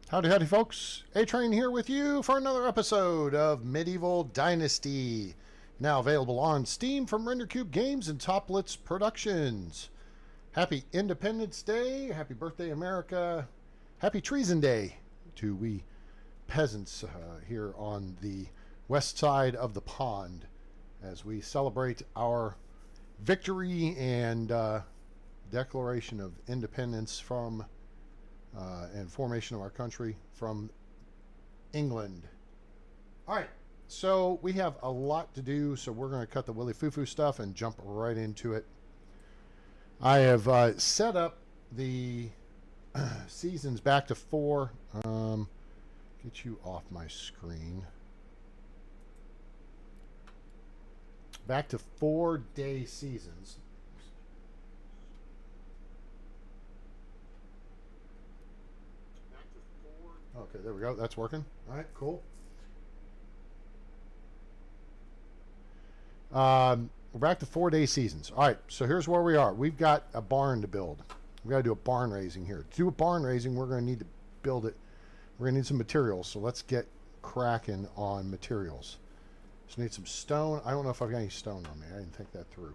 Howdy, howdy, folks. A-Train here with you for another episode of Medieval Dynasty. Now available on Steam from RenderCube Games and Toplitz Productions. Happy Independence Day. Happy birthday, America. Happy Treason Day to we peasants here on the west side of the pond as we celebrate our victory and declaration of independence from and formation of our country from England. All right, so we have a lot to do, so we're going to cut the Willy Foo Foo stuff and jump right into it. I have set up the seasons back to 4. Get you off my screen. Back to 4-day seasons. Okay, there we go. That's working. All right, cool. We're back to 4-day seasons. All right, so here's where we are. We've got a barn to build. We've got to do a barn raising here. To do a barn raising, we're going to need to build it. We're going to need some materials, so let's get cracking on materials. Just need some stone. I don't know if I've got any stone on me. I didn't think that through.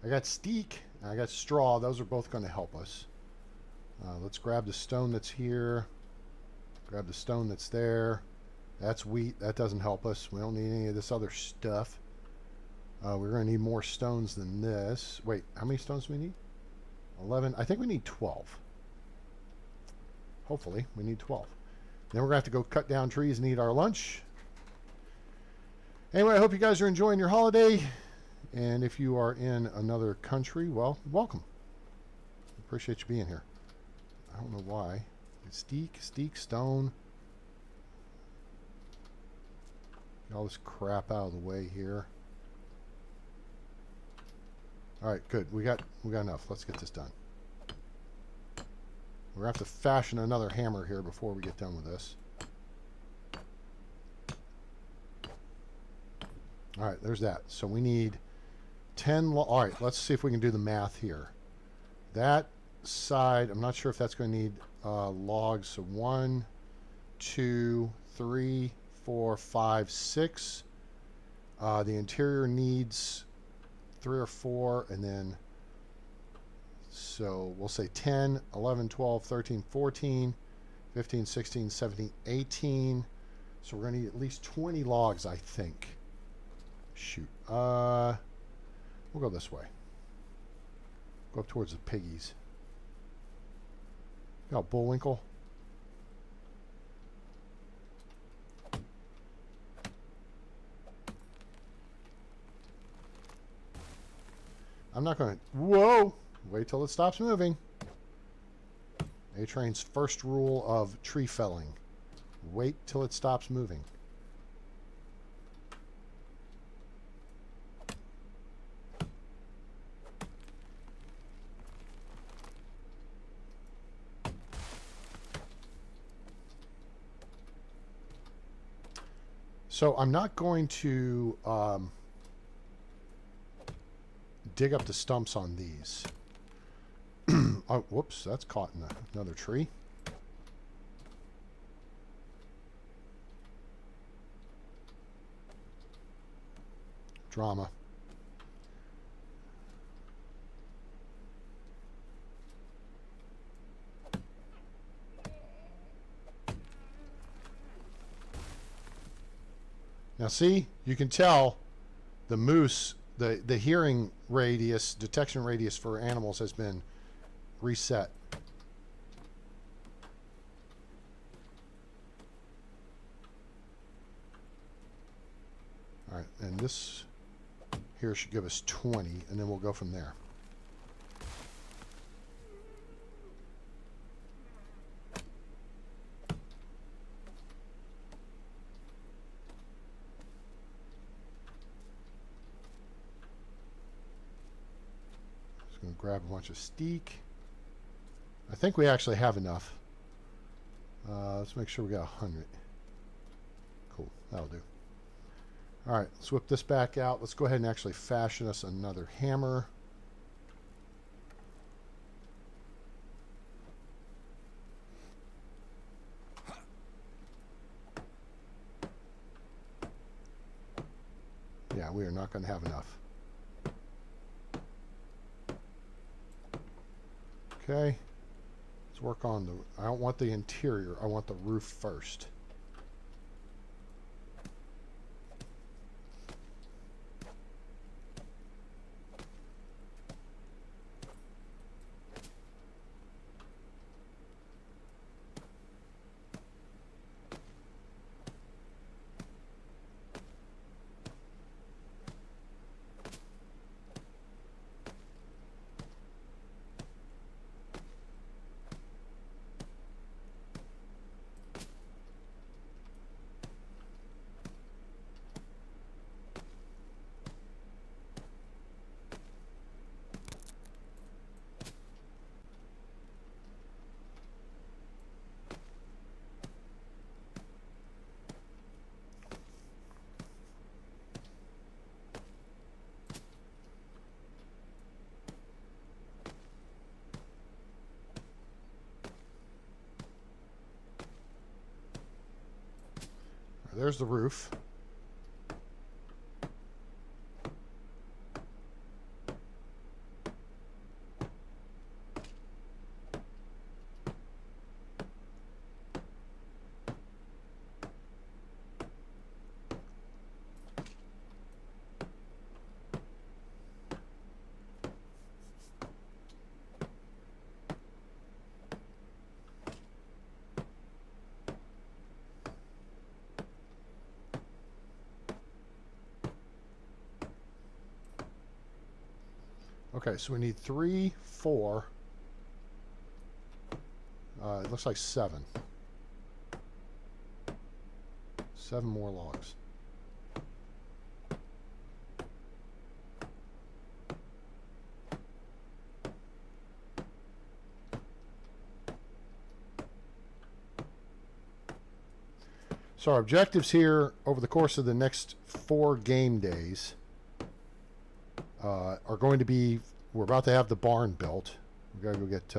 I got steak and I got straw. Those are both going to help us. Let's grab the stone that's here. Grab the stone that's there. That's wheat. That doesn't help us. We don't need any of this other stuff. We're going to need more stones than this. Wait, how many stones do we need? 11. I think we need 12. Hopefully, we need 12. Then we're going to have to go cut down trees and eat our lunch. Anyway, I hope you guys are enjoying your holiday. And if you are in another country, well, welcome. Appreciate you being here. I don't know why. Steak, stone. Get all this crap out of the way here. Alright, good. We got enough. Let's get this done. We're going to have to fashion another hammer here before we get done with this. Alright, there's that. So we need 10... Alright, let's see if we can do the math here. That side, I'm not sure if that's going to need logs. So 1, 2, 3, 4, 5, 6. The interior needs 3 or 4, and then so we'll say 10, 11, 12, 13, 14, 15, 16, 17, 18. So we're going to need at least 20 logs, I think. Shoot. We'll go this way. Go up towards the piggies. Oh, Bullwinkle. I'm not going to... Whoa! Wait till it stops moving. A-Train's first rule of tree felling. Wait till it stops moving. So I'm not going to dig up the stumps on these. Oh, whoops, that's caught in another tree. Drama. Now see, you can tell the moose, the hearing radius, detection radius for animals has been reset. All right, and this here should give us 20, and then we'll go from there. Going to grab a bunch of steak. I think we actually have enough. Let's make sure we got 100. Cool, that'll do. All right, let's whip this back out. Let's go ahead and actually fashion us another hammer. we are not going to have enough. Okay. Let's work on the... I don't want the interior. I want the roof first. There's the roof. Okay, so we need 3, 4. It looks like 7. 7 more logs. So our objectives here over the course of the next 4 game days are going to be, we're about to have the barn built. We gotta go get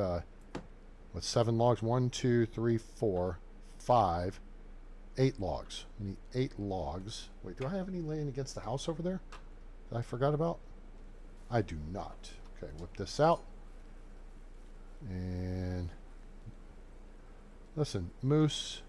what, 7 logs? 1, 2, 3, 4, 5, 8 logs. We need 8 logs. Wait, do I have any laying against the house over there that I forgot about? I do not. Okay, whip this out. And listen, moose.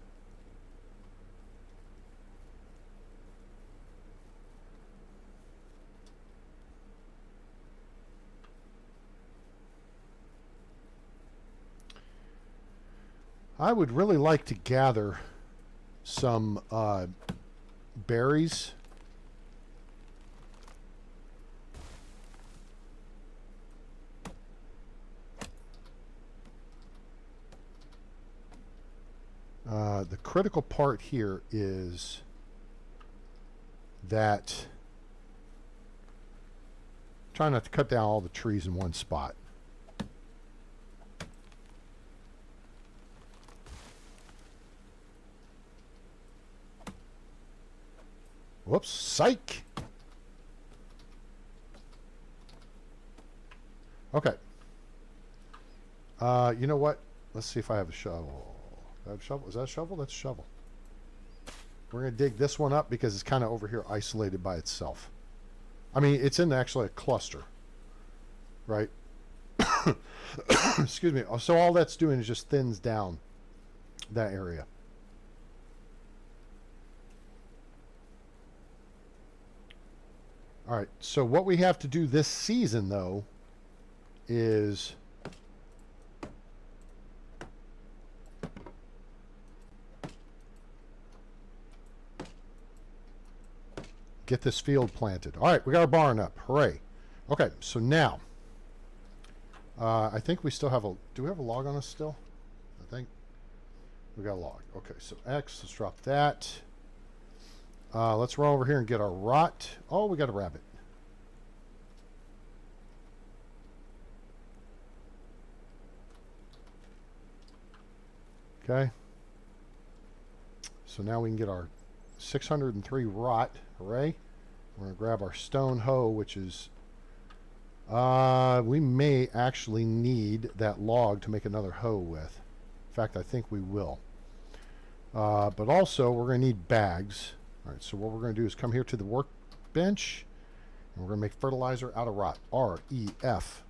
I would really like to gather some berries. The critical part here is that try not to cut down all the trees in one spot. Whoops, psych. Okay. You know what? Let's see if I have a shovel. Do I have a shovel? Is that a shovel? That's a shovel. We're going to dig this one up because it's kind of over here isolated by itself. I mean, it's in actually a cluster. Right? Excuse me. So all that's doing is just thins down that area. All right, so what we have to do this season, though, is get this field planted. All right, we got our barn up. Hooray. Okay, so now, I think we still have a... Do we have a log on us still? I think we got a log. Okay, so X, let's drop that. Let's run over here and get our rot. Oh, we got a rabbit. Okay. So now we can get our 603 rot. Hooray. We're going to grab our stone hoe, which is... we may actually need that log to make another hoe with. In fact, I think we will. But also, we're going to need bags. All right, so what we're going to do is come here to the workbench, And we're going to make fertilizer out of rot. REF.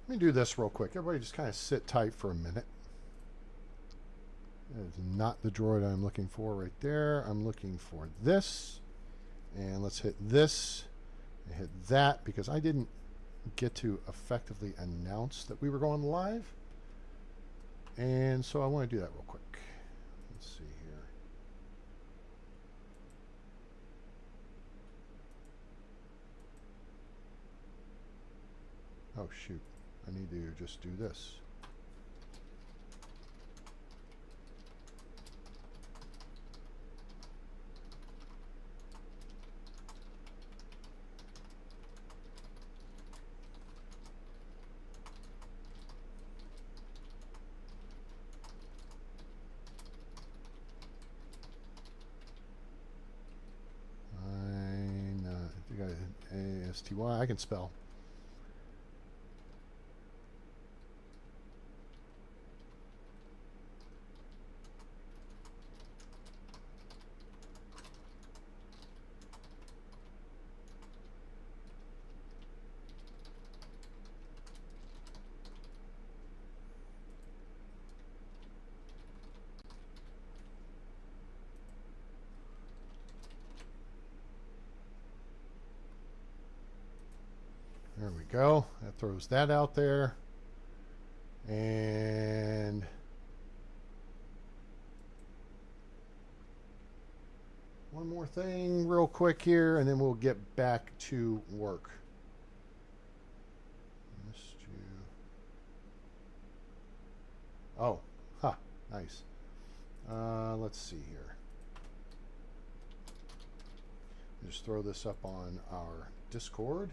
Let me do this real quick. Everybody just kind of sit tight for a minute. That is not the droid I'm looking for right there. I'm looking for this. And let's hit this and hit that because I didn't get to effectively announce that we were going live. And so I want to do that real quick. Let's see here. Oh, shoot. I need to just do this. ASTY. I can spell. There we go. That throws that out there. And one more thing real quick here, and then we'll get back to work. Oh, nice. Let's see here. Just throw this up on our Discord.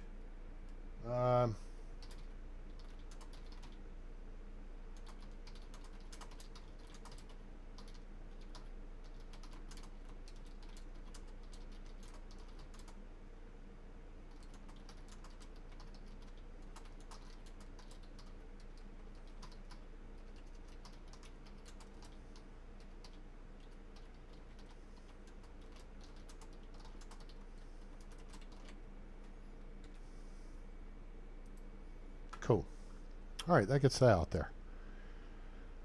Cool. All right, that gets that out there.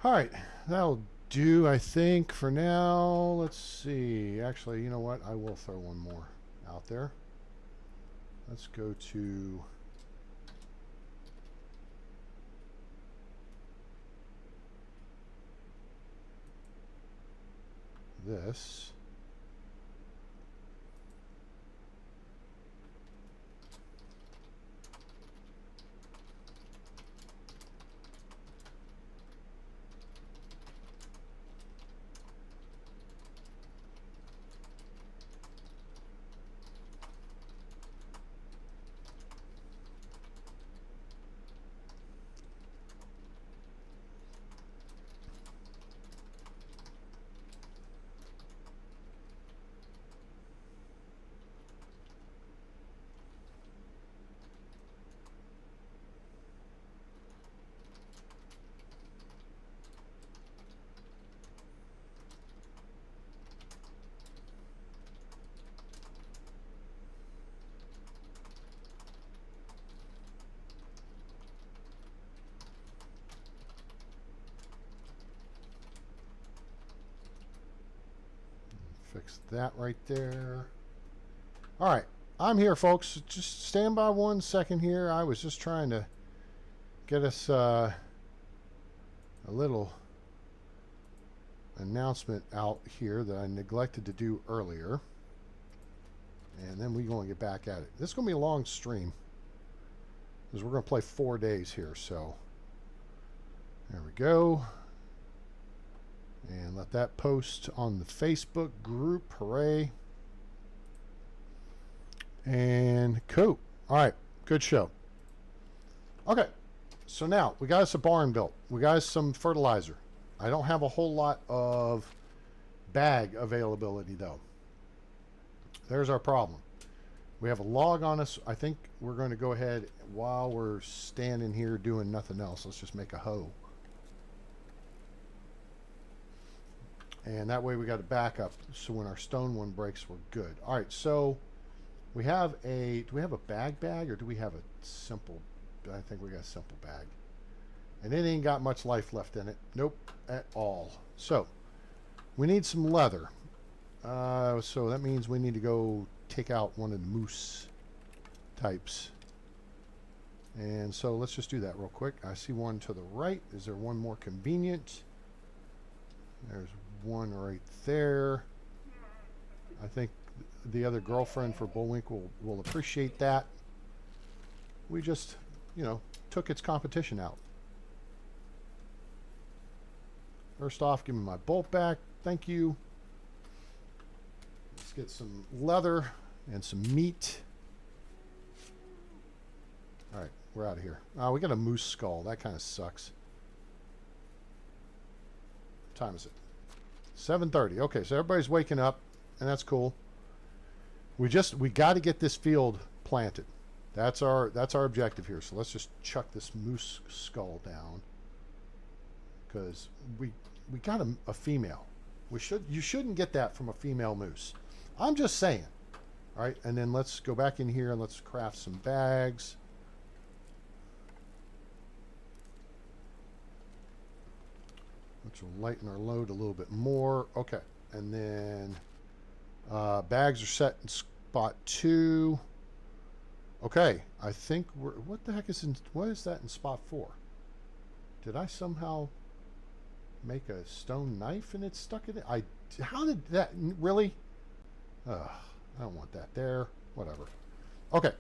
All right, that'll do, I think, for now. Let's see. Actually, you know what? I will throw one more out there. Let's go to this. Fix that right there. All right, I'm here, folks. Just stand by 1 second here. I was just trying to get us a little announcement out here that I neglected to do earlier. And then we're going to get back at it. This is going to be a long stream because we're going to play 4 days here. So there we go. And let that post on the Facebook group. Hooray. And cool. All right. Good show. Okay. So now we got us a barn built. We got us some fertilizer. I don't have a whole lot of bag availability though. There's our problem. We have a log on us. I think we're going to go ahead while we're standing here doing nothing else. Let's just make a hoe. And that way we got a backup. So when our stone one breaks, we're good. All right, so we have a, do we have a bag or do we have a simple, I think we got a simple bag. And it ain't got much life left in it. Nope, at all. So we need some leather. So that means we need to go take out one of the moose types. And so let's just do that real quick. I see one to the right. Is there one more convenient? There's one right there. I think the other girlfriend for Bullwinkle will appreciate that. We just, you know, took its competition out. First off, give me my bolt back. Thank you. Let's get some leather and some meat. All right, we're out of here. We got a moose skull. That kind of sucks. What time is it? 7:30. Okay, so everybody's waking up, and that's cool. We got to get this field planted. That's our objective here. So let's just chuck this moose skull down, because we got a female. You shouldn't get that from a female moose. I'm just saying. All right, and then let's go back in here and let's craft some bags. Which will lighten our load a little bit more. Okay, and then bags are set in spot 2. Okay, I think what the heck is what is that in spot 4? Did I somehow make a stone knife and it's stuck in it? How did that really? I don't want that there. Whatever. Okay.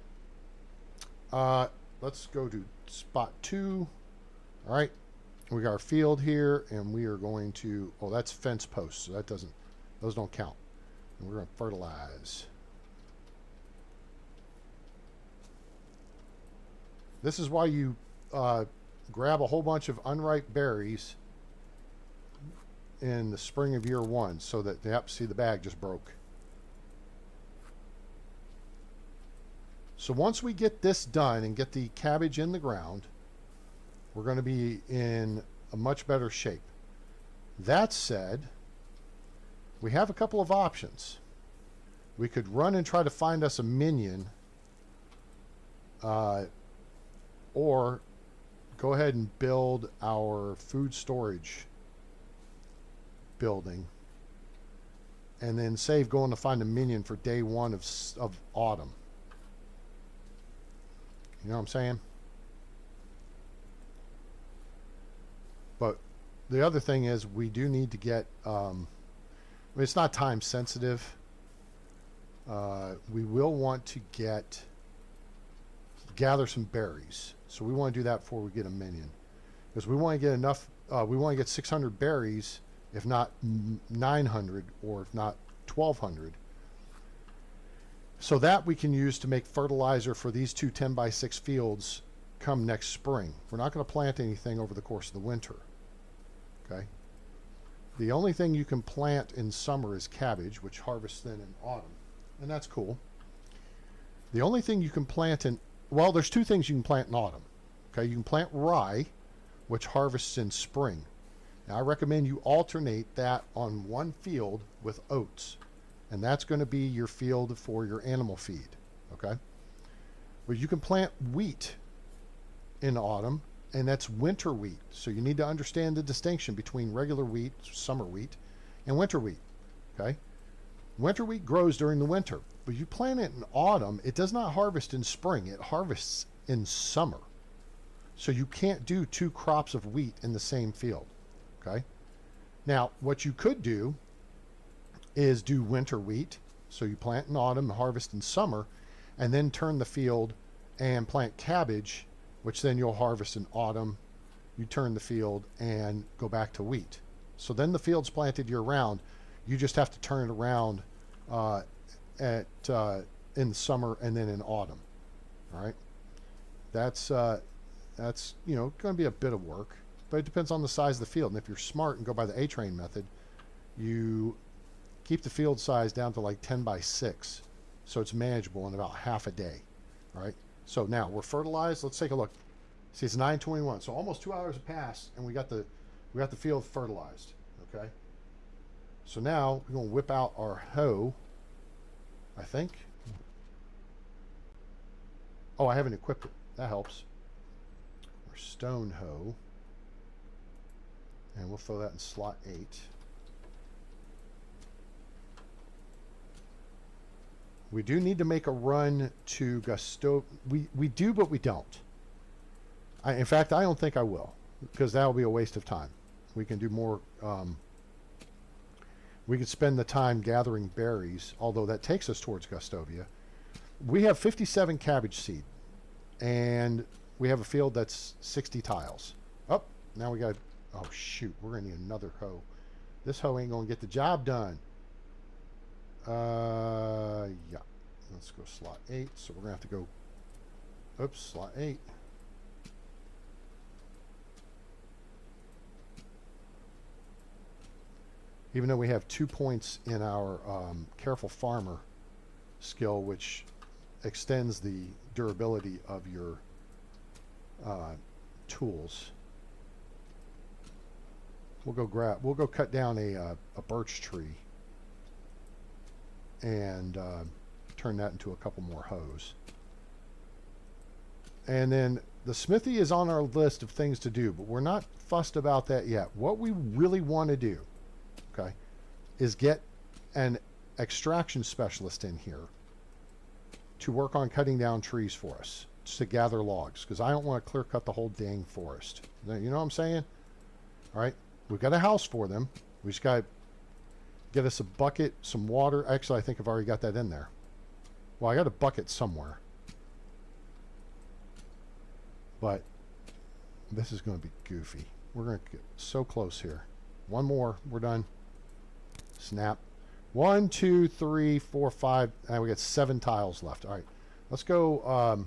Let's go to spot 2. All right. We got our field here, and we are going to. Oh, that's fence posts, so those don't count. And we're going to fertilize. This is why you grab a whole bunch of unripe berries in the spring of year 1, so that, yep, see, the bag just broke. So once we get this done and get the cabbage in the ground, we're going to be in a much better shape. That said, we have a couple of options. We could run and try to find us a minion, or go ahead and build our food storage building, and then save going to find a minion for day 1 of autumn. You know what I'm saying? But the other thing is, we do need to get, it's not time sensitive. We will want to gather some berries. So we want to do that before we get a minion. Because we want to get enough, we want to get 600 berries, if not 900, or if not 1,200. So that we can use to make fertilizer for these 2 10x6 fields come next spring. We're not going to plant anything over the course of the winter. Okay. The only thing you can plant in summer is cabbage, which harvests then in autumn, and that's cool. The only thing you can plant in, well, there's 2 things you can plant in autumn. Okay, you can plant rye, which harvests in spring. Now I recommend you alternate that on one field with oats, and that's going to be your field for your animal feed. Okay, but you can plant wheat in autumn, and that's winter wheat. So you need to understand the distinction between regular wheat, summer wheat, and winter wheat. Okay, winter wheat grows during the winter, but you plant it in autumn, it does not harvest in spring, it harvests in summer. So you can't do 2 crops of wheat in the same field. Okay, now what you could do is do winter wheat. So you plant in autumn, harvest in summer, and then turn the field and plant cabbage, which then you'll harvest in autumn. You turn the field and go back to wheat. So then the field's planted year round. You just have to turn it around in the summer and then in autumn. All right, that's you know, going to be a bit of work, but it depends on the size of the field. And if you're smart and go by the A-train method, you keep the field size down to like 10x6, so it's manageable in about half a day. All right. So now we're fertilized. Let's take a look. See, it's 9:21. So almost 2 hours have passed, and we got the field fertilized. Okay. So now we're going to whip out our hoe, I think. Oh, I haven't equipped it. That helps. Our stone hoe. And we'll throw that in slot 8. We do need to make a run to Gusto. We do, but we don't. In fact, I don't think I will, because that will be a waste of time. We can do more. We could spend the time gathering berries, although that takes us towards Gustovia. We have 57 cabbage seed, and we have a field that's 60 tiles. Oh, now we got. Oh shoot, we're gonna need another hoe. This hoe ain't gonna get the job done. Yeah. Let's go slot 8. So we're gonna have to go. Oops, slot 8. Even though we have 2 points in our careful farmer skill, which extends the durability of your tools. We'll go cut down a birch tree and turn that into a couple more hoes. And then the smithy is on our list of things to do, but we're not fussed about that yet. What we really want to do, okay, is get an extraction specialist in here to work on cutting down trees for us, just to gather logs, because I don't want to clear cut the whole dang forest. You know what I'm saying? All right, we've got a house for them. We just got to get us a bucket, some water. Actually, I think I've already got that in there. Well, I got a bucket somewhere. But this is going to be goofy. We're going to get so close here. One more. We're done. Snap. 1, 2, 3, 4, 5. And we got 7 tiles left. All right. Let's go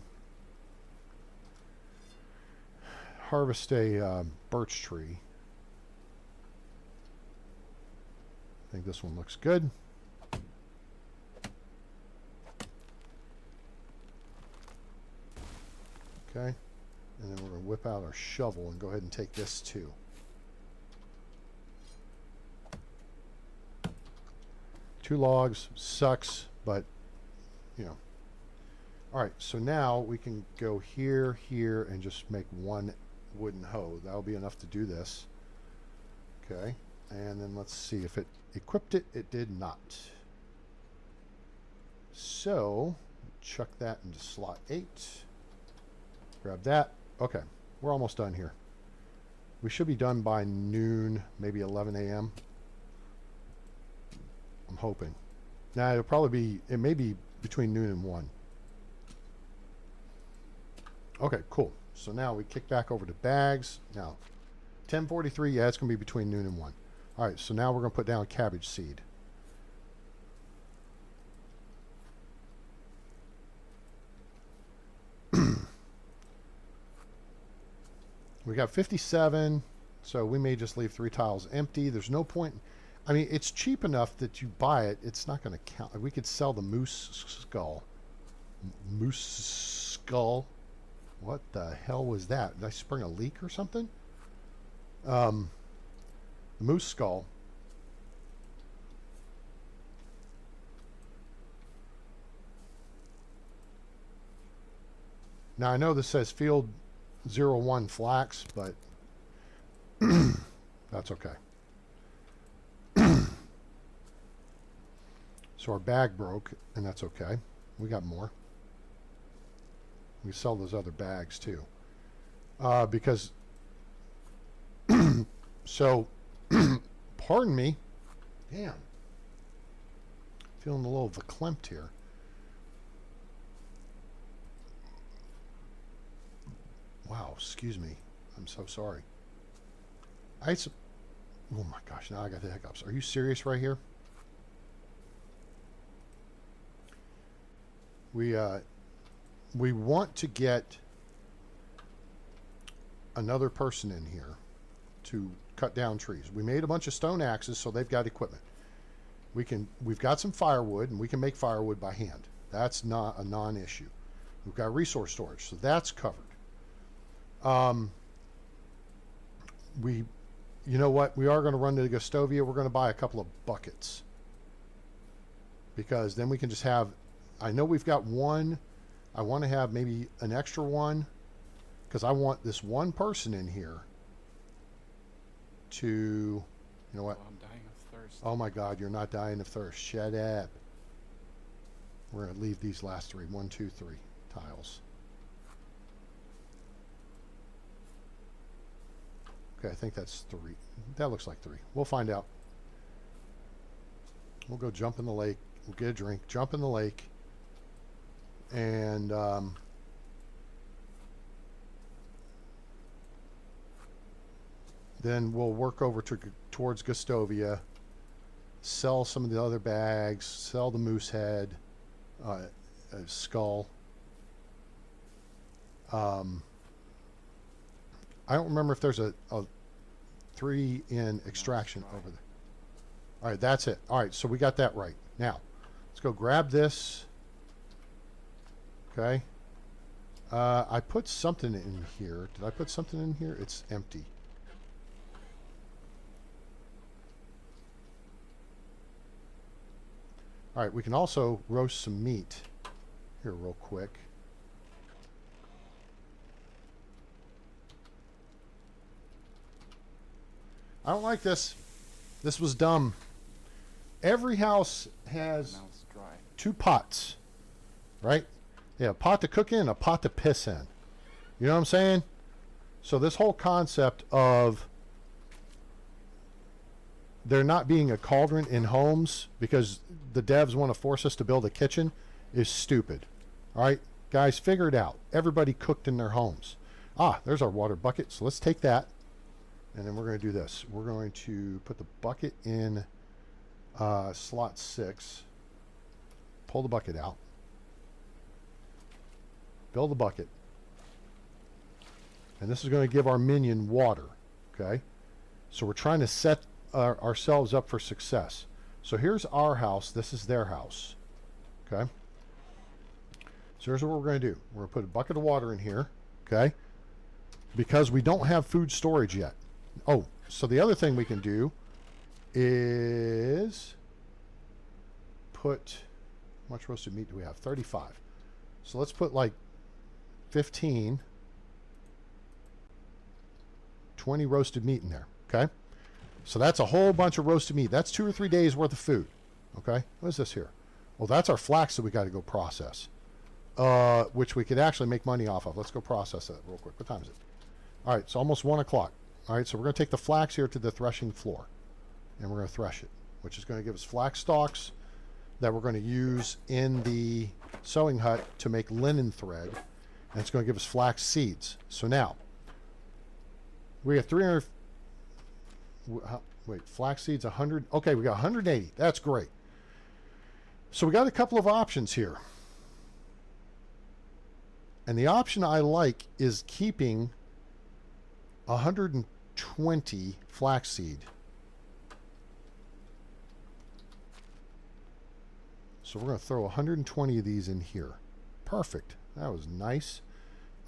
harvest a birch tree. I think this one looks good. Okay. And then we're going to whip out our shovel and go ahead and take this too. Two logs sucks, but you know. All right, so now we can go here, here, and just make one wooden hoe. That'll be enough to do this. Okay, and then let's see if it equipped it. It did not. So chuck that into slot 8. Grab that. Okay, we're almost done here. We should be done by noon, maybe 11 a.m. I'm hoping. Now it'll probably be, it may be between noon and 1. Okay, cool. So now we kick back over to bags. Now, 10:43, yeah, it's going to be between noon and 1. All right, so now we're going to put down cabbage seed. We got 57, so we may just leave 3 tiles empty. There's no point. I mean, it's cheap enough that you buy it. It's not going to count. We could sell the moose skull. Moose skull? What the hell was that? Did I spring a leak or something? The moose skull. Now, I know this says field 01 flax, but that's okay. So our bag broke, and that's okay. We got more. We sell those other bags too. Because, so, pardon me. Damn. Feeling a little verklempt here. Wow, excuse me. I'm so sorry. Oh my gosh, now I got the hiccups. Are you serious right here? We want to get another person in here to cut down trees. We made a bunch of stone axes, so they've got equipment. We've got some firewood, and we can make firewood by hand. That's not a non-issue. We've got resource storage, so that's covered. You know what? We are going to run to Gustovia. We're going to buy a couple of buckets, because then we can just have, I know we've got one. I want to have maybe an extra one, because I want this one person in here to, you know what? Oh, I'm dying of thirst. Oh my God, you're not dying of thirst. Shut up. We're going to leave these last three. 1, 2, 3 tiles. Okay, I think that's 3. That looks like 3. We'll find out. We'll go jump in the lake. We'll get a drink, jump in the lake, and then we'll work over towards Gustovia, sell some of the other bags, sell the moose head, skull. I don't remember if there's a 3 in extraction over there. All right, that's it. All right, so we got that right. Now, let's go grab this. Okay. I put something in here. Did I put something in here? It's empty. All right, we can also roast some meat here real quick. I don't like this. This was dumb. Every house has 2 pots, right? Yeah, a pot to cook in, a pot to piss in. You know what I'm saying? So this whole concept of there not being a cauldron in homes because the devs want to force us to build a kitchen is stupid. All right, guys, figure it out. Everybody cooked in their homes. Ah, there's our water bucket. So let's take that. And then we're going to do this. We're going to put the bucket in slot 6. Pull the bucket out. Build the bucket. And this is going to give our minion water. Okay? So we're trying to set ourselves up for success. So here's our house. This is their house. Okay? So here's what we're going to do. We're going to put a bucket of water in here. Okay? Because we don't have food storage yet. Oh, so the other thing we can do is put, how much roasted meat do we have? 35. So let's put like 15, 20 roasted meat in there. Okay. So that's a whole bunch of roasted meat. That's 2 or 3 days worth of food. Okay. What is this here? Well, that's our flax that we got to go process, which we could actually make money off of. Let's go process that real quick. What time is it? All right. It's almost 1 o'clock. All right, so we're going to take the flax here to the threshing floor, and we're going to thresh it, which is going to give us flax stalks that we're going to use in the sewing hut to make linen thread, and it's going to give us flax seeds. So now, we have 300, wait, flax seeds, 100, okay, we got 180. That's great. So we got a couple of options here. And the option I like is keeping 120 flaxseed. So we're going to throw 120 of these in here. Perfect. That was nice.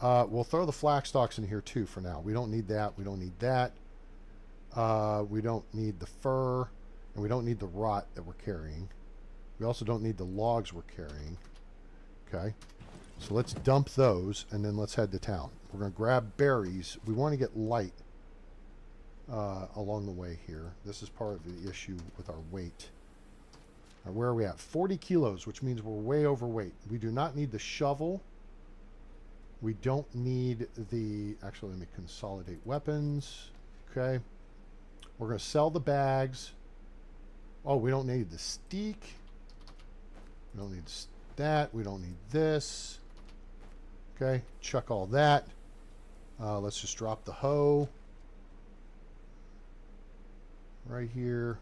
We'll throw the flax stalks in here too for now. We don't need that. We don't need that. We don't need the fur, and we don't need the rot that we're carrying. We also don't need the logs we're carrying. Okay. So let's dump those, and then let's head to town. We're going to grab berries. We want to get light along the way here. This is part of the issue with our weight. Now, where are we at? 40 kilos, which means we're way overweight. We do not need the shovel. We don't need the... Actually, let me consolidate weapons. Okay. We're going to sell the bags. Oh, we don't need the steak. We don't need that. We don't need this. Okay. Chuck all that. Let's just drop the hoe. Right here.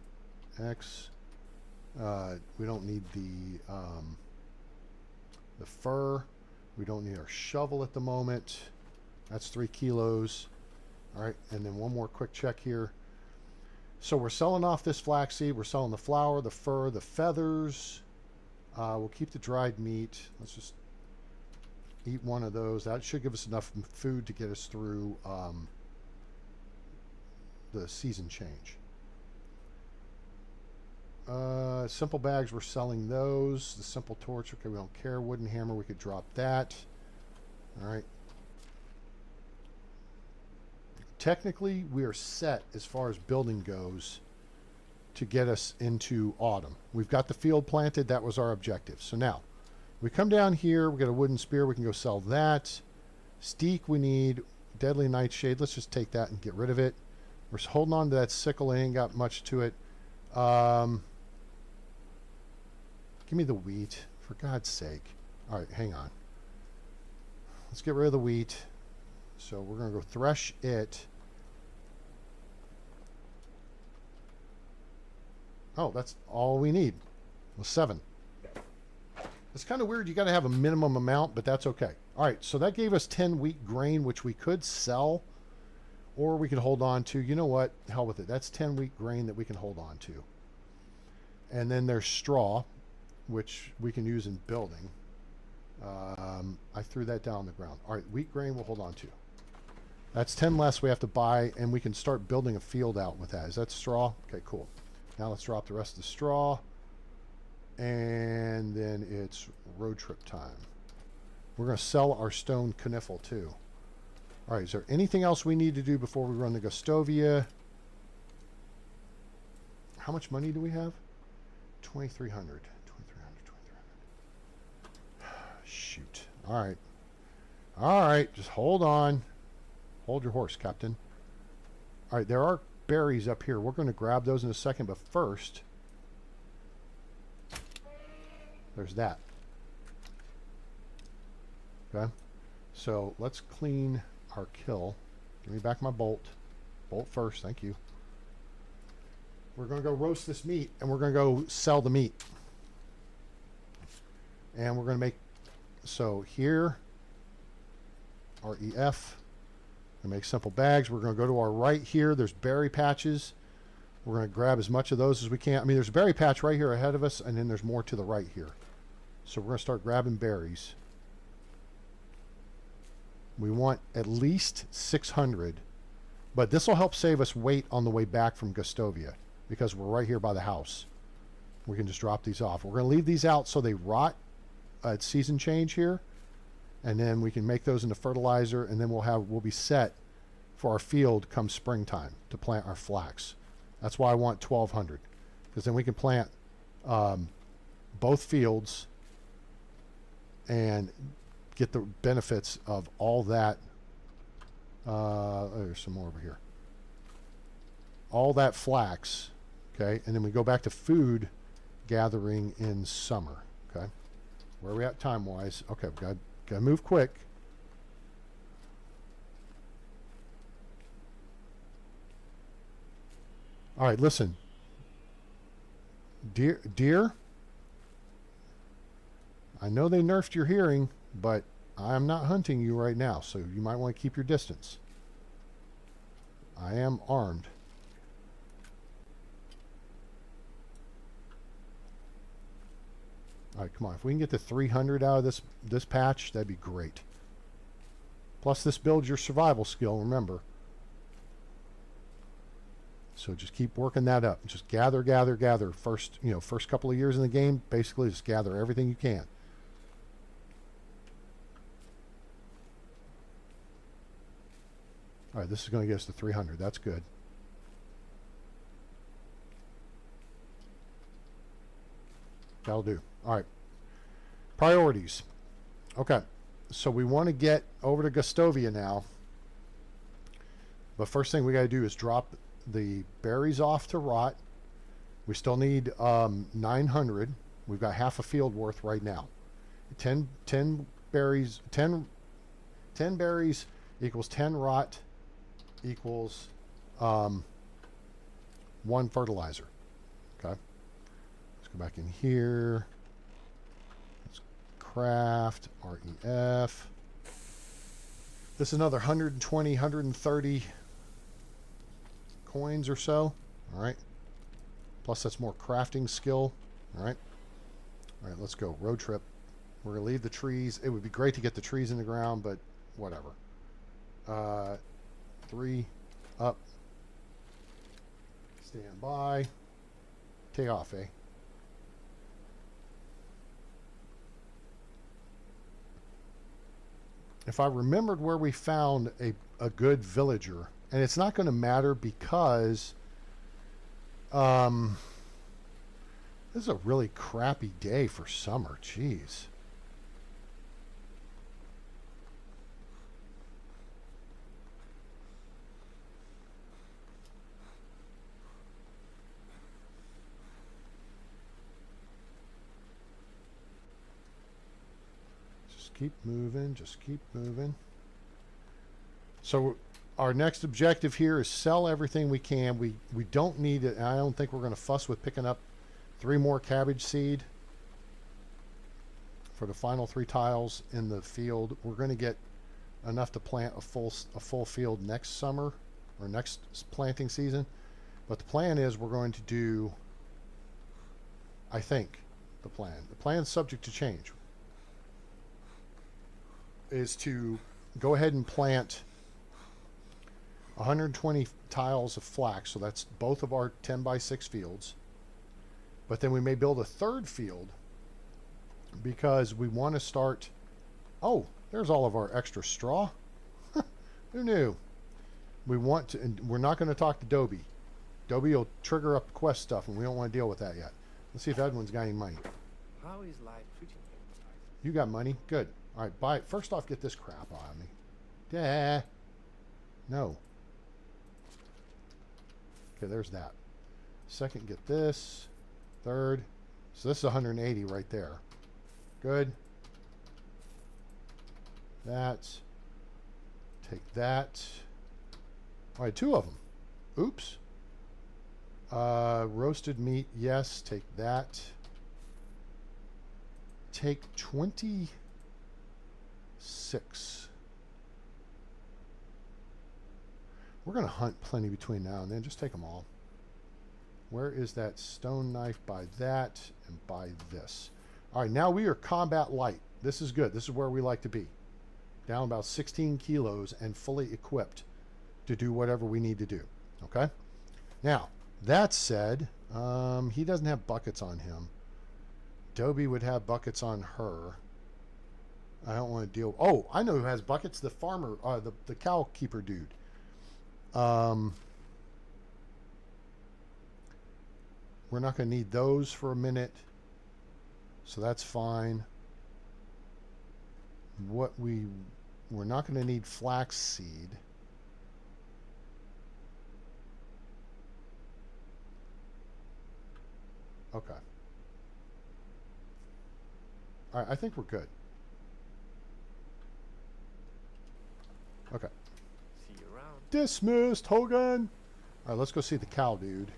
X. We don't need the fur. We don't need our shovel at the moment. That's 3 kilos. All right, and then one more quick check here. So we're selling off this flaxseed. We're selling the flour, the fur, the feathers. We'll keep the dried meat. Let's just eat one of those. That should give us enough food to get us through the season change. Simple bags, we're selling those. The simple torch, okay, we don't care. Wooden hammer, we could drop that. All right. Technically, we are set as far as building goes to get us into autumn. We've got the field planted. That was our objective. So now, we come down here. We got a wooden spear. We can go sell that. Steak we need. Deadly nightshade. Let's just take that and get rid of it. We're holding on to that sickle. It ain't got much to it. Give me the wheat, for God's sake. All right, hang on. Let's get rid of the wheat. So we're going to go thresh it. Oh, that's all we need. Well, 7. It's kind of weird. You got to have a minimum amount, but that's okay. All right, so that gave us 10 wheat grain, which we could sell, or we could hold on to. You know what? Hell with it. That's 10 wheat grain that we can hold on to. And then there's straw, which we can use in building. I threw that down on the ground. All right, wheat grain we'll hold on to. That's 10 less we have to buy, and we can start building a field out with that. Is that straw? Okay, cool. Now let's drop the rest of the straw. And then it's road trip time. We're going to sell our stone conifer too. All right, is there anything else we need to do before we run the Gustovia? How much money do we have? 2,300. 2,300. Shoot. All right. All right, just hold on. Hold your horse, Captain. All right, there are berries up here. We're going to grab those in a second, but first, there's that. Okay. So let's clean our kill. Give me back my bolt. Bolt first, thank you. We're going to go roast this meat, and we're going to go sell the meat. And we're going to make, so here, REF, and make simple bags. We're going to go to our right here. There's berry patches. We're going to grab as much of those as we can. I mean, there's a berry patch right here ahead of us, and then there's more to the right here. So we're going to start grabbing berries. We want at least 600, but this will help save us weight on the way back from Gustovia because we're right here by the house. We can just drop these off. We're going to leave these out so they rot at season change here, and then we can make those into fertilizer, and then we'll be set for our field come springtime to plant our flax. That's why I want 1,200, because then we can plant both fields and get the benefits of all that. There's some more over here. All that flax, okay, and then we go back to food gathering in summer. Okay, where are we at time wise? Okay, we've gotta move quick. All right, listen, deer. I know they nerfed your hearing, but I'm not hunting you right now, so you might want to keep your distance. I am armed. All right, come on. If we can get to 300 out of this patch, that'd be great. Plus, this builds your survival skill, remember. So just keep working that up. Just gather. First couple of years in the game, basically just gather everything you can. All right, this is going to get us to 300. That's good. That'll do. All right. Priorities. Okay. So we want to get over to Gustovia now. But first thing we got to do is drop the berries off to rot. We still need 900. We've got half a field worth right now. 10 berries equals 10 rot equals 1 fertilizer. Okay. Let's go back in here. Let's craft REF. This is another 120, 130 coins or so. All right. Plus that's more crafting skill. All right. All right, let's go. Road trip. We're going to leave the trees. It would be great to get the trees in the ground, but whatever. 3, up. Stand by. Take off, eh? If I remembered where we found a good villager, and it's not going to matter because this is a really crappy day for summer. Jeez. Keep moving, just keep moving. So our next objective here is sell everything we can. We don't need it, and I don't think we're going to fuss with picking up 3 more cabbage seed for the final 3 tiles in the field. We're going to get enough to plant a full field next summer or next planting season. But the plan is we're going to do, I think, the plan's subject to change, is to go ahead and plant 120 tiles of flax. So that's both of our 10 by 6 fields. But then we may build a 3rd field because we want to start. Oh, there's all of our extra straw. Who knew? We want to, and we're not going to talk to Dobie. Dobie will trigger up quest stuff, and we don't want to deal with that yet. Let's see if Edwin's got any money. How is life treating you? You got money? Good. All right, buy it. First off, get this crap out of me. Duh. No. Okay, there's that. Second, get this. Third. So this is 180 right there. Good. That. Take that. All right, 2 of them. Oops. Roasted meat, yes. Take that. Take 26. We're going to hunt plenty between now and then. Just take them all. Where is that stone knife? Buy that and buy this. All right, now we are combat light. This is good. This is where we like to be. Down about 16 kilos and fully equipped to do whatever we need to do. Okay? Now, that said, he doesn't have buckets on him. Dobie would have buckets on her. I don't want to deal. Oh, I know who has buckets. The farmer, the cow keeper dude. We're not going to need those for a minute, so that's fine. We're not going to need flax seed. Okay. All right, I think we're good. Okay. See you around. Dismissed, Hogan. All right, let's go see the cow dude.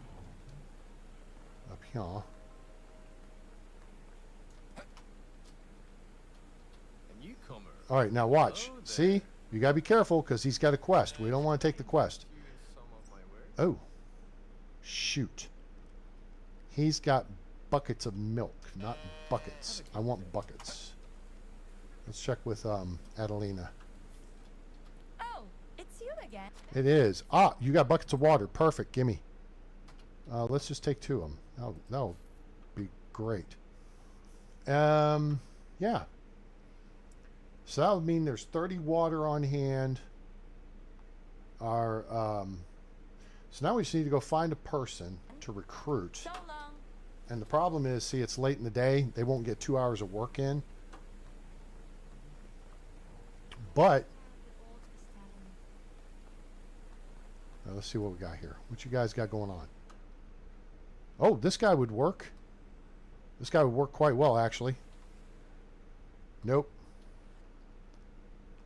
Up here. A newcomer. All right, now watch. Hello there. See? You got to be careful because he's got a quest. We don't want to take the quest. Some of my words. Oh. Shoot. He's got buckets of milk, not buckets. I want buckets. Let's check with Adelina. Oh, it's you again. It is. Ah, you got buckets of water. Perfect. Gimme. Let's just take 2 of them. That'll be great. Yeah. So that would mean there's 30 water on hand. So now we just need to go find a person to recruit. So long. And the problem is, see, it's late in the day. They won't get 2 hours of work in. But now let's see what we got here. What you guys got going on? Oh, this guy would work. This guy would work quite well, actually. Nope.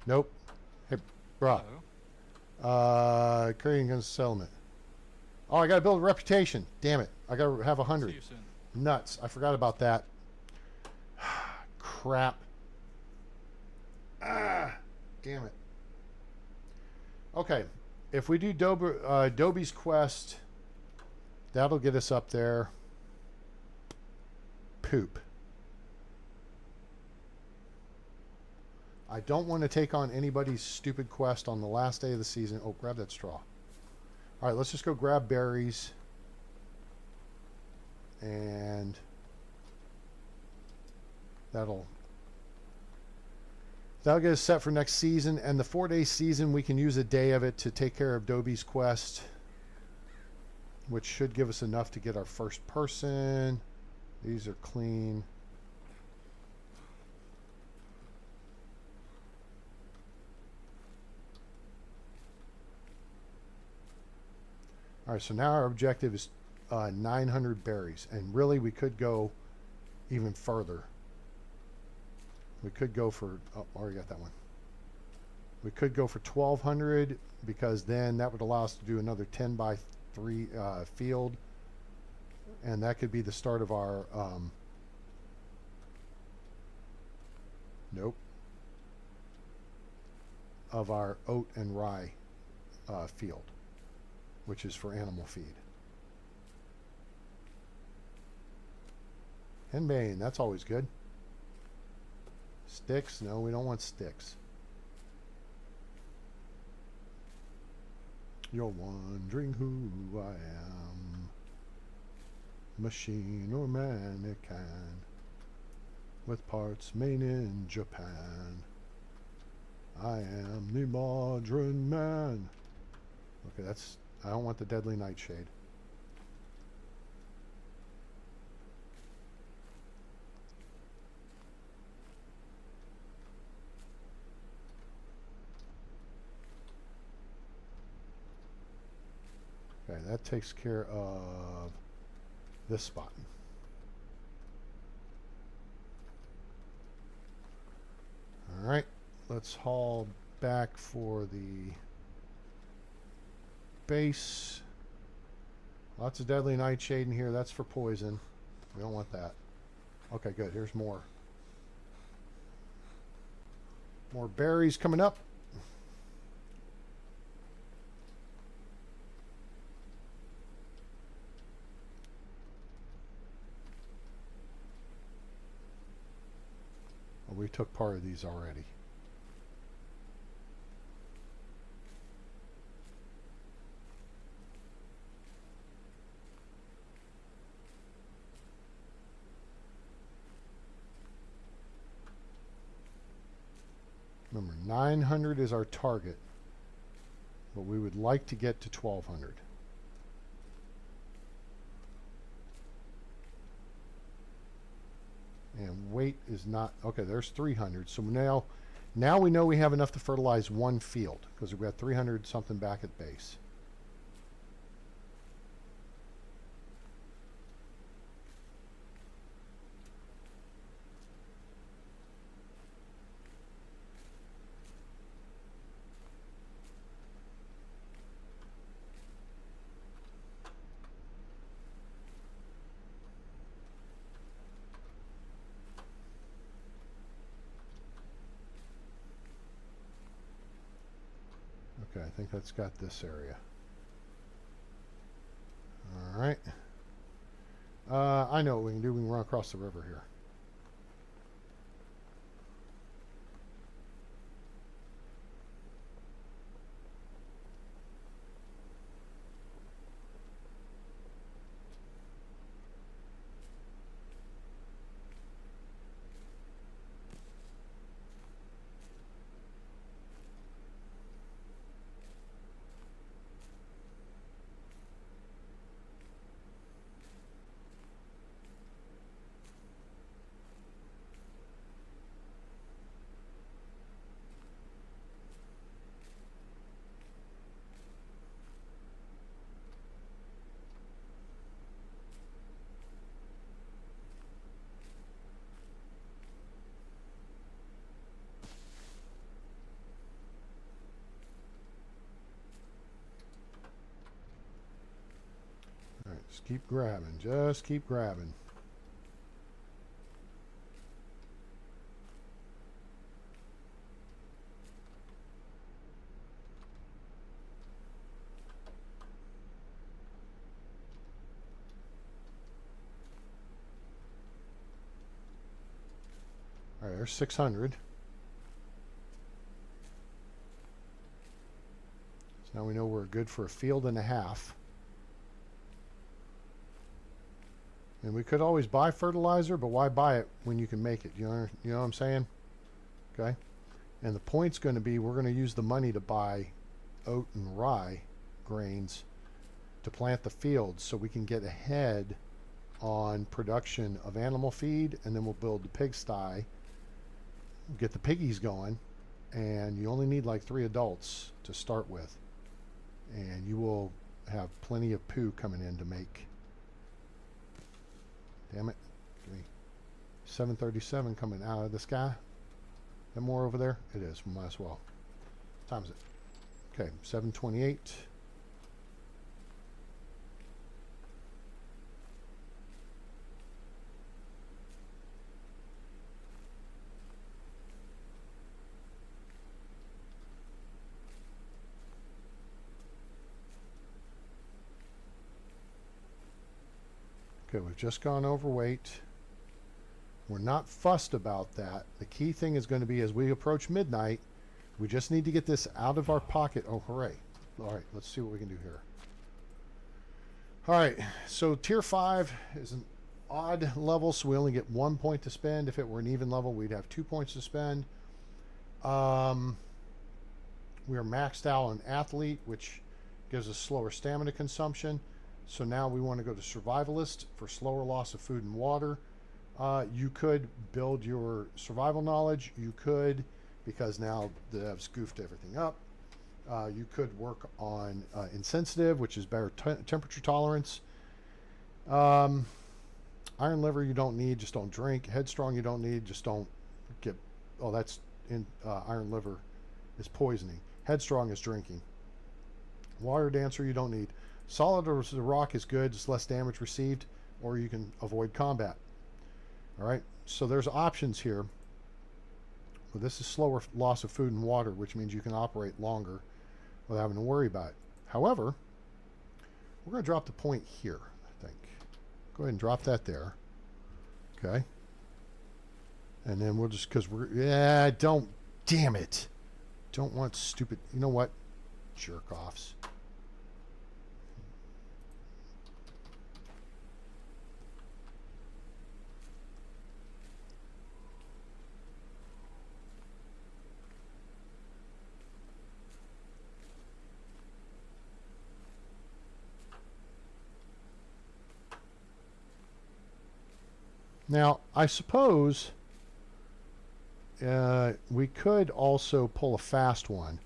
Nope. Hey, bruh. Creating against settlement. Oh, I gotta build a reputation. Damn it. I gotta have 100. See you soon. Nuts. I forgot about that. Crap. Ah, damn it. Okay. If we do Dobie's quest, that'll get us up there. Poop. I don't want to take on anybody's stupid quest on the last day of the season. Oh, grab that straw. All right, let's just go grab berries. And that'll get us set for next season. And the 4-day season, we can use a day of it to take care of Dobie's quest, which should give us enough to get our first person. These are clean. All right, so now our objective is 900 berries, and really we could go even further. We could go for, oh, already got that one. We could go for 1,200, because then that would allow us to do another 10 by 3 field, and that could be the start of our nope, of our oat and rye field, which is for animal feed. Henbane, that's always good. Sticks? No, we don't want sticks. You're wondering who I am. Machine or mannequin, with parts made in Japan. I am the modern man. Okay, that's... I don't want the deadly nightshade. Okay, that takes care of this spot. All right, let's haul back for the base. Lots of deadly nightshade in here. That's for poison. We don't want that. Okay, good. Here's more. More berries coming up. Oh, we took part of these already. Remember, 900 is our target, but we would like to get to 1,200. And weight is not... Okay, there's 300. So now we know we have enough to fertilize one field, because we've got 300 something back at base. Okay, I think that's got this area. All right. I know what we can do. We can run across the river here. All right, just keep grabbing. Just keep grabbing. All right, there's 600. Now we know we're good for a field and a half. And we could always buy fertilizer, but why buy it when you can make it? You know what I'm saying? Okay. And the point's going to be we're going to use the money to buy oat and rye grains to plant the fields so we can get ahead on production of animal feed, and then we'll build the pigsty, get the piggies going, and you only need like 3 adults to start with, and you will have plenty of poo coming in to make. Damn it. Give me 737 coming out of the sky. Is there more over there? It is. We might as well. What time is it? Okay, 7:28. Okay, we've just gone overweight. We're not fussed about that. The key thing is going to be as we approach midnight, we just need to get this out of our pocket. Oh, hooray. All right, let's see what we can do here. All right, so tier 5 is an odd level, so we only get 1 point to spend. If it were an even level, we'd have 2 points to spend. We are maxed out on athlete, which gives us slower stamina consumption. So now we want to go to survivalist for slower loss of food and water. You could build your survival knowledge. You could, because now the devs goofed everything up. You could work on insensitive, which is better temperature tolerance. Iron liver you don't need, just don't drink. Headstrong you don't need, just don't get. Oh, that's in iron liver is poisoning. Headstrong is drinking. Water dancer you don't need. Solid or the rock is good, just less damage received, or you can avoid combat. All right, so there's options here. Well, this is slower loss of food and water, which means you can operate longer without having to worry about it. However, we're going to drop the point here, I think. Go ahead and drop that there. Okay. And then we'll just, because damn it. Don't want stupid, you know what? Jerk-offs. Now, I suppose we could also pull a fast one.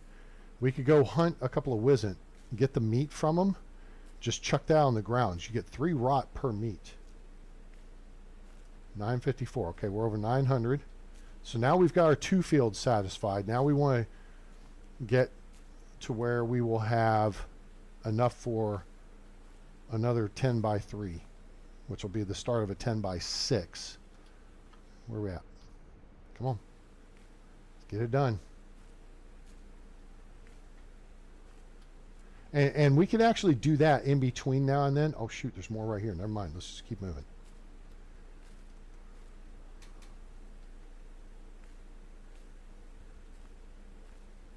We could go hunt a couple of wizened, get the meat from them, just chuck that on the ground. You get 3 rot per meat. 954. Okay, we're over 900. So now we've got our 2 fields satisfied. Now we want to get to where we will have enough for another 10 by 3. Which will be the start of a 10 by 6. Where are we at? Come on. Let's get it done. And we could actually do that in between now and then. Oh, shoot, there's more right here. Never mind. Let's just keep moving.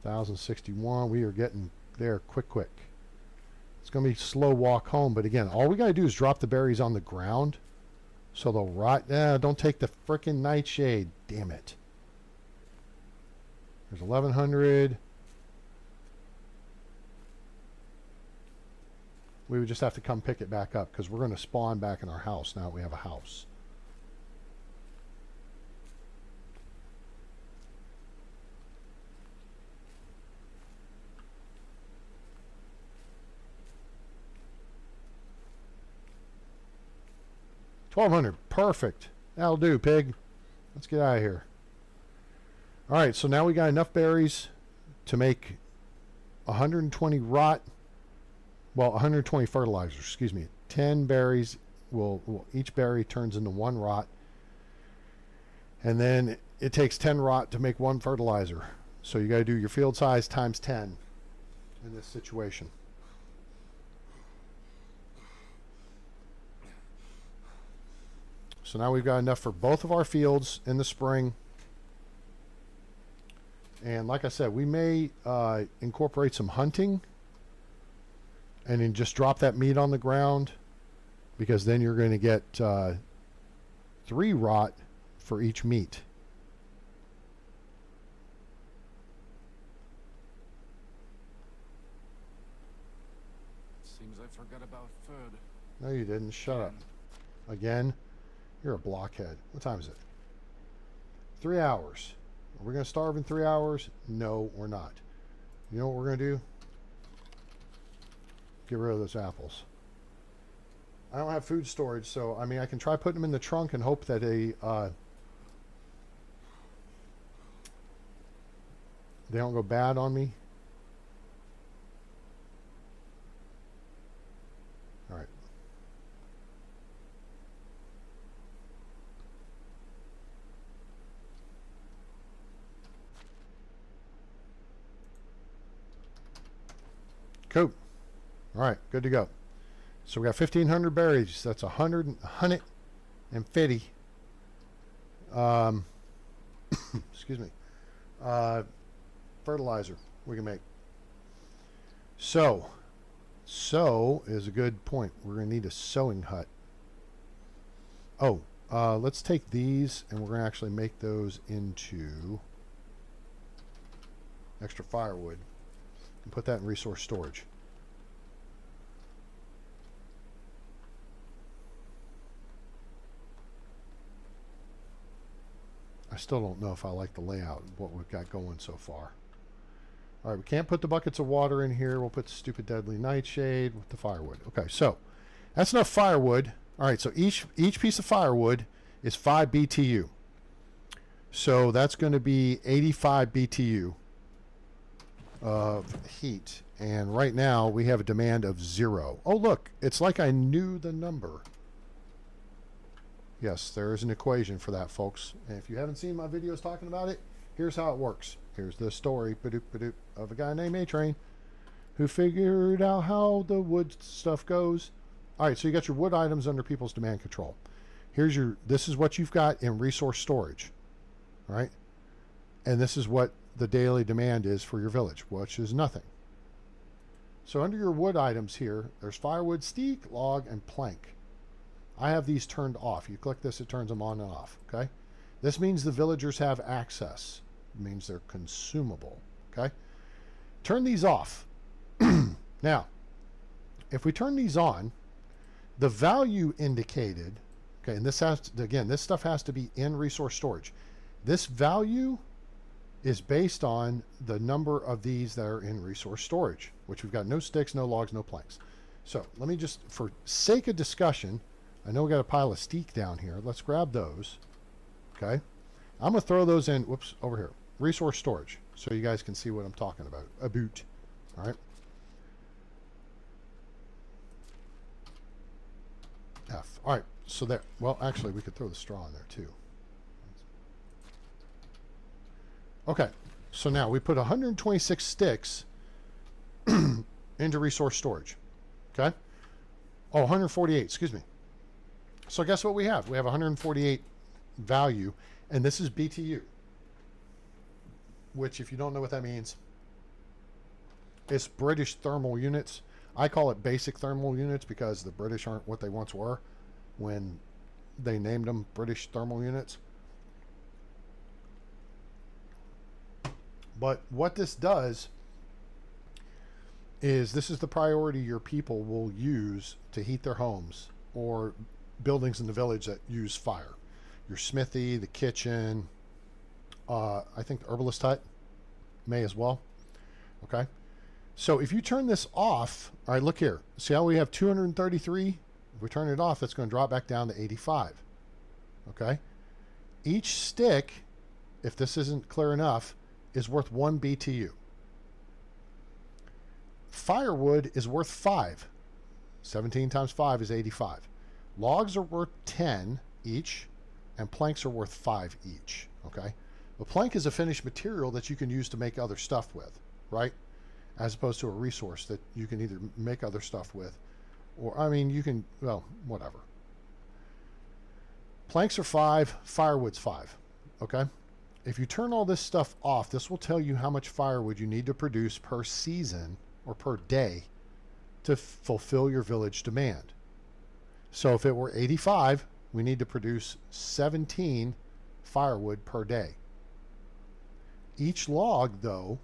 $1,061. We are getting there quick. It's going to be a slow walk home, but again, all we got to do is drop the berries on the ground so they'll rot. Don't take the frickin' nightshade. Damn it. There's 1,100. We would just have to come pick it back up because we're going to spawn back in our house now that we have a house. $1,200. Perfect. That'll do, pig. Let's get out of here. All right, so now we got enough berries to make 120 rot. Well, 120 fertilizers, excuse me. 10 berries each berry turns into 1 rot. And then it takes 10 rot to make 1 fertilizer. So you got to do your field size times 10 in this situation. So now we've got enough for both of our fields in the spring. And like I said, we may incorporate some hunting And then just drop that meat on the ground, because then you're going to get 3 rot for each meat. Seems I forgot about food. No, you didn't. Shut up. Again? You're a blockhead. What time is it? 3 hours. Are we going to starve in 3 hours? No, we're not. You know what we're going to do? Get rid of those apples. I don't have food storage, so I mean I can try putting them in the trunk and hope that they don't go bad on me. All right. Cool. All right, good to go. So we got 1,500 berries. That's 150 excuse me, fertilizer we can make. So is a good point. We're going to need a sewing hut. Oh, let's take these and we're going to actually make those into extra firewood and put that in resource storage. I still don't know if I like the layout of what we've got going so far. All right, we can't put the buckets of water in here. We'll put the stupid deadly nightshade with the firewood. Okay, so that's enough firewood. All right, so each piece of firewood is 5 BTU. So that's going to be 85 BTU of heat. And right now we have a demand of 0. Oh, look, it's like I knew the number. Yes, there is an equation for that, folks. And if you haven't seen my videos talking about it, here's how it works. Here's the story of a guy named A-Train who figured out how the wood stuff goes. All right, so you got your wood items under people's demand control. This is what you've got in resource storage, right? And this is what the daily demand is for your village, which is nothing. So under your wood items here, there's firewood, steak, log, and plank. I have these turned off. You click this, it turns them on and off, okay? This means the villagers have access. It means they're consumable, okay? Turn these off. Now, if we turn these on, the value indicated, okay, and this has to, again, this stuff has to be in resource storage. This value is based on the number of these that are in resource storage, which we've got no sticks, no logs, no planks. So let me just, for sake of discussion, I know we got a pile of steak down here. Let's grab those. Okay. I'm going to throw those in, whoops, over here. Resource storage, so you guys can see what I'm talking about. A boot. All right. F. All right. So there. Well, actually, we could throw the straw in there too. Okay. So now we put 126 sticks into resource storage. Okay. Oh, 148. Excuse me. So guess what we have? We have 148 value, and this is BTU, which, if you don't know what that means, it's British thermal units. I call it basic thermal units because the British aren't what they once were when they named them British thermal units. But what this does is this is the priority your people will use to heat their homes or buildings in the village that use fire. Your smithy, the kitchen, I think the herbalist hut may as well. Okay. So if you turn this off, all right, look here. See how we have 233? If we turn it off, that's going to drop back down to 85. Okay. Each stick, if this isn't clear enough, is worth 1 BTU. Firewood is worth 5. 17 times 5 is 85. Logs are worth 10 each, and planks are worth 5 each, okay? A plank is a finished material that you can use to make other stuff with, right? As opposed to a resource that you can either make other stuff with, or, I mean, you can, well, whatever. Planks are 5, firewood's 5, okay? If you turn all this stuff off, this will tell you how much firewood you need to produce per season or per day to fulfill your village demand. So if it were 85, we need to produce 17 firewood per day. Each log, though,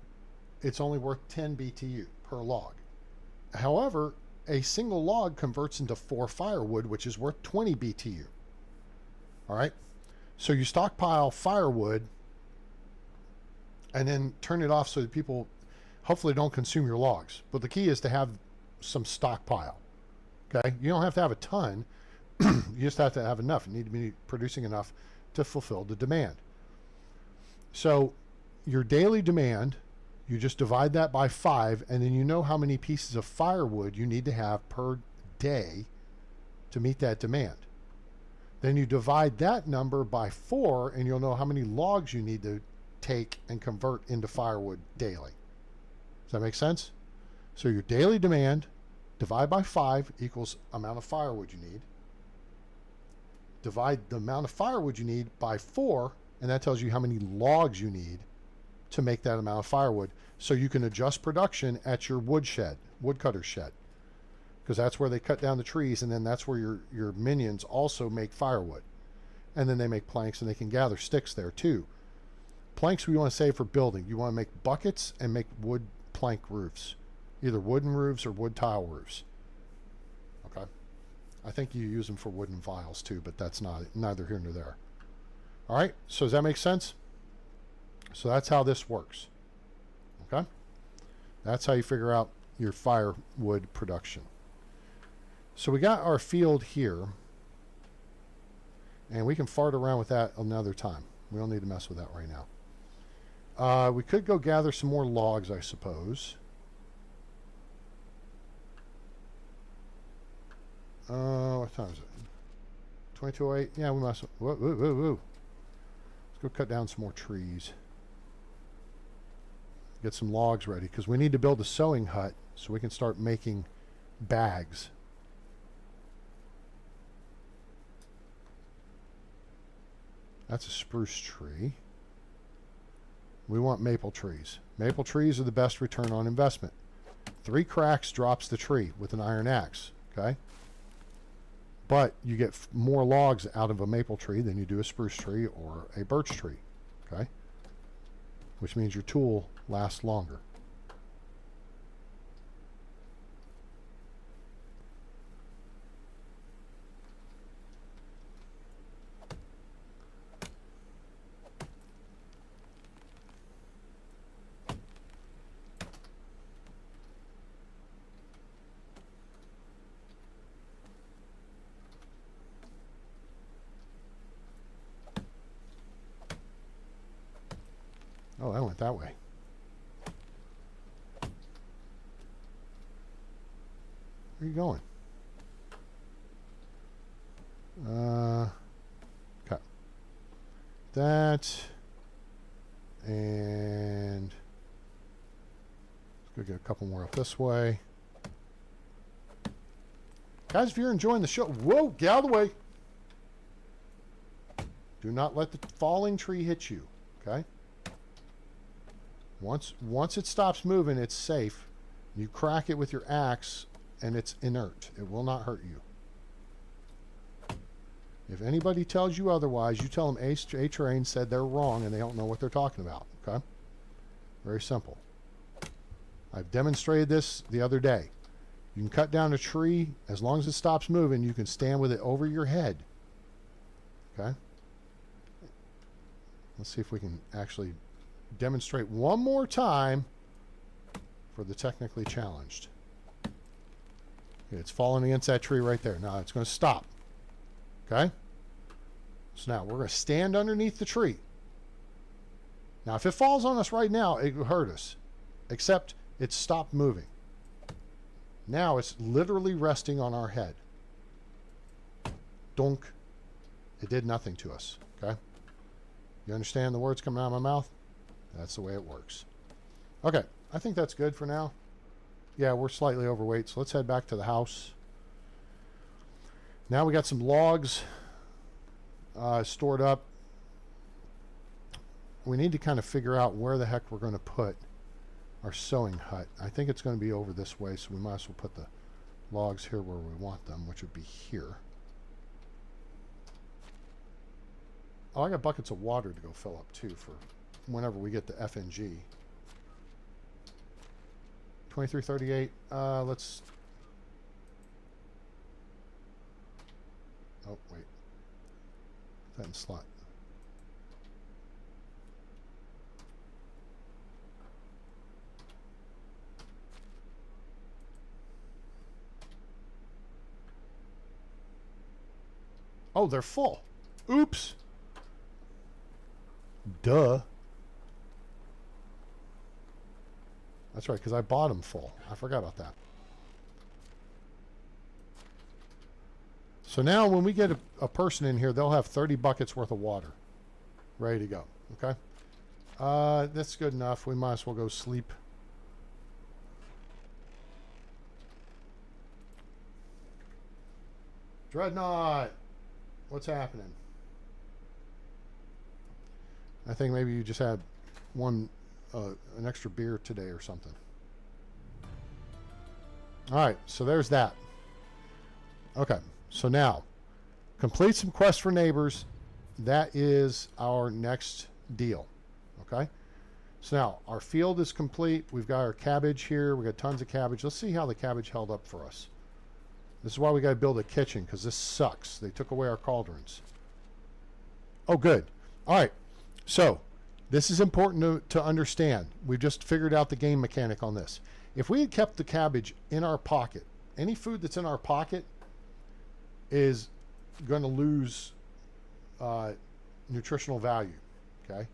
it's only worth 10 BTU per log. However, a single log converts into 4 firewood, which is worth 20 BTU. All right? So you stockpile firewood and then turn it off so that people hopefully don't consume your logs. But the key is to have some stockpile. Okay? You don't have to have a ton. You just have to have enough. You need to be producing enough to fulfill the demand. So your daily demand, you just divide that by 5, and then you know how many pieces of firewood you need to have per day to meet that demand. Then you divide that number by 4, and you'll know how many logs you need to take and convert into firewood daily. Does that make sense? So your daily demand, divide by 5 equals amount of firewood you need. Divide the amount of firewood you need by 4, and that tells you how many logs you need to make that amount of firewood, so you can adjust production at your woodcutter shed, because that's where they cut down the trees, and then that's where your minions also make firewood, and then they make planks, and they can gather sticks there too. Planks we want to save for building. You want to make buckets and make wood plank roofs, either wooden roofs or wood tile roofs. Okay, I think you use them for wooden vials too, but that's neither here nor there. All right, so does that make sense? So that's how this works. Okay? That's how you figure out your firewood production. So we got our field here, and we can fart around with that another time. We don't need to mess with that right now. We could go gather some more logs, I suppose. What time is it? 22:08. Yeah, we must. Whoa, whoa, whoa, whoa. Let's go cut down some more trees. Get some logs ready, because we need to build a sewing hut so we can start making bags. That's a spruce tree. We want maple trees. Maple trees are the best return on investment. 3 cracks drops the tree with an iron axe. Okay? But you get more logs out of a maple tree than you do a spruce tree or a birch tree. Okay? Which means your tool lasts longer. Oh, that went that way. Where are you going? Okay. That. And let's go get a couple more up this way. Guys, if you're enjoying the show, whoa, get out of the way. Do not let the falling tree hit you, okay? Once it stops moving, it's safe. You crack it with your axe, and it's inert. It will not hurt you. If anybody tells you otherwise, you tell them A-Train said they're wrong and they don't know what they're talking about, okay? Very simple. I've demonstrated this the other day. You can cut down a tree. As long as it stops moving, you can stand with it over your head, okay? Let's see if we can actually demonstrate one more time for the technically challenged. Okay, it's falling against that tree right there. Now it's going to stop. Okay? So now we're going to stand underneath the tree. Now if it falls on us right now, it will hurt us. Except it stopped moving. Now it's literally resting on our head. Donk. It did nothing to us. Okay? You understand the words coming out of my mouth? That's the way it works. Okay, I think that's good for now. Yeah, we're slightly overweight, so let's head back to the house. Now we got some logs stored up. We need to kind of figure out where the heck we're going to put our sewing hut. I think it's going to be over this way, so we might as well put logs here where we want them, which would be here. Oh, I got buckets of water to go fill up too for whenever we get the FNG. 2338. Let's. Oh wait. Put that in slot. Oh, they're full. Oops. Duh. That's right, because I bought them full. I forgot about that. So now when we get a person in here, they'll have 30 buckets worth of water ready to go. Okay? That's good enough. We might as well go sleep. Dreadnought! What's happening? I think maybe you just had an extra beer today or something. All right, so there's that. Okay, so now complete some quests for neighbors. That is our next deal. Okay, so now our field is complete. We've got our cabbage here. We got tons of cabbage. Let's see how the cabbage held up for us. This is why we got to build a kitchen, because this sucks. They took away our cauldrons. Oh, good. All right. So this is important to understand. We've just figured out the game mechanic on this. If we had kept the cabbage in our pocket, any food that's in our pocket is going to lose nutritional value. Okay.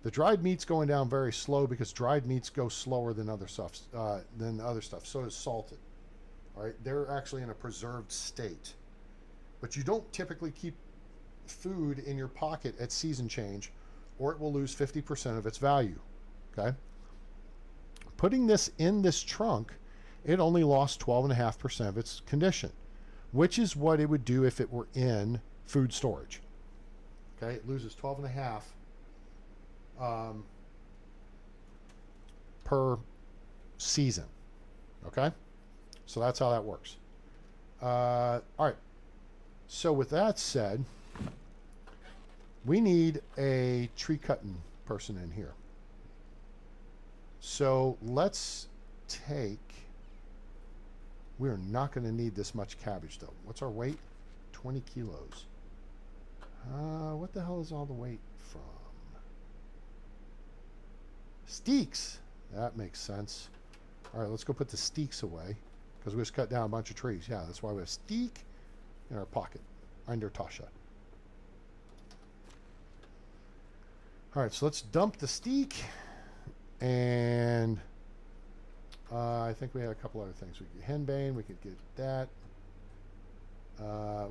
The dried meat's going down very slow because dried meats go slower than other stuff. So is salted. All right, they're actually in a preserved state. But you don't typically keep food in your pocket at season change, or it will lose 50% of its value. Okay? Putting this in this trunk, it only lost 12.5% of its condition, which is what it would do if it were in food storage. Okay, it loses 12.5 per season. Okay? So that's how that works. All right. So with that said, we need a tree cutting person in here. So let's take... We're not going to need this much cabbage, though. What's our weight? 20 kilos. What the hell is all the weight from? Steaks. That makes sense. All right, let's go put the steaks away. Because we just cut down a bunch of trees. Yeah, that's why we have steak in our pocket. Under Tasha. All right, so let's dump the steak. And I think we had a couple other things. We could get henbane. We could get that.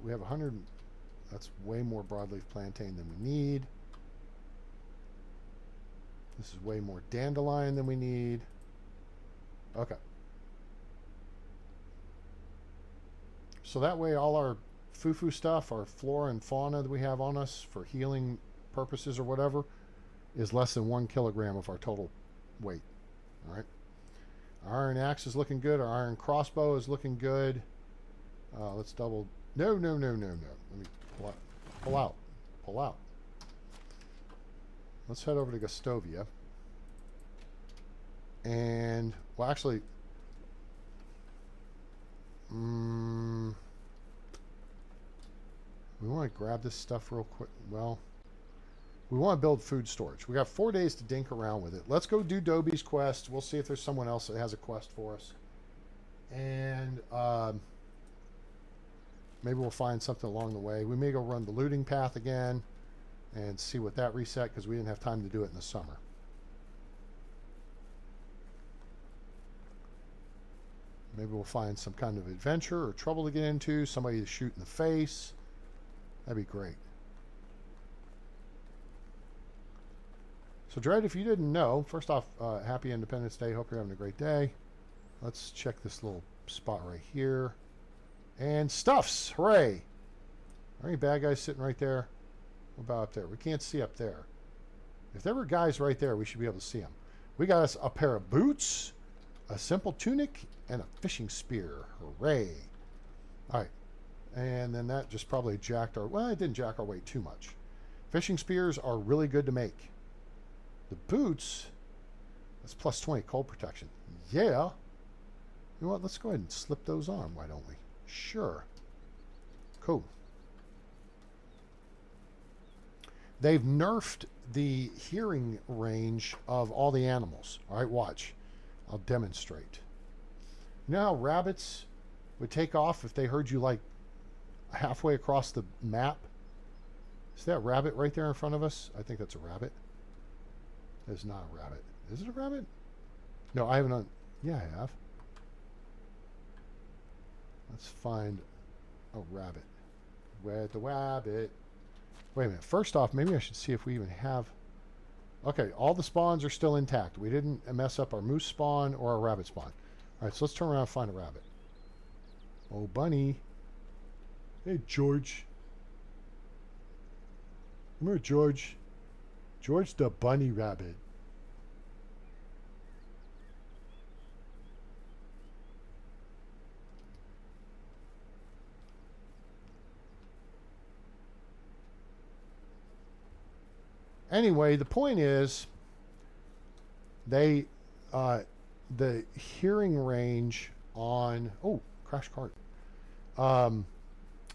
We have 100. That's way more broadleaf plantain than we need. This is way more dandelion than we need. Okay. So that way all our foo-foo stuff, our flora and fauna that we have on us for healing purposes or whatever, is less than 1 kilogram of our total weight. All right. Our iron axe is looking good. Our iron crossbow is looking good. Let's double... No. Let me pull out. Pull out. Let's head over to Gustovia. And, well, actually... we want to grab this stuff real quick. Well, we want to build food storage. We got 4 days to dink around with it. Let's go do Dobie's quest. We'll see if there's someone else that has a quest for us. And maybe we'll find something along the way. We may go run the looting path again and see what that reset, because we didn't have time to do it in the summer. Maybe we'll find some kind of adventure or trouble to get into, somebody to shoot in the face. That'd be great. So, Dread, if you didn't know, first off, happy Independence Day. Hope you're having a great day. Let's check this little spot right here. And stuffs! Hooray! Are there any bad guys sitting right there? What about up there? We can't see up there. If there were guys right there, we should be able to see them. We got us a pair of boots, a simple tunic, and a fishing spear. Hooray! All right. And then that just probably jacked our... Well, it didn't jack our weight too much. Fishing spears are really good to make. The boots... That's plus 20 cold protection. Yeah. You know what? Let's go ahead and slip those on. Why don't we? Sure. Cool. They've nerfed the hearing range of all the animals. All right, watch. I'll demonstrate. You know how rabbits would take off if they heard you like halfway across the map? Is that rabbit right there in front of us? I think that's a rabbit. It's not a rabbit. Is it a rabbit? No, I haven't. Yeah, I have. Let's find a rabbit. Where's the rabbit? Wait a minute. First off, maybe I should see if we even have... Okay, all the spawns are still intact. We didn't mess up our moose spawn or our rabbit spawn. All right, so let's turn around and find a rabbit. Oh, bunny. Hey, George. Come here, George. George the bunny rabbit. Anyway, the point is, they, the hearing range on, oh, crash cart,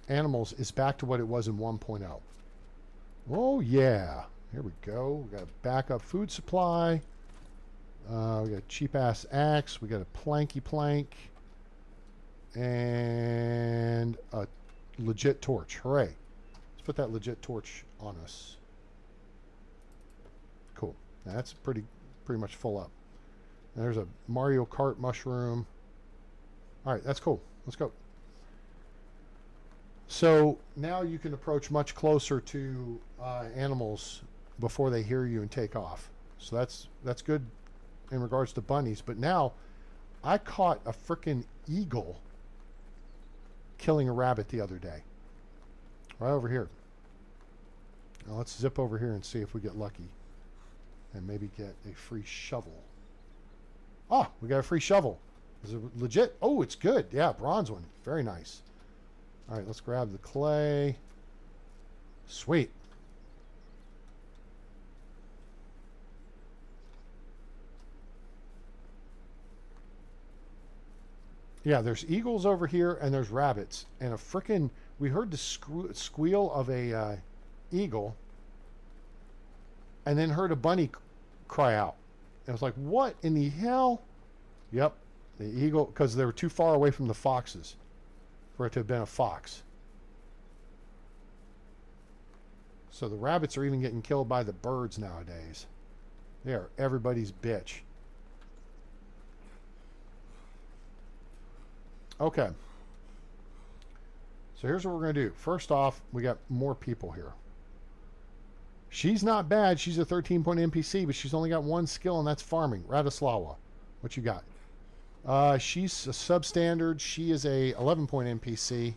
animals is back to what it was in 1.0. Oh, yeah. Here we go. We got a backup food supply. We got a cheap-ass axe. We got a planky plank. And a legit torch. Hooray. Let's put that legit torch on us. Cool. Now that's pretty much full up. And there's a Mario Kart mushroom. All right, that's cool. Let's go. So now you can approach much closer to animals before they hear you and take off. So that's good in regards to bunnies. But now I caught a frickin' eagle killing a rabbit the other day. Right over here. Now let's zip over here and see if we get lucky. And maybe get a free shovel. Oh, we got a free shovel. Is it legit? Oh, it's good. Yeah, bronze one. Very nice. All right, let's grab the clay. Sweet. Yeah, there's eagles over here and there's rabbits. And a frickin', we heard the squeal of a eagle and then heard a bunny cry out. And I was like, what in the hell? Yep, the eagle, because they were too far away from the foxes for it to have been a fox. So the rabbits are even getting killed by the birds nowadays. They are everybody's bitch. Okay. So here's what we're going to do. First off, we got more people here. She's not bad. She's a 13-point NPC, but she's only got one skill, and that's farming. Radislawa. What you got? She's a substandard. She is a 11-point NPC.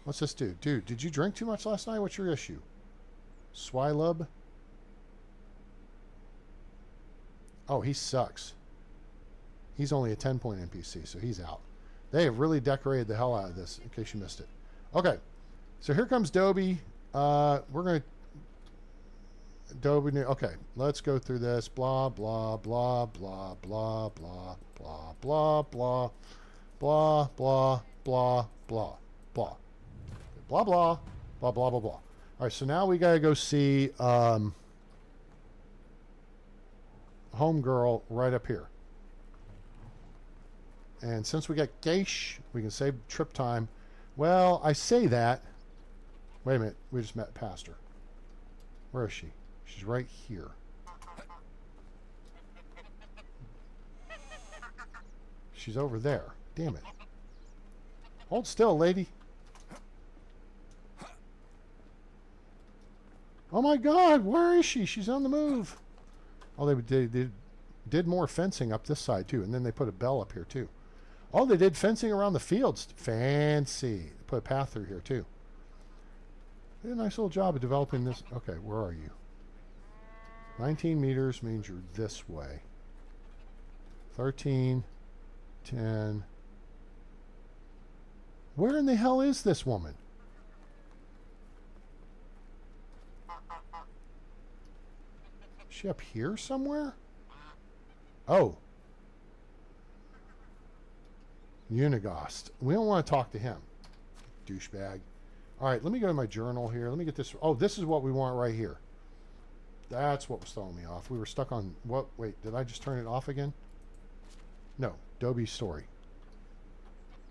What's this do? Dude, did you drink too much last night? What's your issue? Swilub? Oh, he sucks. He's only a 10-point NPC, so he's out. They have really decorated the hell out of this, in case you missed it. Okay, so here comes Dobie. We're going to... Dobie, okay, let's go through this. Blah, blah, blah, blah, blah, blah, blah, blah, blah, blah, blah, blah, blah, blah. Blah, blah, blah, blah, blah, blah. All right, so now we got to go see Homegirl right up here. And since we got Geish, we can save trip time. Well, I say that. Wait a minute. We just met past her. Where is she? She's right here. She's over there. Damn it. Hold still, lady. Oh my God, where is she? She's on the move. Oh, they did more fencing up this side too, and then they put a bell up here too. Oh, they did fencing around the fields. Fancy. They put a path through here too. They did a nice little job of developing this. Okay, where are you? 19 meters means you're this way. 13, 10. Where in the hell is this woman? Is she up here somewhere? Oh. Unigost. We don't want to talk to him. Douchebag. All right, let me go to my journal here. Let me get this. Oh, this is what we want right here. That's what was throwing me off. We were stuck on what? Wait, did I just turn it off again? No. Dobie's story.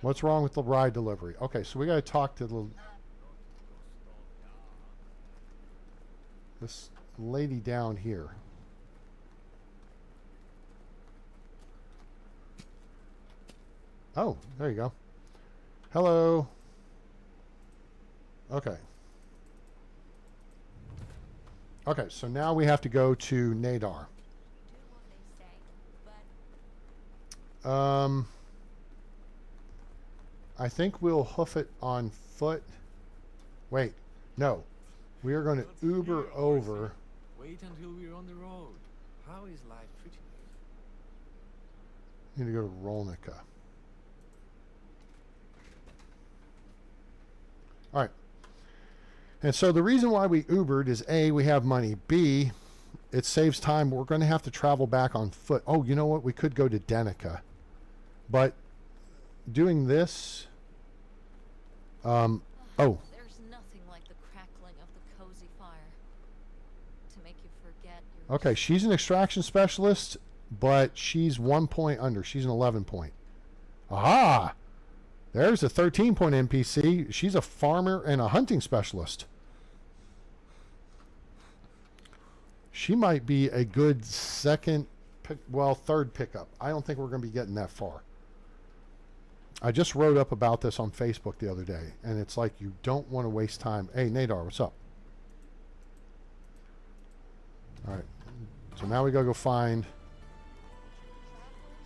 What's wrong with the ride delivery? Okay, so we got to talk to this lady down here. Oh, there you go. Hello. Okay. Okay, so now we have to go to Nadar. I think we'll hoof it on foot. Wait, no. We are going to Uber over. Wait until we're on the road. How is life treating you? Need to go to Rolnica. All right. And so the reason why we Ubered is A, we have money. B, it saves time. We're going to have to travel back on foot. Oh, you know what? We could go to Denica. But doing this... oh. There's nothing like the crackling of the cozy fire to make you forget your... Okay, she's an extraction specialist, but she's 1 point under. She's an 11 point. Aha! There's a 13 point NPC. She's a farmer and a hunting specialist. She might be a good second, third pickup. I don't think we're going to be getting that far. I just wrote up about this on Facebook the other day, and it's like you don't want to waste time. Hey, Nadar, what's up? All right. So now we got to go find.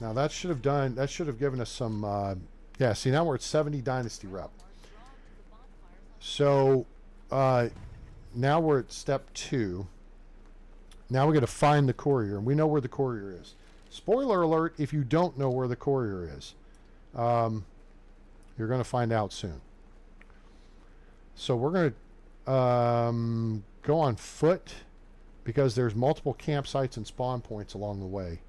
Now that should have given us some. Yeah, see, now we're at 70 Dynasty rep. So now we're at step 2. Now we're going to find the courier, and we know where the courier is. Spoiler alert, if you don't know where the courier is, you're going to find out soon. So we're going to go on foot because there's multiple campsites and spawn points along the way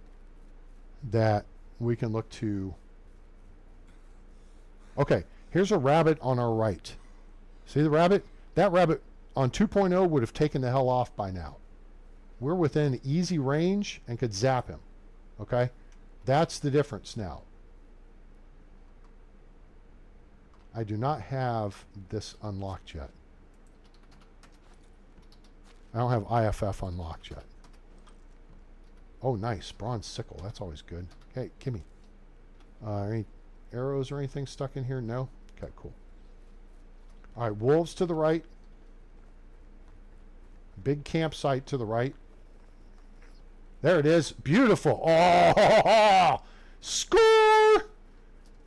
that we can look to. Okay, here's a rabbit on our right. See the rabbit? That rabbit on 2.0 would have taken the hell off by now. We're within easy range and could zap him. Okay? That's the difference now. I do not have this unlocked yet. I don't have IFF unlocked yet. Oh, nice. Bronze sickle. That's always good. Hey, Kimmy. Any arrows or anything stuck in here? No? Okay, cool. All right, wolves to the right. Big campsite to the right. There it is. Beautiful. Oh, score!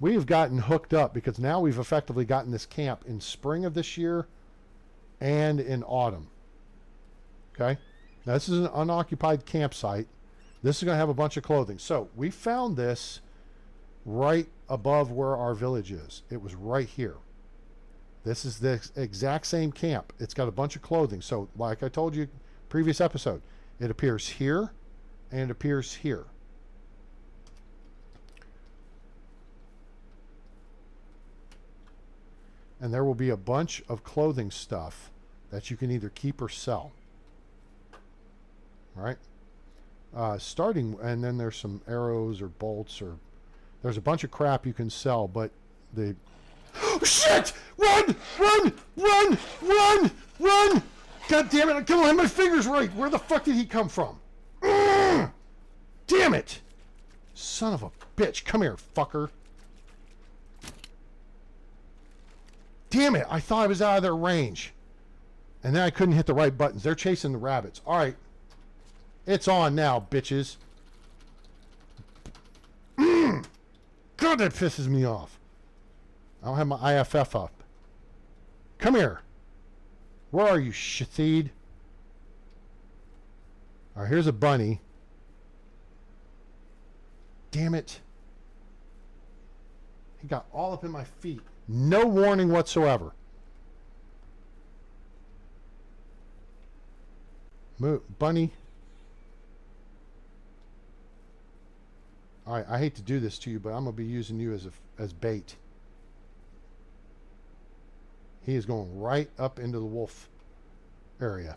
We've gotten hooked up because now we've effectively gotten this camp in spring of this year and in autumn. Okay? Now, this is an unoccupied campsite. This is going to have a bunch of clothing. So, we found this right above where our village is. It was right here. This is the exact same camp. It's got a bunch of clothing. So, like I told you previous episode, it appears here and it appears here. And there will be a bunch of clothing stuff that you can either keep or sell. All right? Starting, and then there's some arrows or bolts, or there's a bunch of crap you can sell, but the... Oh, shit! Run! Run! Run! Run! Run! God damn it, I don't have my fingers right. Where the fuck did he come from? Ugh! Damn it! Son of a bitch. Come here, fucker. Damn it, I thought I was out of their range. And then I couldn't hit the right buttons. They're chasing the rabbits. All right. It's on now, bitches. God, that pisses me off. I don't have my IFF up. Come here. Where are you, shitseed? All right, here's a bunny. Damn it. He got all up in my feet. No warning whatsoever. Bunny. All right, I hate to do this to you, but I'm going to be using you as bait. He is going right up into the wolf area.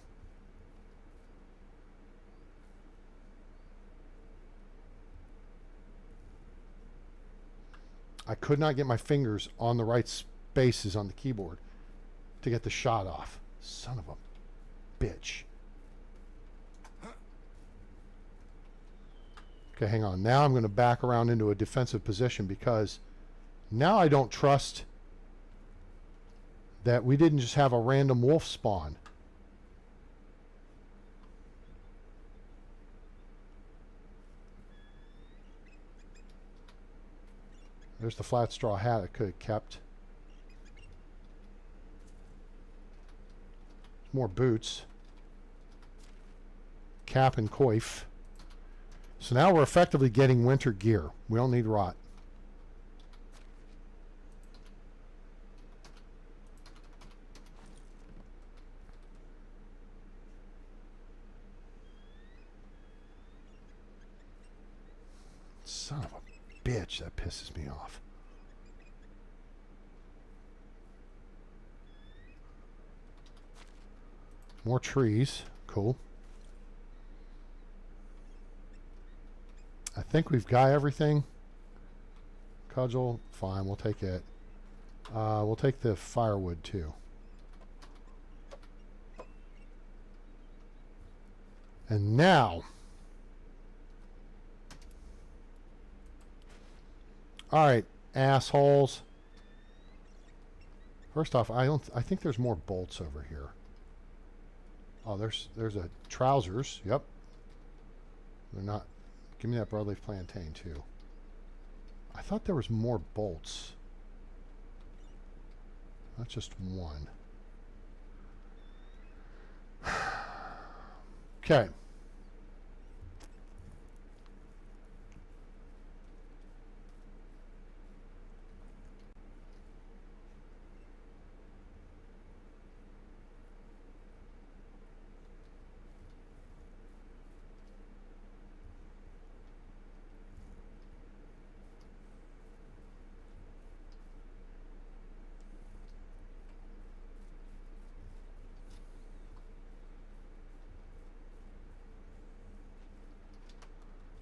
I could not get my fingers on the right spaces on the keyboard to get the shot off. Son of a bitch. Okay, hang on. Now I'm going to back around into a defensive position because now I don't trust that we didn't just have a random wolf spawn. There's the flat straw hat I could have kept. More boots. Cap and coif. So now we're effectively getting winter gear. We don't need rot. Son of a bitch, that pisses me off. More trees. Cool. I think we've got everything. Cudgel, fine, we'll take it. We'll take the firewood too. And now, all right, assholes. First off, I think there's more bolts over here. Oh, there's a trousers. Yep. They're not. Give me that broadleaf plantain too. I thought there was more bolts. Not just one. Okay.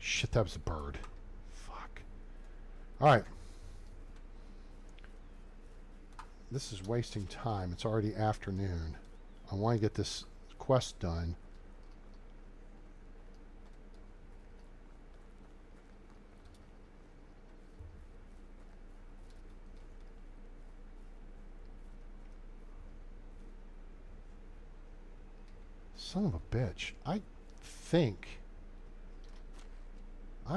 Shit, that was a bird. Fuck. Alright. This is wasting time. It's already afternoon. I want to get this quest done. Son of a bitch. I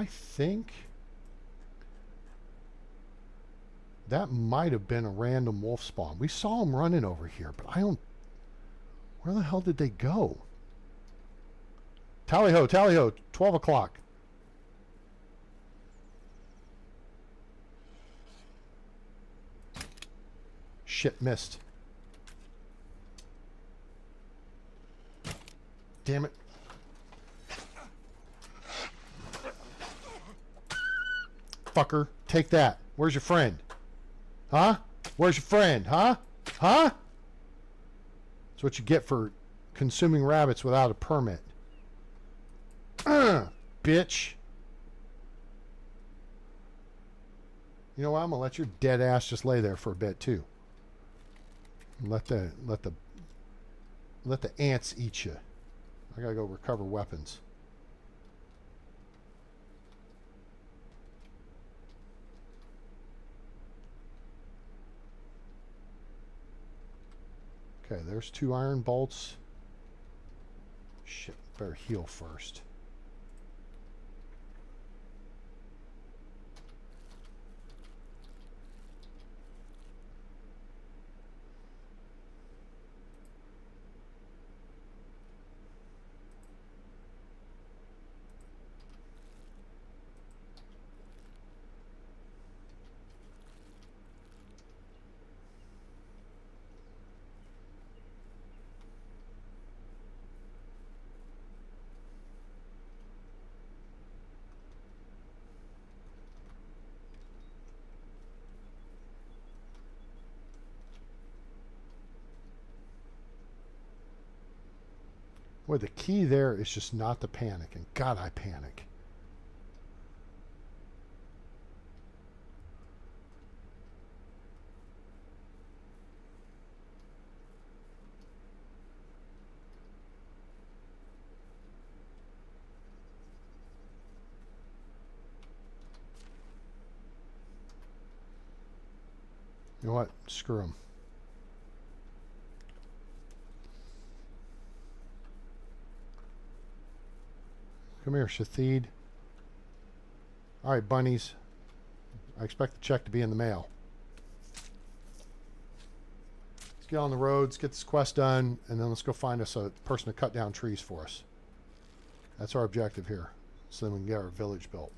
think that might have been a random wolf spawn. We saw them running over here, but I don't... Where the hell did they go? Tally ho, 12 o'clock. Shit, missed. Damn it. Fucker, take that. Where's your friend? Huh? Where's your friend? Huh? Huh? That's what you get for consuming rabbits without a permit. Bitch. You know what? I'm gonna let your dead ass just lay there for a bit too. Let the ants eat you. I gotta go recover weapons. Okay, there's 2 iron bolts. Shit, better heal first. Boy, the key there is just not to panic. And God, I panic. You know what? Screw them. Come here, Shathid. All right, bunnies. I expect the check to be in the mail. Let's get on the roads, get this quest done, and then let's go find us a person to cut down trees for us. That's our objective here. So then we can get our village built.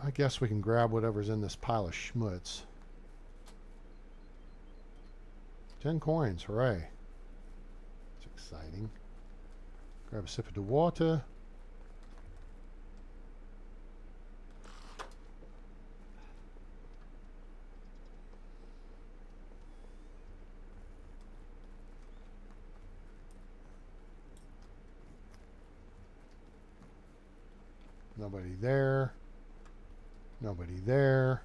I guess we can grab whatever's in this pile of schmutz. 10 coins, hooray. That's exciting. Grab a sip of the water. Nobody there. Nobody there.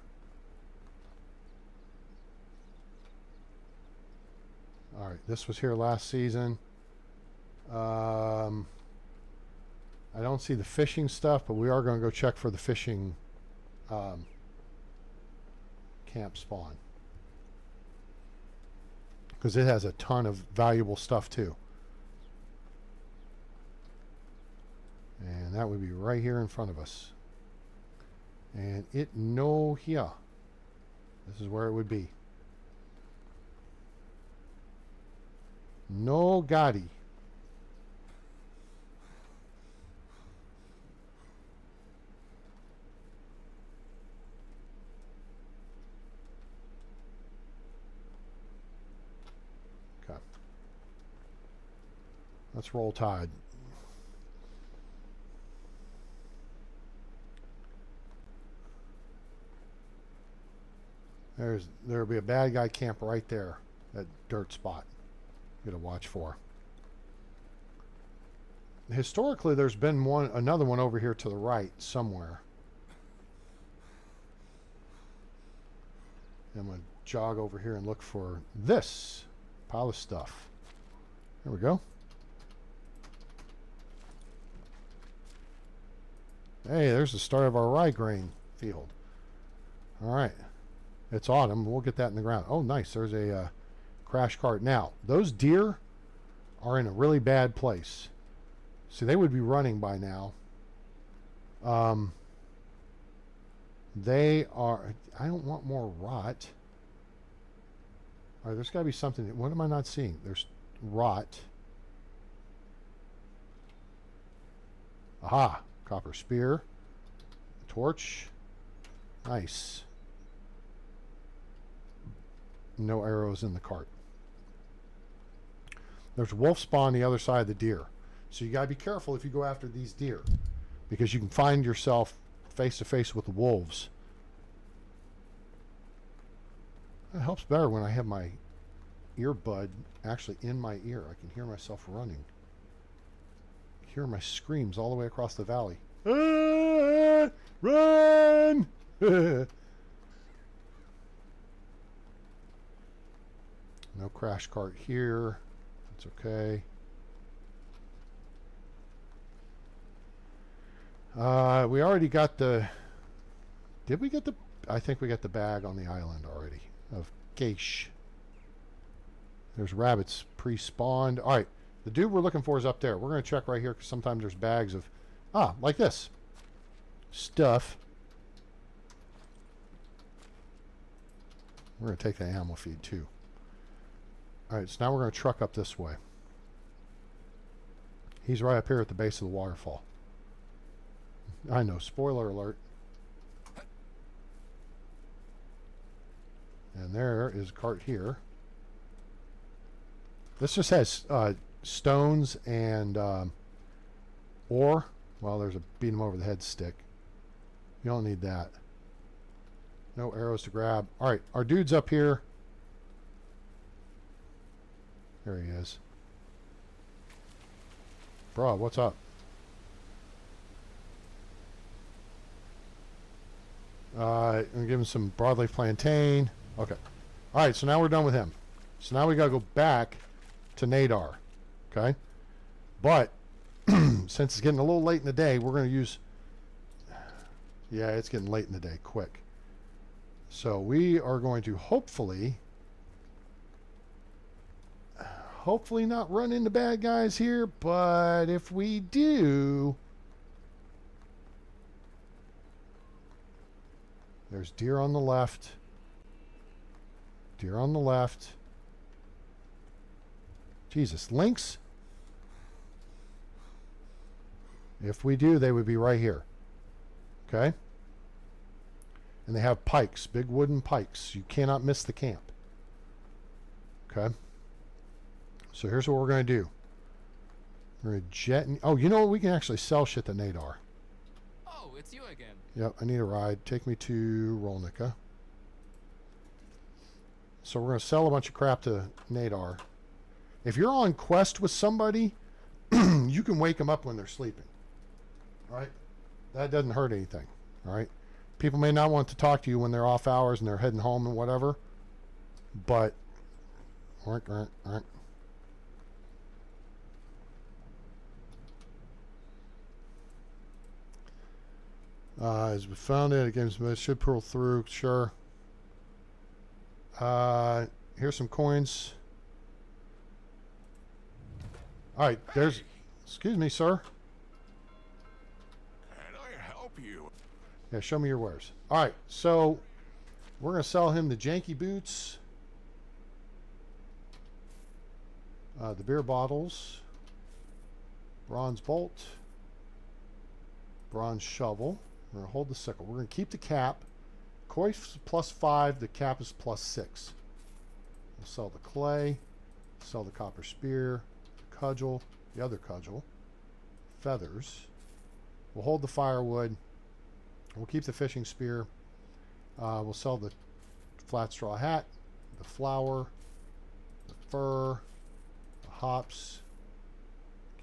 All right, this was here last season. I don't see the fishing stuff, but we are going to go check for the fishing camp spawn. Because it has a ton of valuable stuff too. And that would be right here in front of us. And it no here. This is where it would be. No Gotti. Okay. Let's roll Tide. There'll be a bad guy camp right there, that dirt spot. You gotta watch for. Historically, there's been another one over here to the right somewhere. I'm gonna jog over here and look for this pile of stuff. There we go. Hey, there's the start of our rye grain field. All right. It's autumn. We'll get that in the ground. Oh, nice. There's a crash cart. Now, those deer are in a really bad place. See, they would be running by now. They are... I don't want more rot. All right, there's got to be something. What am I not seeing? There's rot. Aha. Copper spear. Torch. Nice. No arrows in the cart. There's wolf spawn on the other side of the deer. So you got to be careful if you go after these deer, because you can find yourself face to face with the wolves. It helps better when I have my earbud actually in my ear. I can hear myself running. Hear my screams all the way across the valley. Ah, run! No crash cart here. That's okay. We already got the... Did we get the... I think we got the bag on the island already of geish. There's rabbits pre-spawned. All right. The dude we're looking for is up there. We're going to check right here because sometimes there's bags of... like this. Stuff. We're going to take the animal feed too. Alright, so now we're going to truck up this way. He's right up here at the base of the waterfall. I know, spoiler alert. And there is a cart here. This just has stones and ore. Well, there's a beat him over the head stick. You don't need that. No arrows to grab. Alright, our dude's up here. There he is. Bro, what's up? I'm gonna give him some broadleaf plantain. Okay. All right, so now we're done with him. So now we gotta go back to Nadar. Okay. But since it's getting a little late in the day, we're gonna use. Yeah, it's getting late in the day. Quick. So we are going to hopefully not run into bad guys here, but if we do, there's deer on the left. Deer on the left. Jesus, lynx? If we do, they would be right here. Okay? And they have pikes, big wooden pikes. You cannot miss the camp. Okay? So here's what we're going to do. We're going to jet... Oh, you know what? We can actually sell shit to Nadar. Oh, it's you again. Yep, I need a ride. Take me to Rolnica. So we're going to sell a bunch of crap to Nadar. If you're on quest with somebody, you can wake them up when they're sleeping. All right? That doesn't hurt anything. All right? People may not want to talk to you when they're off hours and they're heading home and whatever. But... as we found it, it should pull through, sure. Here's some coins. All right, there's... Excuse me, sir. Can I help you? Yeah, show me your wares. All right, so we're going to sell him the janky boots. The beer bottles. Bronze bolt. Bronze shovel. We're going to hold the sickle. We're going to keep the cap. Coif plus 5. The cap is plus 6. We'll sell the clay. Sell the copper spear. The cudgel. The other cudgel. Feathers. We'll hold the firewood. We'll keep the fishing spear. We'll sell the flat straw hat. The flour. The fur. The hops.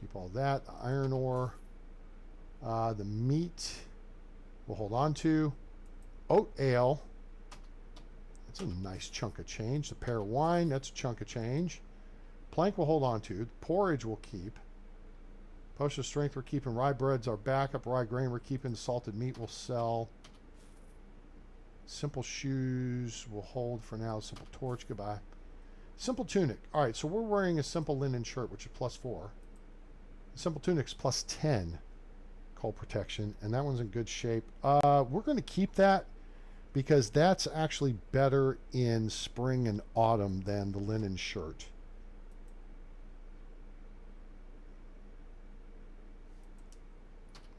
Keep all that. The iron ore. The meat. We'll hold on to. Oat ale. That's a nice chunk of change. The pear wine. That's a chunk of change. Plank we'll hold on to. Porridge we'll keep. Potion of strength we're keeping. Rye bread's our backup. Rye grain we're keeping. Salted meat we'll sell. Simple shoes we'll hold for now. Simple torch. Goodbye. Simple tunic. All right, so we're wearing a simple linen shirt, which is plus 4. The simple tunic's plus 10. Cold protection, and that one's in good shape. We're going to keep that because that's actually better in spring and autumn than the linen shirt.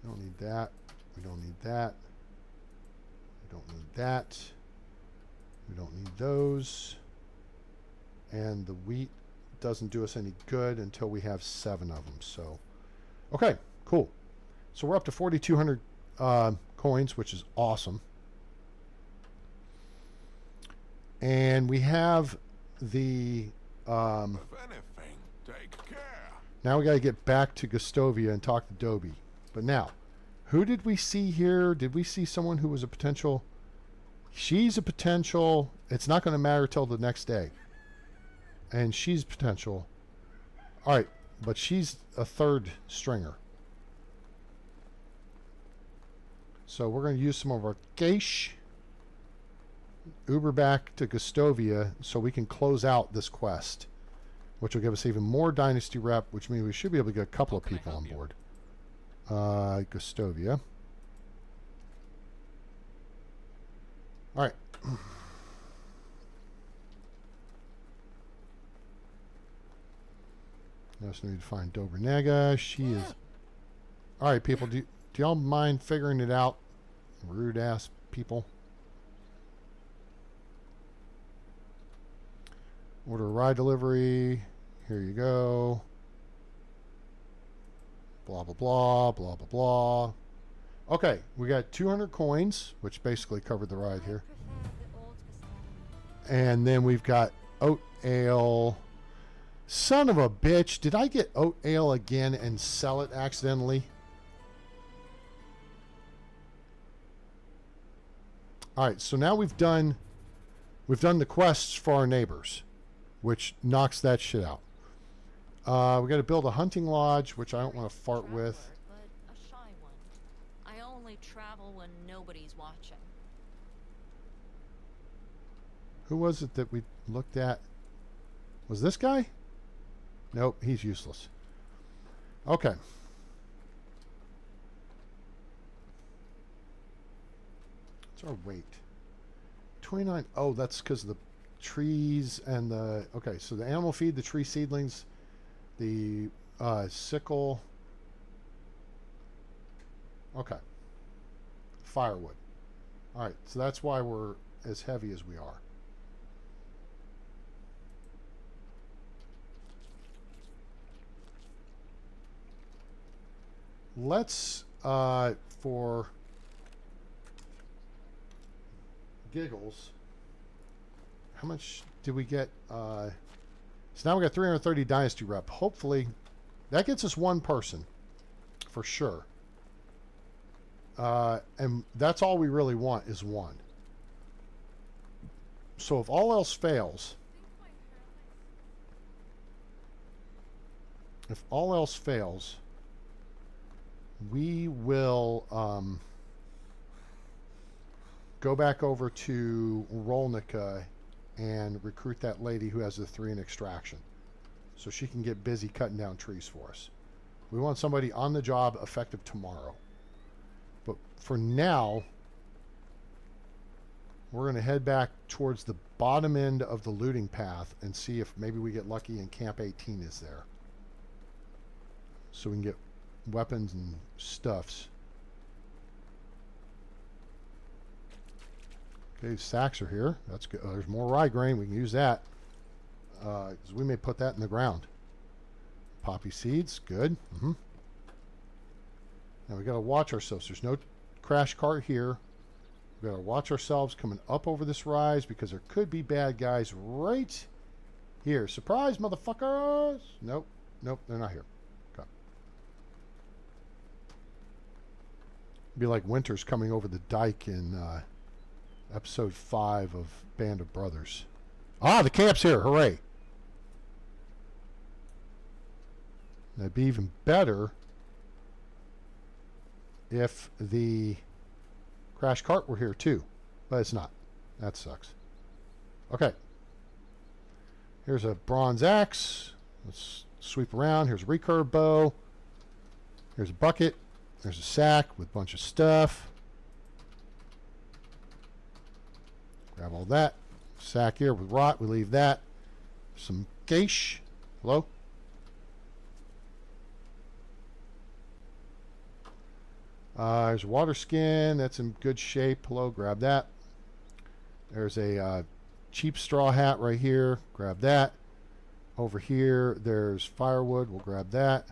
We don't need that. We don't need that. We don't need that. We don't need those. And the wheat doesn't do us any good until we have 7 of them. So, okay, cool. So we're up to 4,200 coins, which is awesome. And we have the... If anything, take care. Now we got to get back to Gustovia and talk to Dobie. But now, who did we see here? Did we see someone who was a potential... She's a potential... It's not going to matter till the next day. And she's potential. All right, but she's a 3rd stringer. So we're going to use some of our cash. Uber back to Gustovia so we can close out this quest, which will give us even more Dynasty rep, which means we should be able to get a couple of people on board. Gustovia. All right. I just need to find Dobernega. She is... All right, people. Do y'all mind figuring it out? Rude ass people. Order a ride delivery. Here you go. Blah, blah, blah, blah, blah, blah. Okay, we got 200 coins, which basically covered the ride here. And then we've got oat ale. Son of a bitch. Did I get oat ale again and sell it accidentally? Alright, so now we've done the quests for our neighbors, which knocks that shit out. We got to build a hunting lodge, which I don't want to fart with. But a shy one. I only travel when nobody's watching. Who was it that we looked at? Was this guy? Nope, he's useless. Okay. What's our weight? 29. Oh, that's because of the trees and the... Okay, so the animal feed, the tree seedlings, the sickle. Okay. Firewood. All right, so that's why we're as heavy as we are. Let's, for giggles, how much did we get? So now we got 330 Dynasty rep. Hopefully, that gets us one person, for sure. And that's all we really want is one. So if all else fails, we will go back over to Rolnica and recruit that lady who has the 3 in extraction so she can get busy cutting down trees for us. We want somebody on the job effective tomorrow. But for now, we're going to head back towards the bottom end of the looting path and see if maybe we get lucky and Camp 18 is there. So we can get weapons and stuffs. Okay, sacks are here. That's good. There's more rye grain. We can use that. 'Cause we may put that in the ground. Poppy seeds. Good. Now we got to watch ourselves. There's no crash cart here. We got to watch ourselves coming up over this rise because there could be bad guys right here. Surprise, motherfuckers! Nope. Nope, they're not here. Okay. Be like Winters coming over the dike in episode 5 of Band of Brothers. Ah, the camp's here. Hooray. That'd be even better if the crash cart were here too. But it's not. That sucks. Okay. Here's a bronze axe. Let's sweep around. Here's a recurve bow. Here's a bucket. There's a sack with a bunch of stuff. Grab all that. Sack here with rot. We leave that. Some geish. Hello? There's a water skin. That's in good shape. Hello. Grab that. There's a cheap straw hat right here. Grab that. Over here, there's firewood. We'll grab that.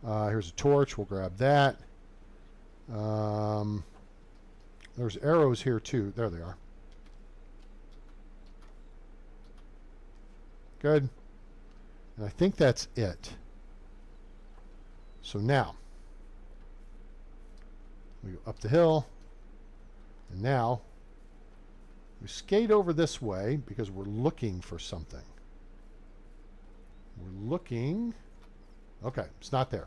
Here's a torch. We'll grab that. There's arrows here too. There they are. Good. And I think that's it. So now, we go up the hill. And now, we skate over this way because we're looking for something. We're looking. Okay, it's not there.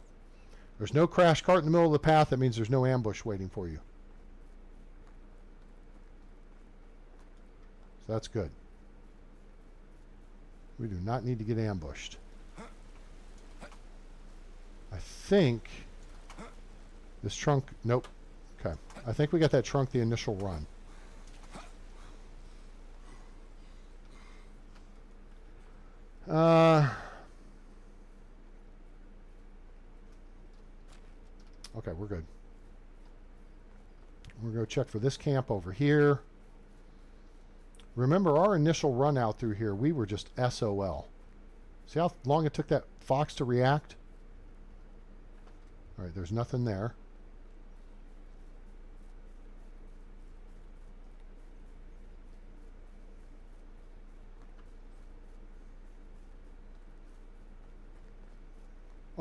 There's no crash cart in the middle of the path. That means there's no ambush waiting for you. So that's good. We do not need to get ambushed. I think this trunk... Nope. Okay. I think we got that trunk the initial run. Okay, we're good. We're going to check for this camp over here. Remember, our initial run out through here, we were just SOL. See how long it took that fox to react? All right, there's nothing there.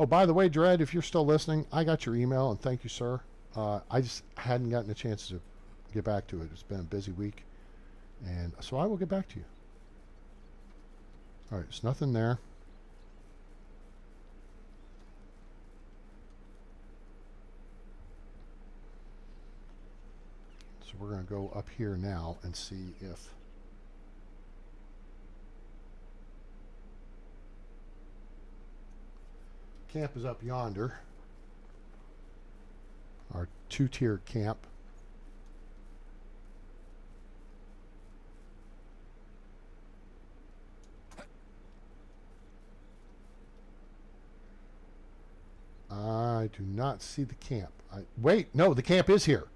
Oh, by the way, Dredd, if you're still listening, I got your email, and thank you, sir. I just hadn't gotten a chance to get back to it. It's been a busy week, and so I will get back to you. All right, there's nothing there. So we're going to go up here now and see if... Camp is up yonder. Our two-tiered camp. I do not see the camp. Wait, no, the camp is here.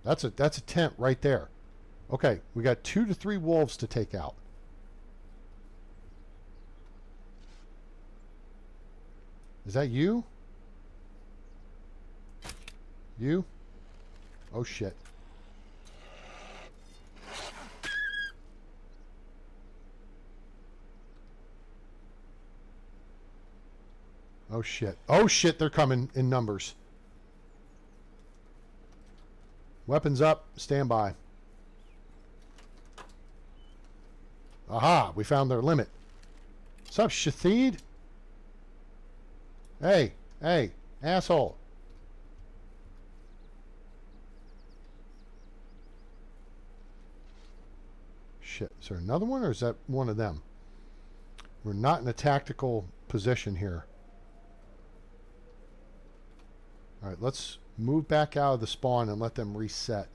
That's a tent right there. Okay, we got 2 to 3 wolves to take out. Is that you? You? Oh shit. Oh shit. Oh shit, they're coming in numbers. Weapons up, stand by. Aha, we found their limit. What's up, Shathid? Hey, hey, asshole. Shit, is there another one or is that one of them? We're not in a tactical position here. All right, let's move back out of the spawn and let them reset.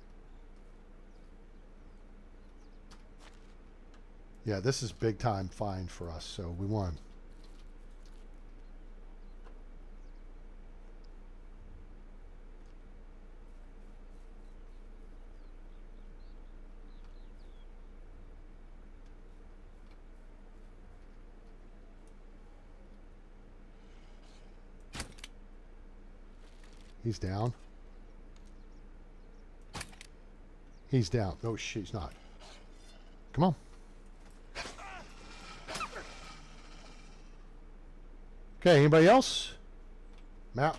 Yeah, this is big time fine for us, so we won. He's down. He's down. No, she's not. Come on. Okay, anybody else? Matt?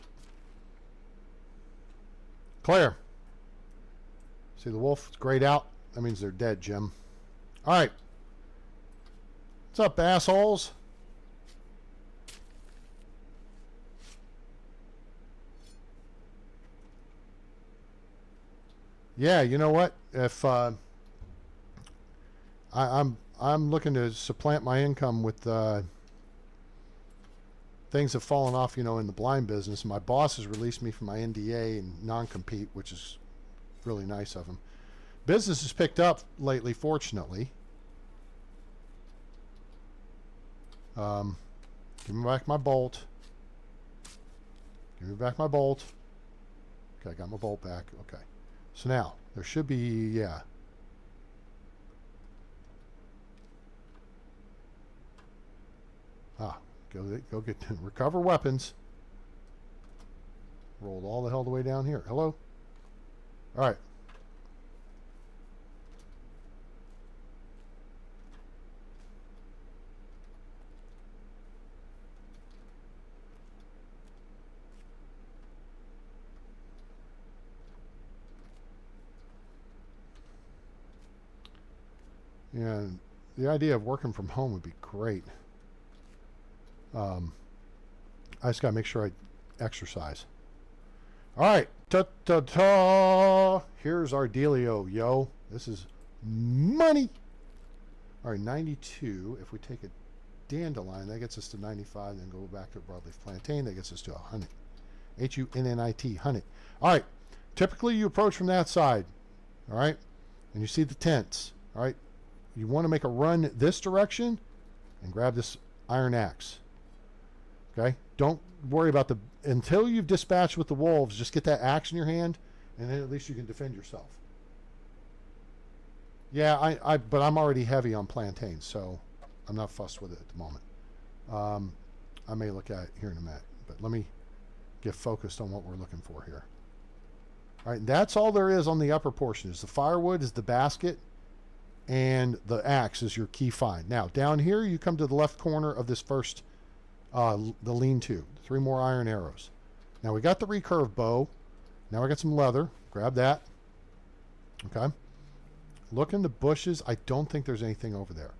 Claire? See the wolf? It's grayed out. That means they're dead, Jim. All right. What's up, assholes? Yeah, you know what? If I'm looking to supplant my income with things have fallen off, you know, in the blind business. My boss has released me from my NDA and non-compete, which is really nice of him. Business has picked up lately, fortunately. Give me back my bolt. Give me back my bolt. Okay, I got my bolt back. Okay. So now, there should be, yeah. Go get, recover weapons. Rolled all the hell the way down here. Hello? All right. Yeah, the idea of working from home would be great. I just got to make sure I exercise. All right. Ta-ta-ta. Here's our dealio, yo. This is money. All right, 92. If we take a dandelion, that gets us to 95. Then go back to a broadleaf plantain. That gets us to 100. Hunnit. 100. All right. Typically, you approach from that side. All right. And you see the tents. All right. You want to make a run this direction and grab this iron axe. Okay? Don't worry about the... Until you've dispatched with the wolves, just get that axe in your hand, and then at least you can defend yourself. Yeah, but I'm already heavy on plantains, so I'm not fussed with it at the moment. I may look at it here in a minute, but let me get focused on what we're looking for here. All right, that's all there is on the upper portion. Is the firewood, is the basket, and the axe is your key find. Now, down here, you come to the left corner of this first... the lean-to. 3 more iron arrows. Now we got the recurve bow. Now I got some leather. Grab that. Okay. Look in the bushes. I don't think there's anything over there.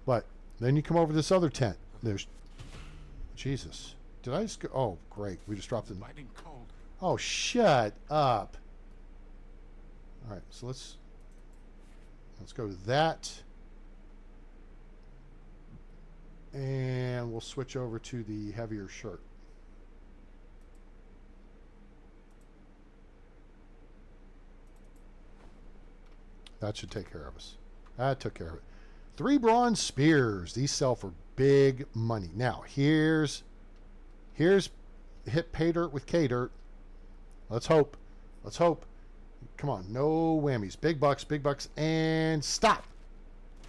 But then you come over this other tent. There's... Jesus. Did I just go... Oh, great. We just dropped it. Biting cold. Oh, shut up. All right, so let's go to that. And we'll switch over to the heavier shirt. That should take care of us. That took care of it. 3 bronze spears. These sell for big money. Now, here's hit pay dirt with K dirt. Let's hope. Let's hope. Come on, no whammies. Big bucks, and stop.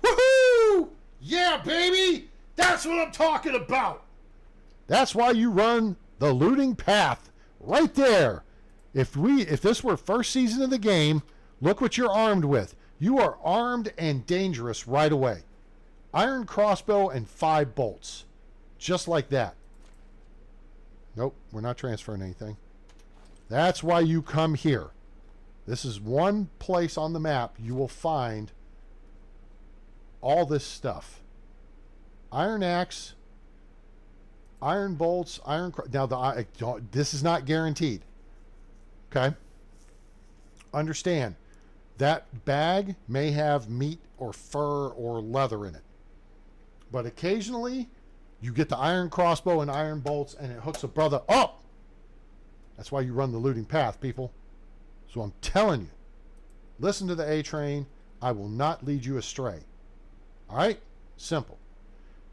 Woohoo! Yeah, baby! That's what I'm talking about. That's why you run the looting path right there. If this were first season of the game, look what you're armed with. You are armed and dangerous right away. Iron crossbow and 5 bolts. Just like that. Nope, we're not transferring anything. That's why you come here. This is one place on the map you will find all this stuff. Iron axe, iron bolts, now this is not guaranteed. Okay? Understand, that bag may have meat or fur or leather in it. But occasionally, you get the iron crossbow and iron bolts and it hooks a brother up. That's why you run the looting path, people. So I'm telling you, listen to the A train. I will not lead you astray. All right? Simple.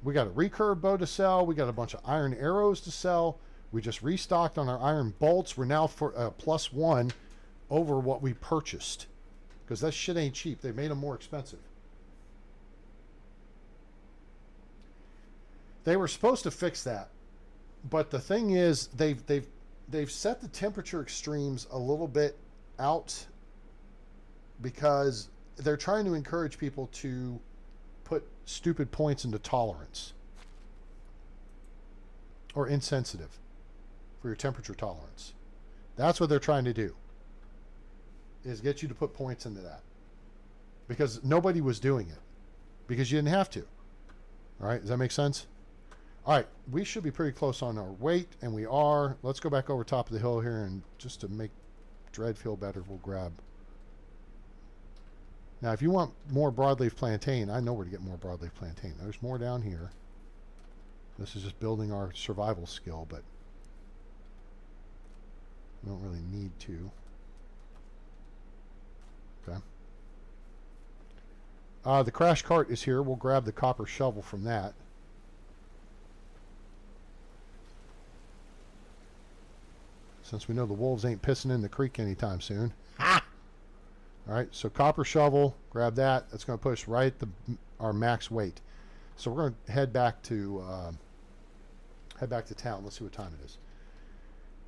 We got a recurve bow to sell. We got a bunch of iron arrows to sell. We just restocked on our iron bolts. We're now for +1 over what we purchased. Because that shit ain't cheap. They made them more expensive. They were supposed to fix that. But the thing is, they've set the temperature extremes a little bit out because they're trying to encourage people to put stupid points into tolerance or insensitive for your temperature tolerance. That's what they're trying to do, is get you to put points into that, because nobody was doing it because you didn't have to. All right, does that make sense? All right, we should be pretty close on our weight, and we are. Let's go back over top of the hill here, and just to make Dread feel better, we'll grab. Now, if you want more broadleaf plantain, I know where to get more broadleaf plantain. There's more down here. This is just building our survival skill, but we don't really need to. Okay. The crash cart is here. We'll grab the copper shovel from that. Since we know the wolves ain't pissing in the creek anytime soon. Ha! All right, so copper shovel, grab that. That's going to put us right at our max weight. So we're going to head back to town. Let's see what time it is.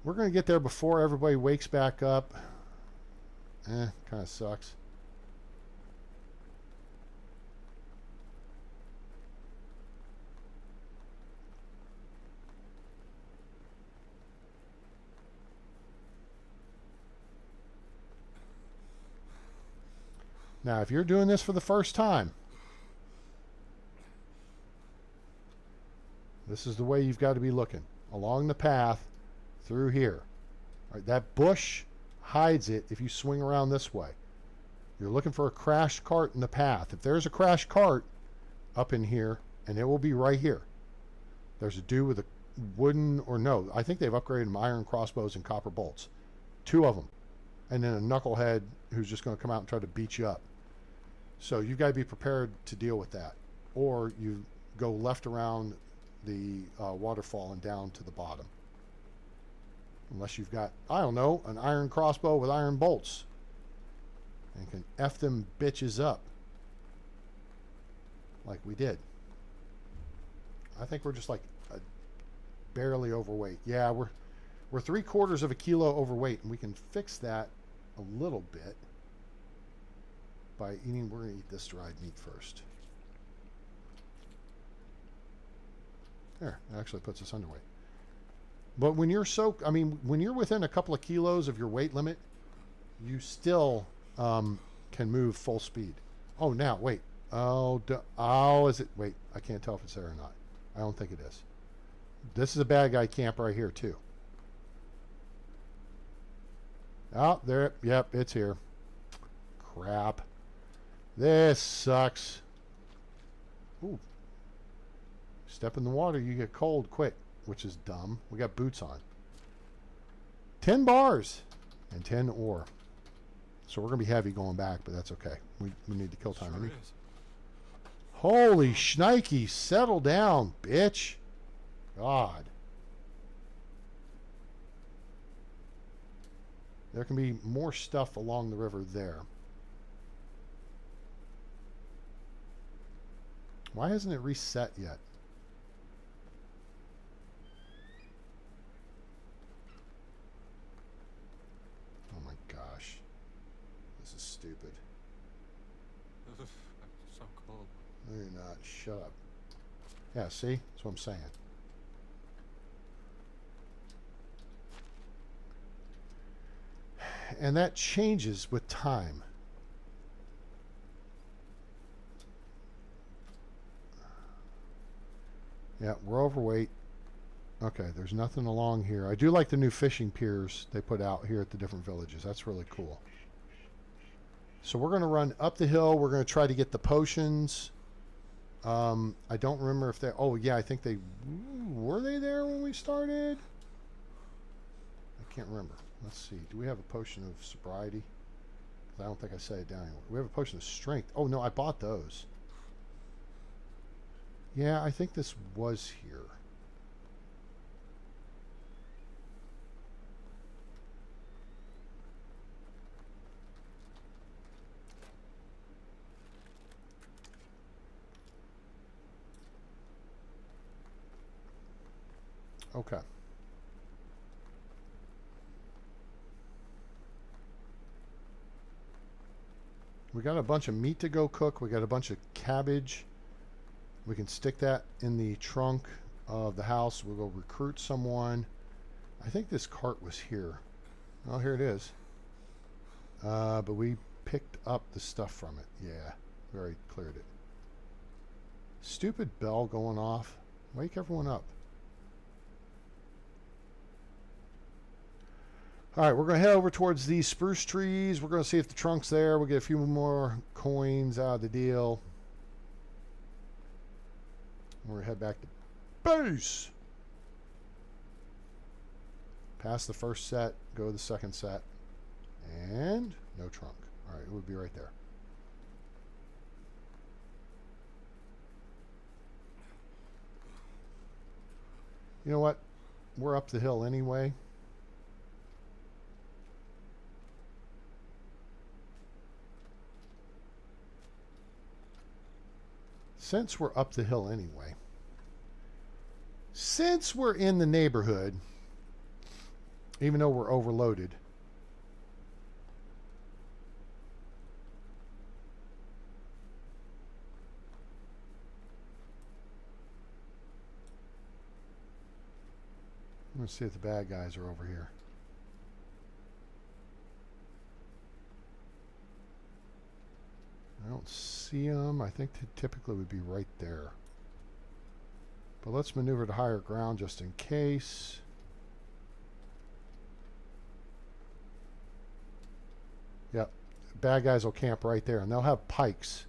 We're going to get there before everybody wakes back up. Kind of sucks. Now, if you're doing this for the first time, this is the way you've got to be looking. Along the path through here. All right, that bush hides it if you swing around this way. You're looking for a crashed cart in the path. If there's a crashed cart up in here, and it will be right here. There's a dude with a wooden, or no, I think they've upgraded them iron crossbows and copper bolts. 2 of them. And then a knucklehead who's just going to come out and try to beat you up. So you've got to be prepared to deal with that. Or you go left around the waterfall and down to the bottom. Unless you've got, I don't know, an iron crossbow with iron bolts. And can F them bitches up. Like we did. I think we're just like barely overweight. Yeah, we're 3/4 of a kilo overweight, and we can fix that a little bit by eating. We're going to eat this dried meat first. There, it actually puts us underweight. But when you're I mean, when you're within a couple of kilos of your weight limit, you still can move full speed. Oh, now, wait. Oh, is it? Wait, I can't tell if it's there or not. I don't think it is. This is a bad guy camp right here, too. Oh, there. Yep, it's here. Crap. This sucks. Ooh. Step in the water, you get cold quick, which is dumb. We got boots on. 10 bars and 10 ore. So we're going to be heavy going back, but that's okay. We need to kill time. Sure is. Holy shnikey, settle down, bitch. God. There can be more stuff along the river there. Why hasn't it reset yet? Oh my gosh. This is stupid. So cold. No, you're not. Shut up. Yeah, see? That's what I'm saying. And that changes with time. Yeah, we're overweight. Okay, there's nothing along here. I do like the new fishing piers they put out here at the different villages. That's really cool. So we're going to run up the hill. We're going to try to get the potions. I don't remember if they... Oh, yeah, I think they... Were they there when we started? I can't remember. Let's see. Do we have a potion of sobriety? I don't think I set it down anywhere. We have a potion of strength. Oh, no, I bought those. Yeah, I think this was here. Okay. We got a bunch of meat to go cook. We got a bunch of cabbage. We can stick that in the trunk of the house. We'll go recruit someone. I think this cart was here. Oh, here it is. But we picked up the stuff from it. Yeah, we already cleared it. Stupid bell going off. Wake everyone up. All right, we're going to head over towards these spruce trees. We're going to see if the trunk's there. We'll get a few more coins out of the deal. We're going to head back to base. Pass the first set, go to the second set. And no trunk. All right, it would be right there. You know what? We're up the hill anyway. Since we're up the hill anyway, since we're in the neighborhood, even though we're overloaded, I'm going to see if the bad guys are over here. I don't see them. I think they typically would be right there. But let's maneuver to higher ground just in case. Yep. Bad guys will camp right there. And they'll have pikes.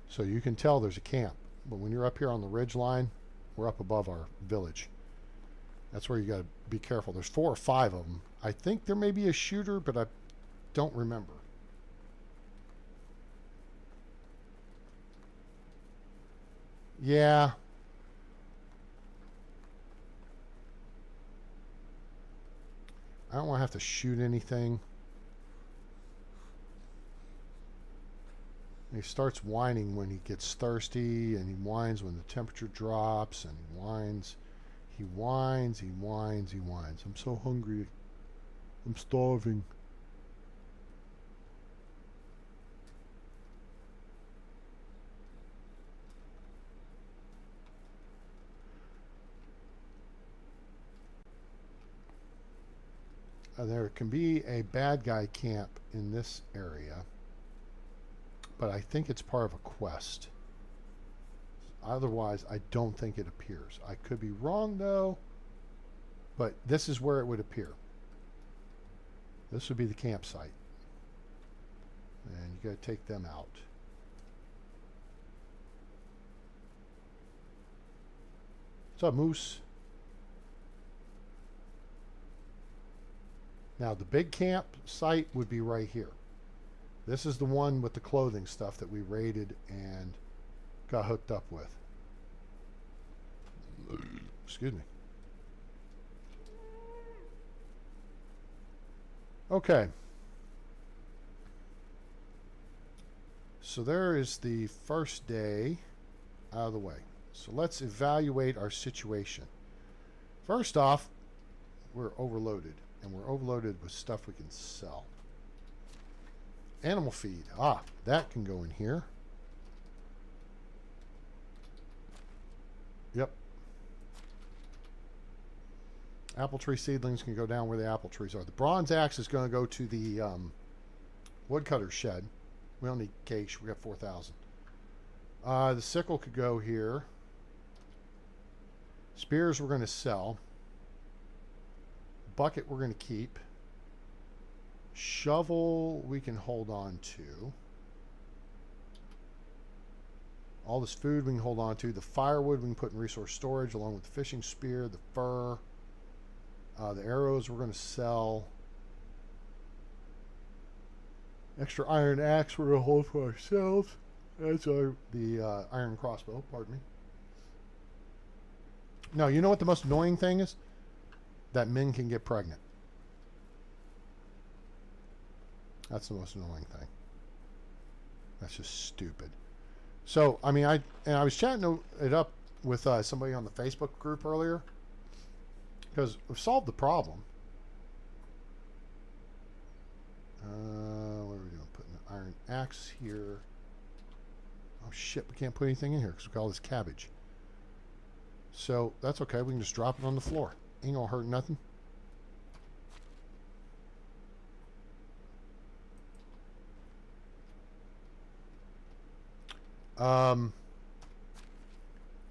So you can tell there's a camp. But when you're up here on the ridge line, we're up above our village. That's where you got to be careful. There's 4 or 5 of them. I think there may be a shooter, but I don't remember. Yeah. I don't want to have to shoot anything. He starts whining when he gets thirsty, and he whines when the temperature drops, and he whines. He whines, he whines, he whines. I'm so hungry. I'm starving. there can be a bad guy camp in this area, but I think it's part of a quest. Otherwise, I don't think it appears. I could be wrong, though, but this is where it would appear. This would be the campsite. And you got to take them out. What's up, Moose? Now, the big campsite would be right here. This is the one with the clothing stuff that we raided and got hooked up with. Excuse me. Okay. So there is the first day out of the way. So let's evaluate our situation. First off, we're overloaded. And we're overloaded with stuff we can sell. Animal feed. Ah, that can go in here. Yep. Apple tree seedlings can go down where the apple trees are. The bronze axe is going to go to the woodcutter shed. We don't need cache. We got 4,000. The sickle could go here. Spears we're going to sell. Bucket we're going to keep. Shovel we can hold on to. All this food we can hold on to. The firewood we can put in resource storage along with the fishing spear, the fur. The arrows we're going to sell. Extra iron axe we're going to hold for ourselves. That's the iron crossbow, pardon me. Now, you know what the most annoying thing is? That men can get pregnant. That's the most annoying thing. That's just stupid. So, I mean, I was chatting it up with somebody on the Facebook group earlier because we've solved the problem. What are we doing? Putting the iron axe here. Oh shit, we can't put anything in here because we got all this cabbage. So that's okay. We can just drop it on the floor. Ain't gonna hurt nothing.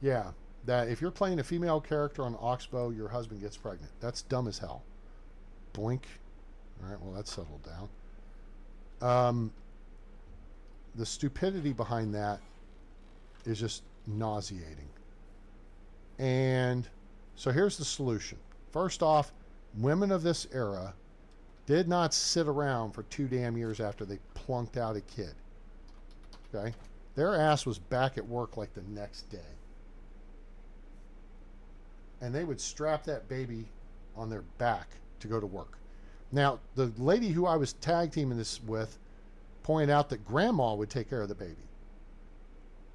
Yeah, that if you're playing a female character on Oxbow, your husband gets pregnant. That's dumb as hell. Boink. All right, well, that's settled down. The stupidity behind that is just nauseating. And so here's the solution. First off, women of this era did not sit around for 2 damn years after they plunked out a kid. Okay? Their ass was back at work like the next day. And they would strap that baby on their back to go to work. Now, the lady who I was tag teaming this with pointed out that grandma would take care of the baby.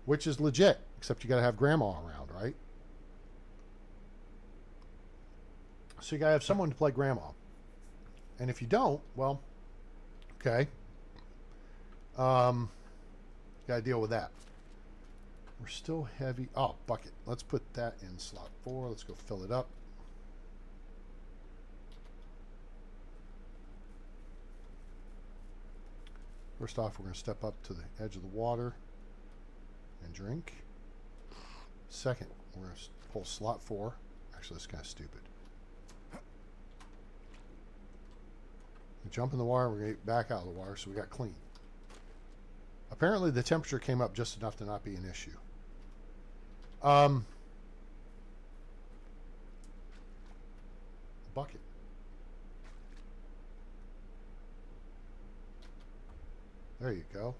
Which is legit, except you got to have grandma around, right? So you got to have someone to play grandma. And if you don't, well, okay. Got to deal with that. We're still heavy. Oh, bucket. Let's put that in slot 4. Let's go fill it up. First off, we're going to step up to the edge of the water and drink. Second, we're going to pull slot 4. Actually, that's kind of stupid. We jump in the water, we're going to get back out of the water, so we got clean. Apparently, the temperature came up just enough to not be an issue. Bucket. There you go.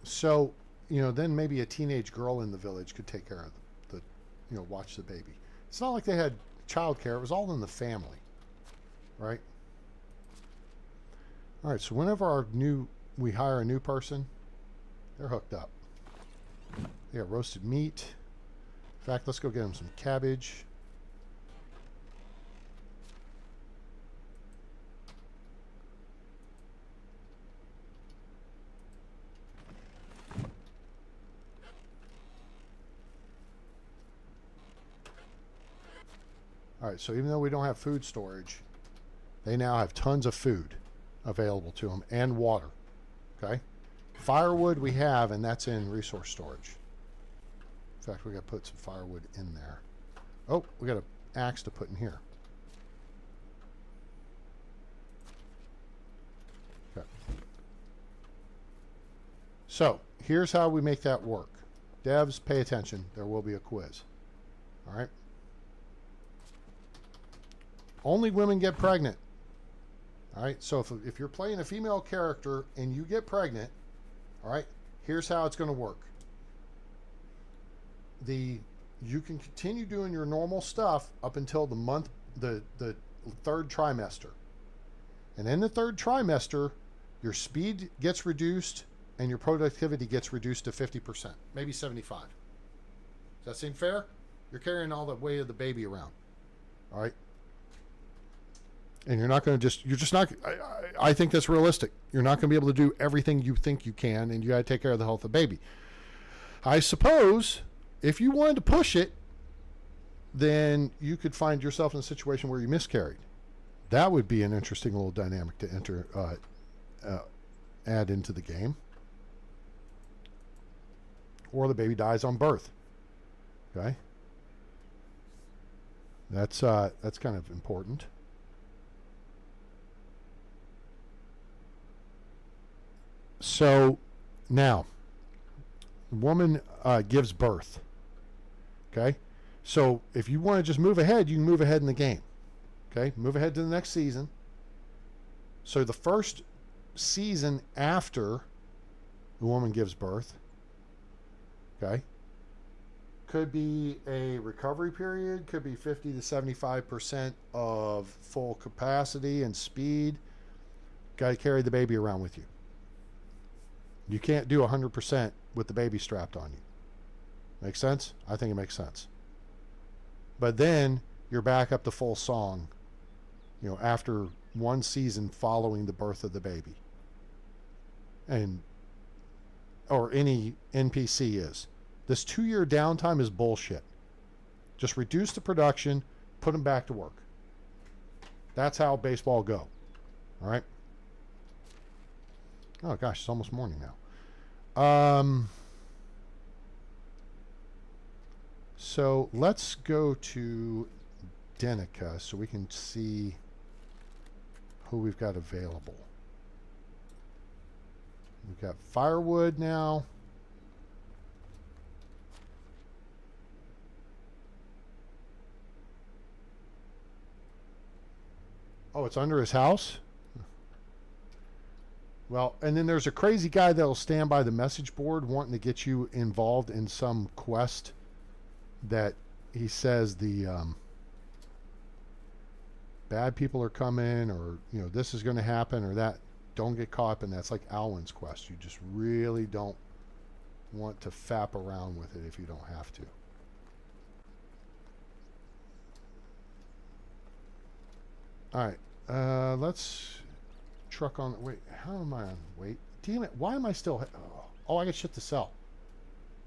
So, you know, then maybe a teenage girl in the village could take care of the you know, watch the baby. It's not like they had childcare. It was all in the family, right? All right, so whenever we hire a new person, they're hooked up. They got roasted meat. In fact, let's go get them some cabbage. All right, so even though we don't have food storage, they now have tons of food available to them and water. Okay? Firewood we have, and that's in resource storage. In fact, we got to put some firewood in there. Oh, we got an axe to put in here. Okay. So, here's how we make that work. Devs, pay attention. There will be a quiz. All right? Only women get pregnant. All right? So, if you're playing a female character and you get pregnant, all right, here's how it's going to work. You can continue doing your normal stuff up until the third trimester. And in the third trimester, your speed gets reduced and your productivity gets reduced to 50%, maybe 75. Does that seem fair? You're carrying all the weight of the baby around. All right? And you're just not, I think that's realistic. You're not going to be able to do everything you think you can, and you got to take care of the health of the baby. I suppose if you wanted to push it, then you could find yourself in a situation where you miscarried. That would be an interesting little dynamic to add into the game. Or the baby dies on birth. Okay? That's kind of important. So now, the woman gives birth. Okay? So if you want to just move ahead, you can move ahead in the game. Okay? Move ahead to the next season. So the first season after the woman gives birth, okay, could be a recovery period, could be 50 to 75% of full capacity and speed. Got to carry the baby around with you. You can't do 100% with the baby strapped on you. Make sense? I think it makes sense. But then you're back up to full song, after one season following the birth of the baby. Or any NPC is. This 2-year downtime is bullshit. Just reduce the production, put them back to work. That's how baseball go. All right? Oh, gosh, it's almost morning now. So let's go to Denica so we can see who we've got available. We've got firewood now. Oh, it's under his house? Well, and then there's a crazy guy that'll stand by the message board wanting to get you involved in some quest that he says the bad people are coming, or this is going to happen, or that. Don't get caught up in that. It's like Alwyn's quest. You just really don't want to fap around with it if you don't have to. All right, let's truck on. Wait, how am I on? Wait, damn it! Why am I still? Oh, I got shit to sell.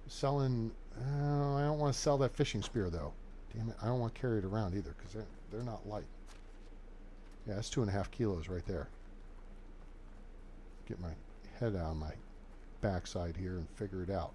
Selling. I don't want to sell that fishing spear though. Damn it! I don't want to carry it around either because they're not light. Yeah, that's 2.5 kilos right there. Get my head out of my backside here and figure it out.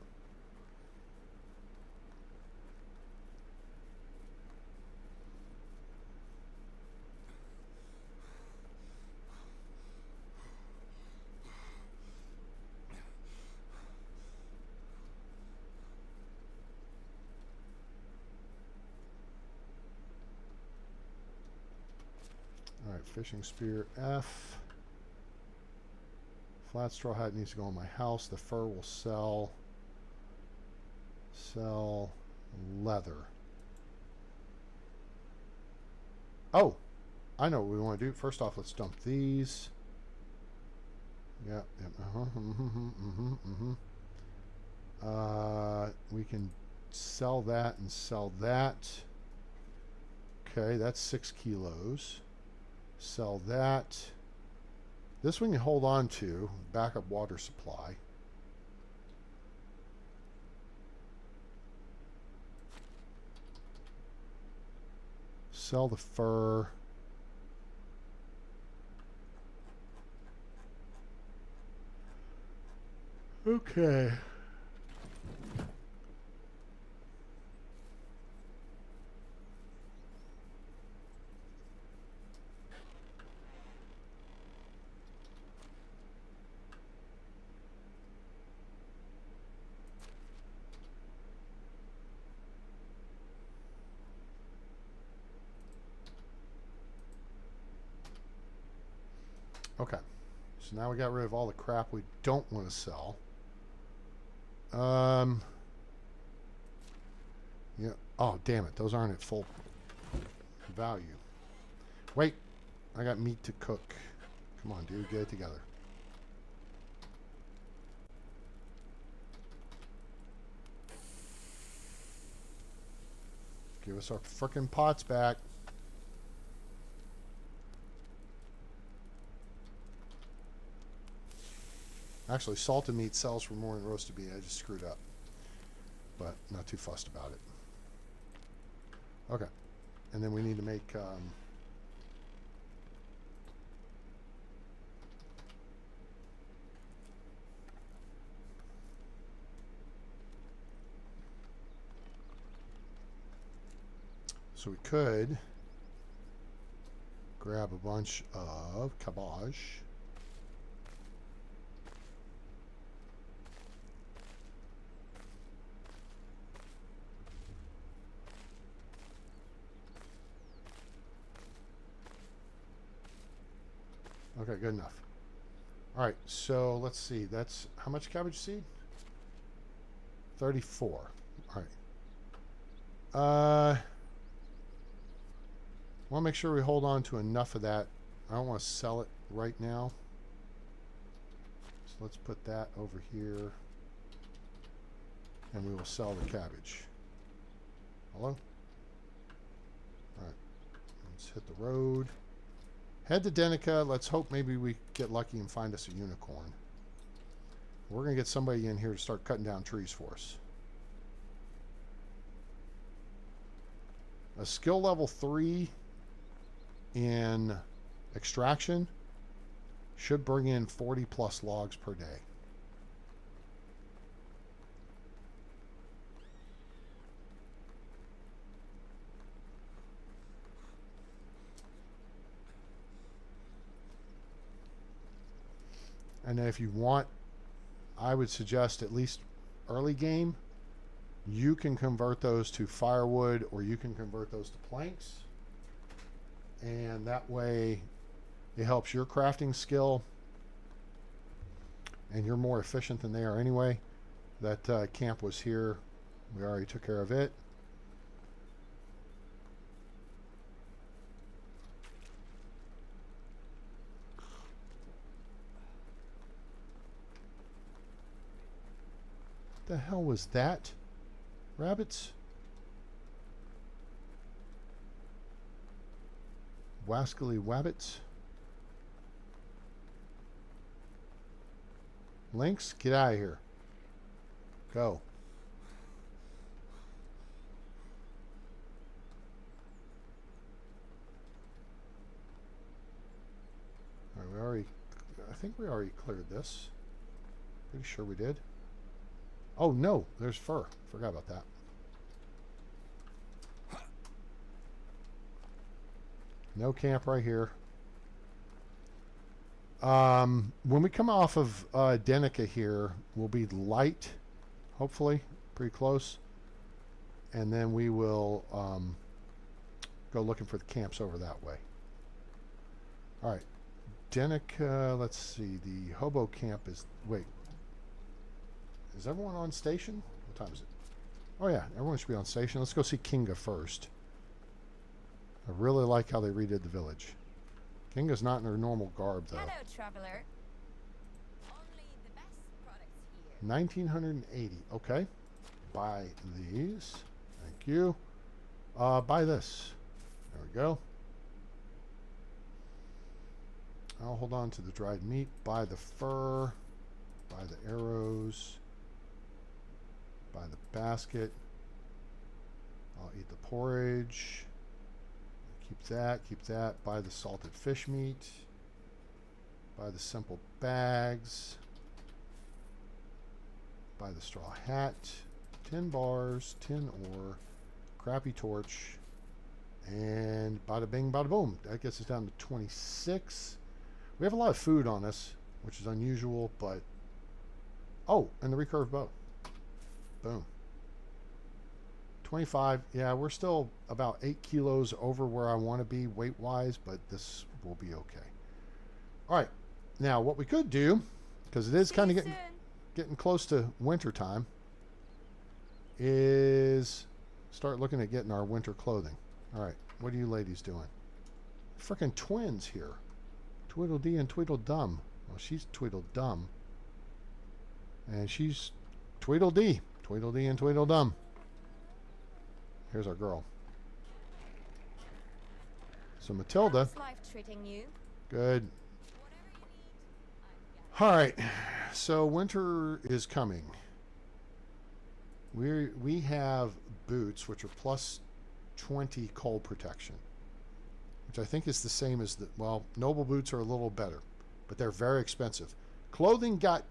All right, fishing spear F. Flat straw hat needs to go in my house. The fur will sell. Sell leather. Oh, I know what we want to do. First off, let's dump these. Yeah. We can sell that and sell that. Okay, that's 6 kilos. Sell that. This we can hold on to. Backup water supply. Sell the fur. Okay. Okay. So now we got rid of all the crap we don't want to sell. Yeah. Oh, damn it. Those aren't at full value. Wait. I got meat to cook. Come on, dude. Get it together. Give us our frickin' pots back. Actually, salted meat sells for more than roasted meat. I just screwed up. But not too fussed about it. Okay. And then we need to make... so we could grab a bunch of cabbage. Okay, good enough. All right, so let's see. That's how much cabbage seed? 34. All right. Want to make sure we hold on to enough of that. I don't want to sell it right now. So let's put that over here. And we will sell the cabbage. Hello? All right. Let's hit the road. Head to Denica. Let's hope maybe we get lucky and find us a unicorn. We're going to get somebody in here to start cutting down trees for us. A skill level 3 in extraction should bring in 40 plus logs per day. And if you want, I would suggest at least early game, you can convert those to firewood or you can convert those to planks. And that way it helps your crafting skill and you're more efficient than they are anyway. That camp was here. We already took care of it. The hell was that? Rabbits? Wascally wabbits? Lynx, get out of here. Go. All right, I think we already cleared this. Pretty sure we did. Oh no, there's fur. Forgot about that. No camp right here. When we come off of Denica here, we'll be light, hopefully, pretty close. And then we will go looking for the camps over that way. All right. Denica, let's see. The hobo camp is... Wait. Is everyone on station? What time is it? Oh yeah, everyone should be on station. Let's go see Kinga first. I really like how they redid the village. Kinga's not in her normal garb, though. Hello, traveler. Only the best products here. 1980. Okay. Buy these. Thank you. Buy this. There we go. I'll hold on to the dried meat. Buy the fur. Buy the arrows. Buy the basket. I'll eat the porridge. Keep that. Keep that. Buy the salted fish meat. Buy the simple bags. Buy the straw hat. 10 bars. 10 ore. Crappy torch. And bada bing, bada boom. That gets us down to 26. We have a lot of food on us, which is unusual, but... Oh, and the recurve bow. Boom. 25. Yeah, we're still about 8 kilos over where I want to be weight-wise, but this will be okay. All right. Now, what we could do, because it is kind of getting close to winter time, is start looking at getting our winter clothing. All right. What are you ladies doing? Frickin' twins here. Tweedledee and Tweedledum. Well, she's Tweedledum. And she's Tweedledee. Tweedledee and Tweedledum. Here's our girl. So Matilda. How's life treating you? Good. All right. So winter is coming. We have boots which are plus 20 cold protection, which I think is the same as the, well, noble boots are a little better, but they're very expensive. Clothing got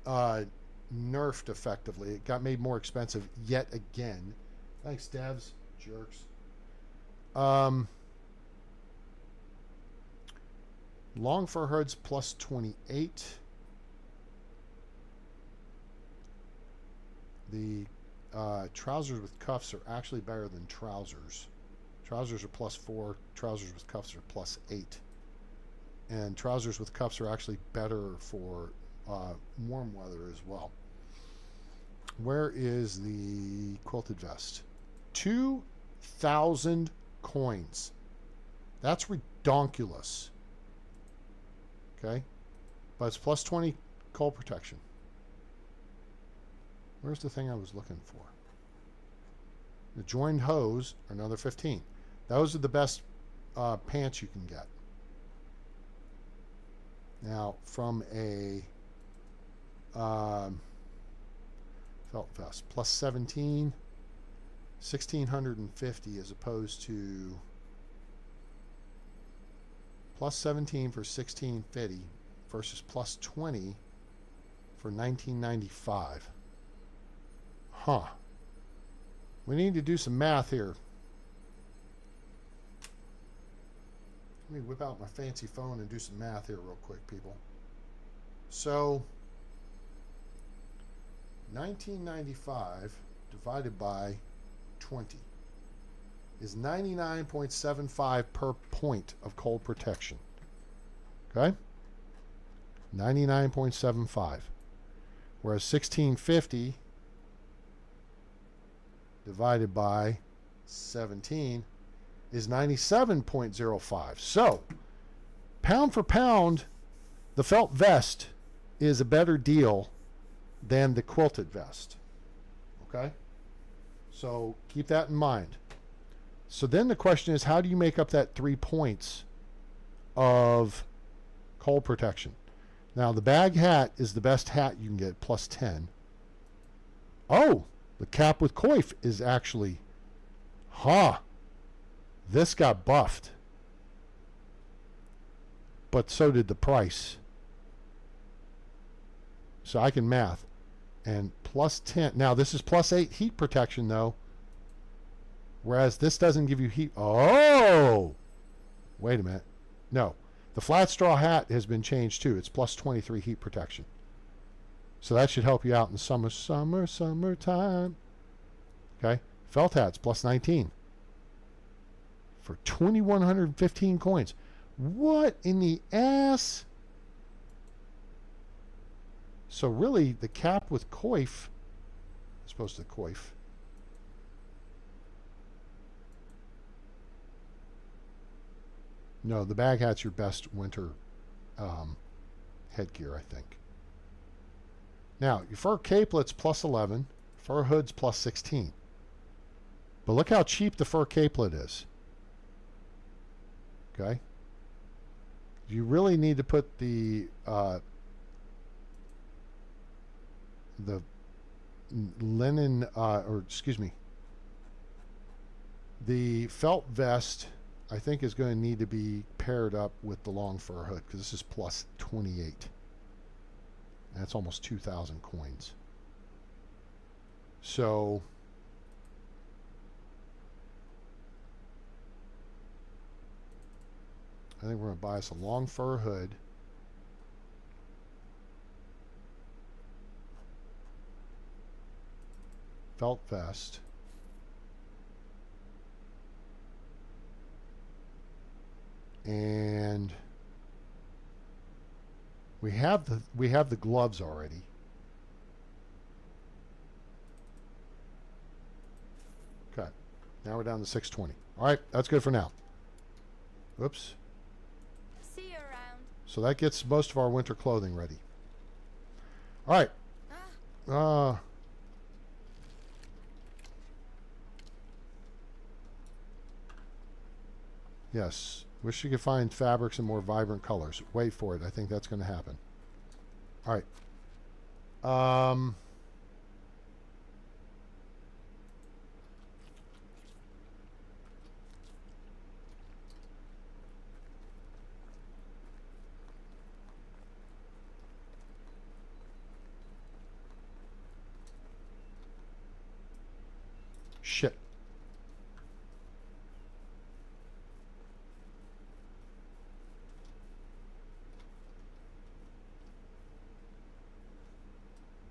nerfed effectively. It got made more expensive yet again. Thanks, devs. Jerks. Long fur hoods plus 28. The trousers with cuffs are actually better than trousers. Trousers are plus 4. Trousers with cuffs are plus 8. And trousers with cuffs are actually better for warm weather as well. Where is the quilted vest? 2,000 coins. That's redonkulous. Okay? But it's plus 20 cold protection. Where's the thing I was looking for? The joined hose are another 15. Those are the best pants you can get. Now, from a felt vest, plus 17, 1,650 as opposed to plus 17 for 1,650 versus plus 20 for 1995. Huh. We need to do some math here. Let me whip out my fancy phone and do some math here real quick, people. So, 1995 divided by 20 is 99.75 per point of cold protection. Okay? 99.75. Whereas 1650 divided by 17 is 97.05. So, pound for pound, the felt vest is a better deal than the quilted vest. Okay? So, keep that in mind. So then the question is, how do you make up that 3 points of cold protection? Now, the bag hat is the best hat you can get, plus 10. Oh! The cap with coif is actually, this got buffed. But so did the price. So I can math. And plus 10. Now this is plus 8 heat protection though. Whereas this doesn't give you heat. Oh! Wait a minute. No. The flat straw hat has been changed too. It's plus 23 heat protection. So that should help you out in summertime. Okay. Felt hats, plus 19. For 2,115 coins. What in the ass? So really, the cap with coif, as opposed to coif. No, the bag hat's your best winter headgear, I think. Now, your fur capelet's plus 11, fur hood's plus 16. But look how cheap the fur capelet is. Okay? You really need to put the linen, or excuse me, the felt vest I think is going to need to be paired up with the long fur hood because this is plus 28. That's almost 2,000 coins. So I think we're going to buy us a long fur hood. Felt vest. And we have the gloves already. Okay. Now we're down to 620. All right, that's good for now. Oops. See you around. So that gets most of our winter clothing ready. All right. Yes. Wish you could find fabrics in more vibrant colors. Wait for it. I think that's going to happen. All right. Shit.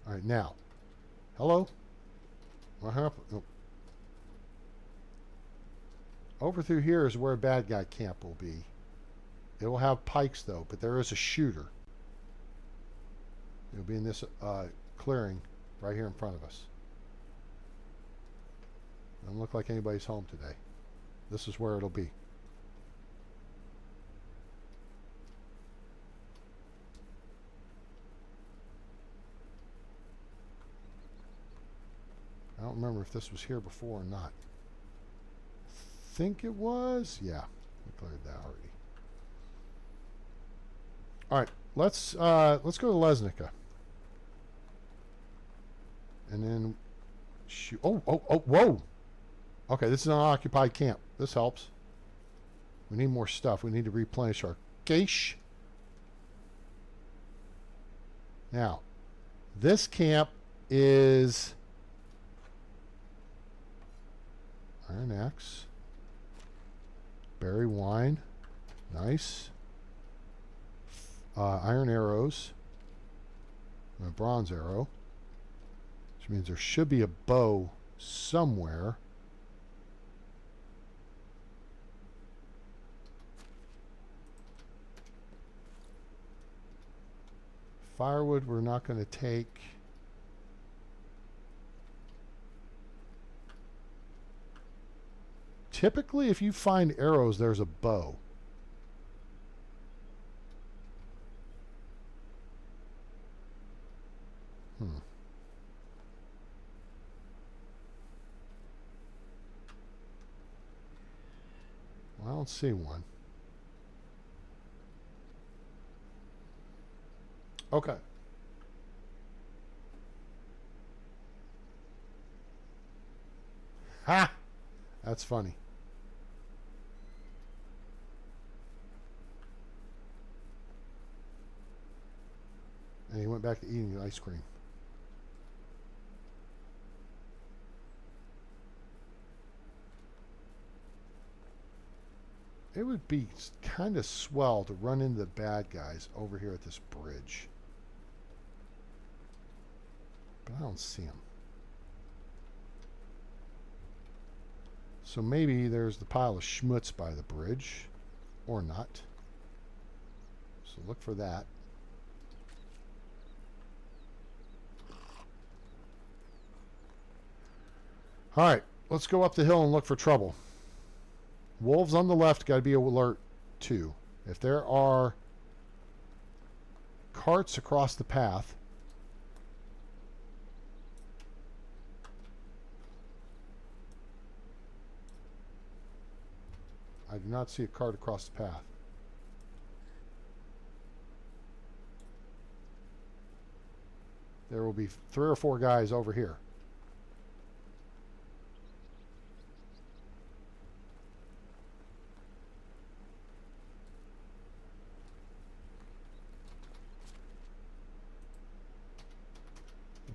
All right, now. Hello? What happened? Oh. Over through here is where a bad guy camp will be. It will have pikes, though, but there is a shooter. It'll be in this clearing right here in front of us. Doesn't look like anybody's home today. This is where it'll be. I don't remember if this was here before or not. Think it was? Yeah, we cleared that already. All right, let's go to Lesnica. And then shoot. Oh, whoa. Okay, this is an unoccupied camp. This helps. We need more stuff. We need to replenish our cache. Now, this camp is iron axe, berry wine, nice. Iron arrows, and a bronze arrow, which means there should be a bow somewhere. Firewood we're not going to take. Typically, if you find arrows, there's a bow. Well, I don't see one. Okay. Ha! That's funny. And he went back to eating the ice cream. It would be kind of swell to run into the bad guys over here at this bridge. But I don't see them. So maybe there's the pile of schmutz by the bridge. Or not. So look for that. Alright, let's go up the hill and look for trouble. Wolves on the left, got to be alert too. If there are carts across the path, I do not see a cart across the path. There will be 3 or 4 guys over here.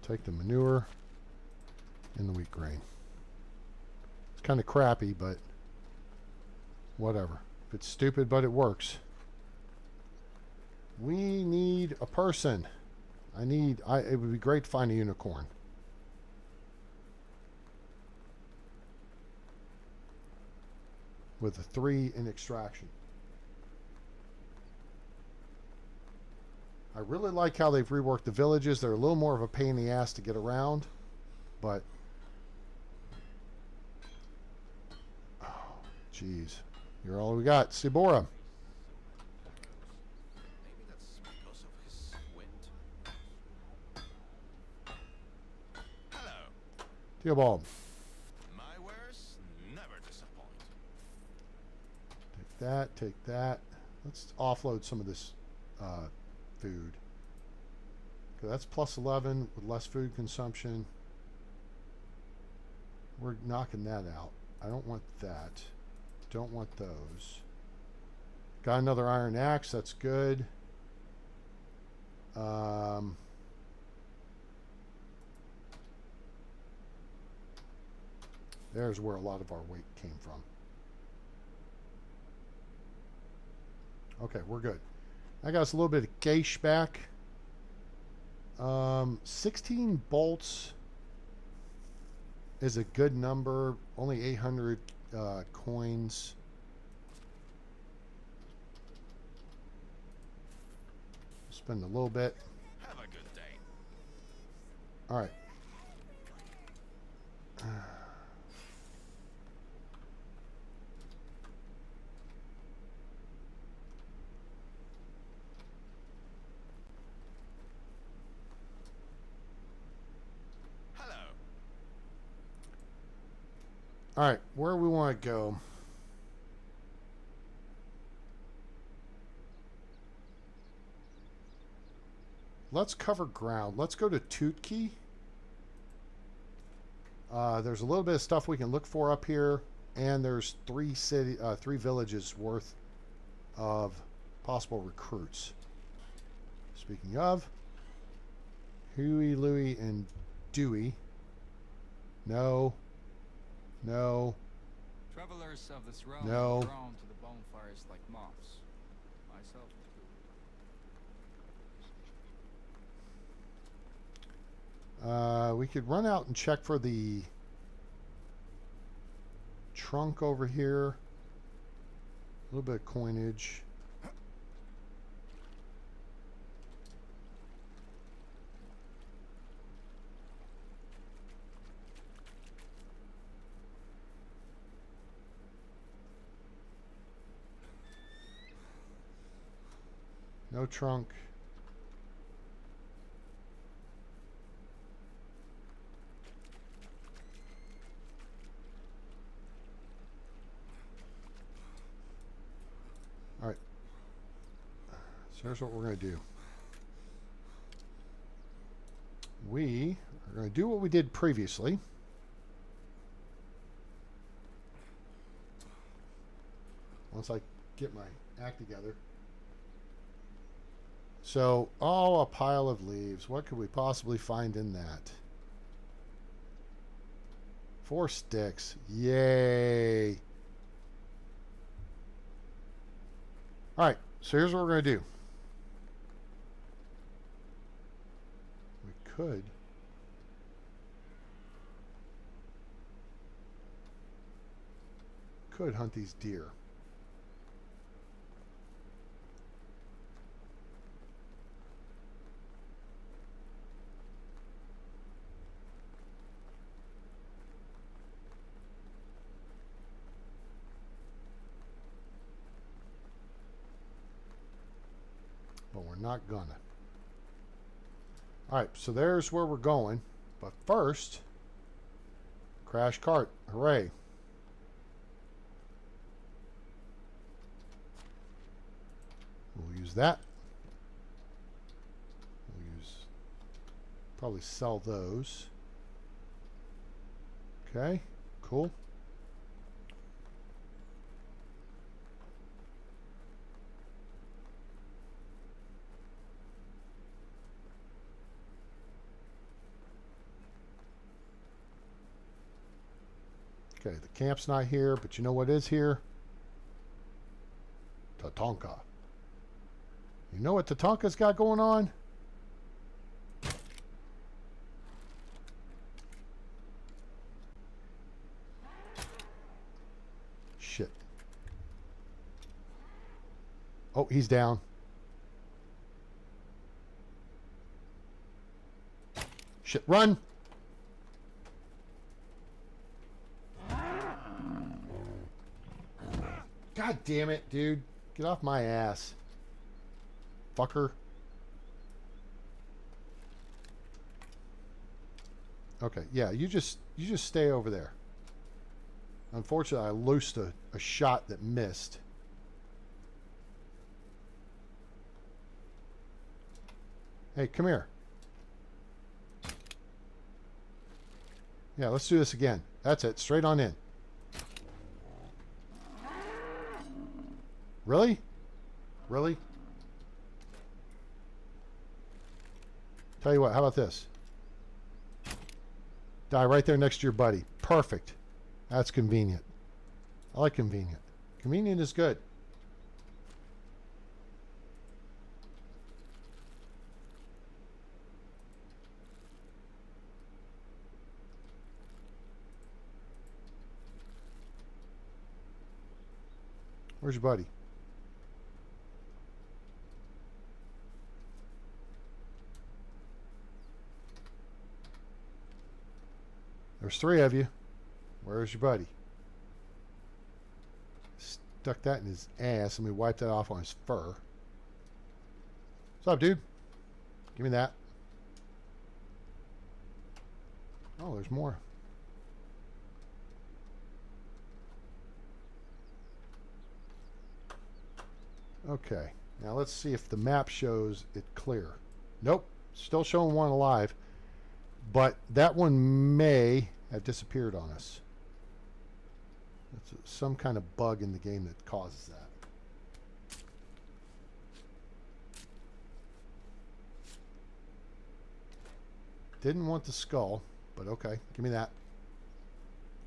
take the manure and the wheat grain. It's kind of crappy, but whatever. If it's stupid, but it works. We need a person. It would be great to find a unicorn. With a 3 in extraction. I really like how they've reworked the villages. They're a little more of a pain in the ass to get around, but oh, jeez, you're all we got. Sibora. Maybe that's because of his squint. Hello. Theobald. My wares never disappoint. Take that. Take that. Let's offload some of this food. Okay, that's plus 11 with less food consumption. We're knocking that out. I don't want that. Don't want those. Got another iron axe. That's good. There's where a lot of our weight came from. Okay, we're good. I got us a little bit of cash back. 16 bolts is a good number. Only 800 coins. Spend a little bit. Have a good day. All right. Hello. All right, where we want to go. Let's cover ground. Let's go to Tutki. There's a little bit of stuff we can look for up here, and there's three villages worth of possible recruits. Speaking of, Huey, Louie, and Dewey. No. No. Travelers of this realm No. are drawn to the bonfires like moths. Myself included. We could run out and check for the trunk over here. A little bit of coinage. No trunk. All right. So here's what we're going to do. We are going to do what we did previously. Once I get my act together. So, oh, a pile of leaves. What could we possibly find in that? 4 sticks. Yay. All right, so here's what we're going to do. We could hunt these deer. But we're not gonna. All right, so there's where we're going. But first, crash cart. Hooray. We'll use that. We'll probably sell those. Okay, cool. Okay, the camp's not here, but you know what is here? Tatanka. You know what Tatanka's got going on? Shit. Oh, he's down. Shit, run! God damn it, dude. Get off my ass. Fucker. Okay, yeah, you just stay over there. Unfortunately, I loosed a shot that missed. Hey, come here. Yeah, let's do this again. That's it. Straight on in. Really? Really? Tell you what, how about this? Die right there next to your buddy. Perfect. That's convenient. I like convenient. Convenient is good. Where's your buddy? There's 3 of you. Where's your buddy? Stuck that in his ass. Let me wipe that off on his fur. What's up, dude? Give me that. Oh, there's more. Okay. Now let's see if the map shows it clear. Nope. Still showing one alive. But that one may have disappeared on us. It's some kind of bug in the game that causes that. Didn't want the skull, but okay. Give me that.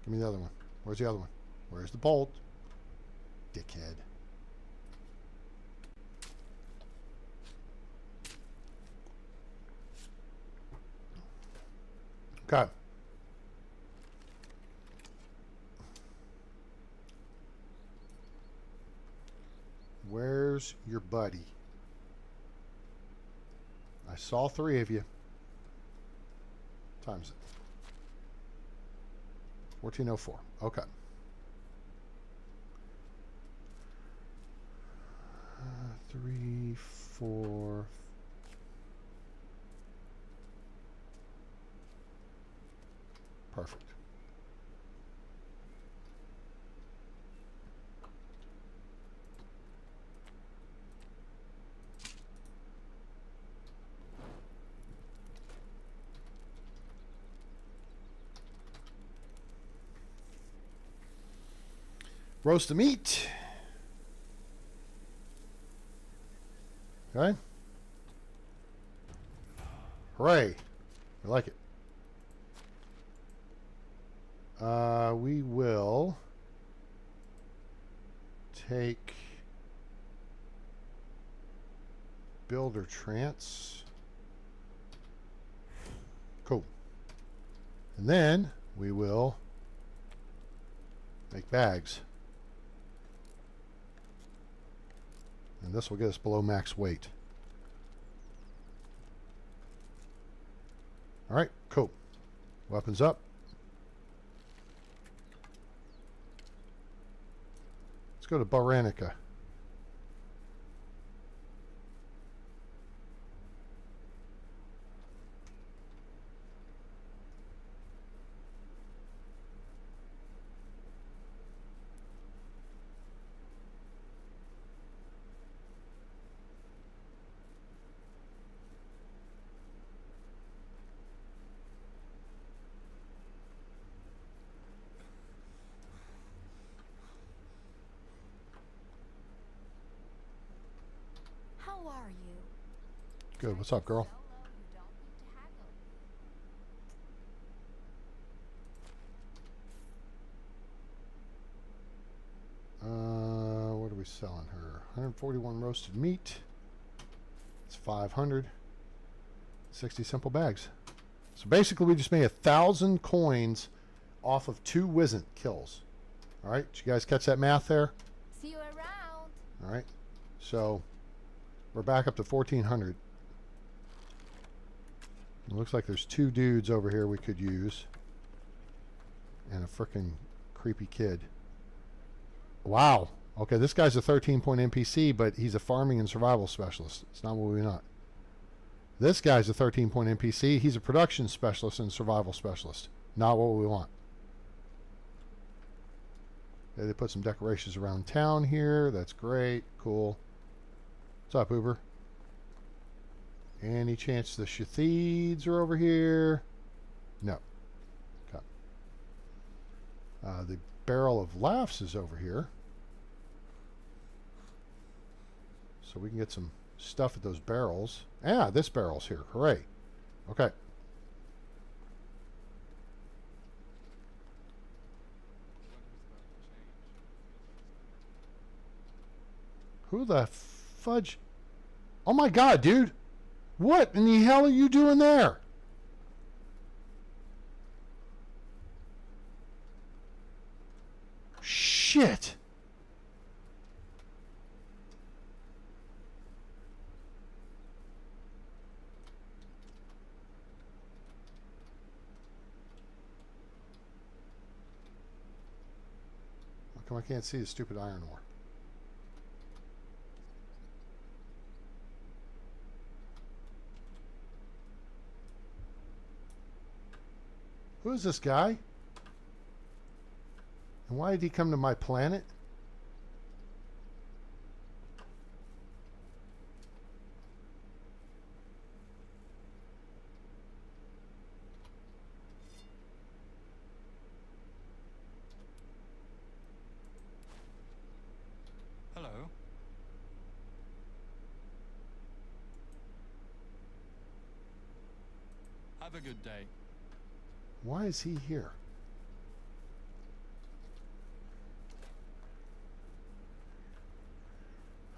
Give me the other one. Where's the other one? Where's the bolt? Dickhead. Okay. Where's your buddy? I saw 3 of you. What time is it? 14:04. Okay. 3, 4. Perfect. Roast the meat. Okay. Hooray. I like it. We will take builder trance. Cool. And then we will make bags. And this will get us below max weight. All right, cool. Weapons up. Let's go to Baranica. How are you? Good. What's up, girl? Solo, you don't need to haggle. selling her? 141 roasted meat. It's 500. 60 simple bags. So basically, we just made 1,000 coins off of 2 Wizzent kills. All right, did you guys catch that math there? See you around. All right, so we're back up to 1,400. It looks like there's 2 dudes over here we could use, and a frickin' creepy kid. Wow. Okay, this guy's a 13-point NPC, but he's a farming and survival specialist. It's not what we want. This guy's a 13-point NPC. He's a production specialist and survival specialist. Not what we want. Okay, they put some decorations around town here. That's great. Cool. What's up, Uber? Any chance the Shathides are over here? No. Okay. The Barrel of Laughs is over here. So we can get some stuff at those barrels. Ah, this barrel's here. Hooray. Okay. Who the fudge? Oh my god, dude. What in the hell are you doing there? Shit. How come I can't see the stupid iron ore? Who is this guy? And why did he come to my planet? Hello. Have a good day. Why is he here?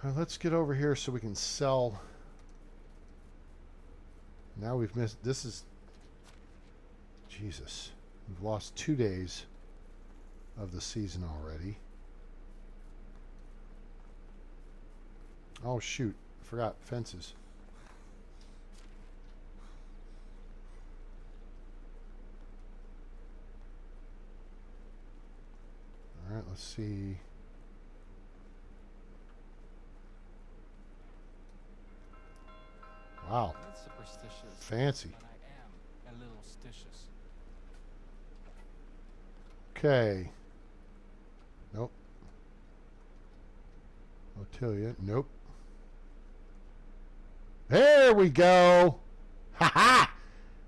All right, let's get over here so we can sell. Now we've missed. This is. Jesus. We've lost 2 days of the season already. Oh, shoot. I forgot fences. All right, let's see. Wow. That's superstitious. Fancy. But I am a little stitious. Okay. Nope. Otilia. Nope. There we go. Ha ha!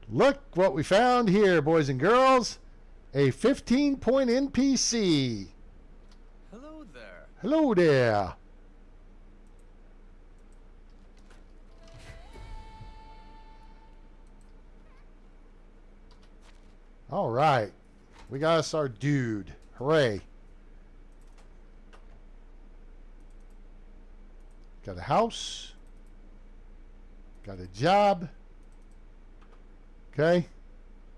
Look what we found here, boys and girls. A 15-point NPC. Hello there. Hello there. All right. We got us our dude. Hooray. Got a house. Got a job. Okay.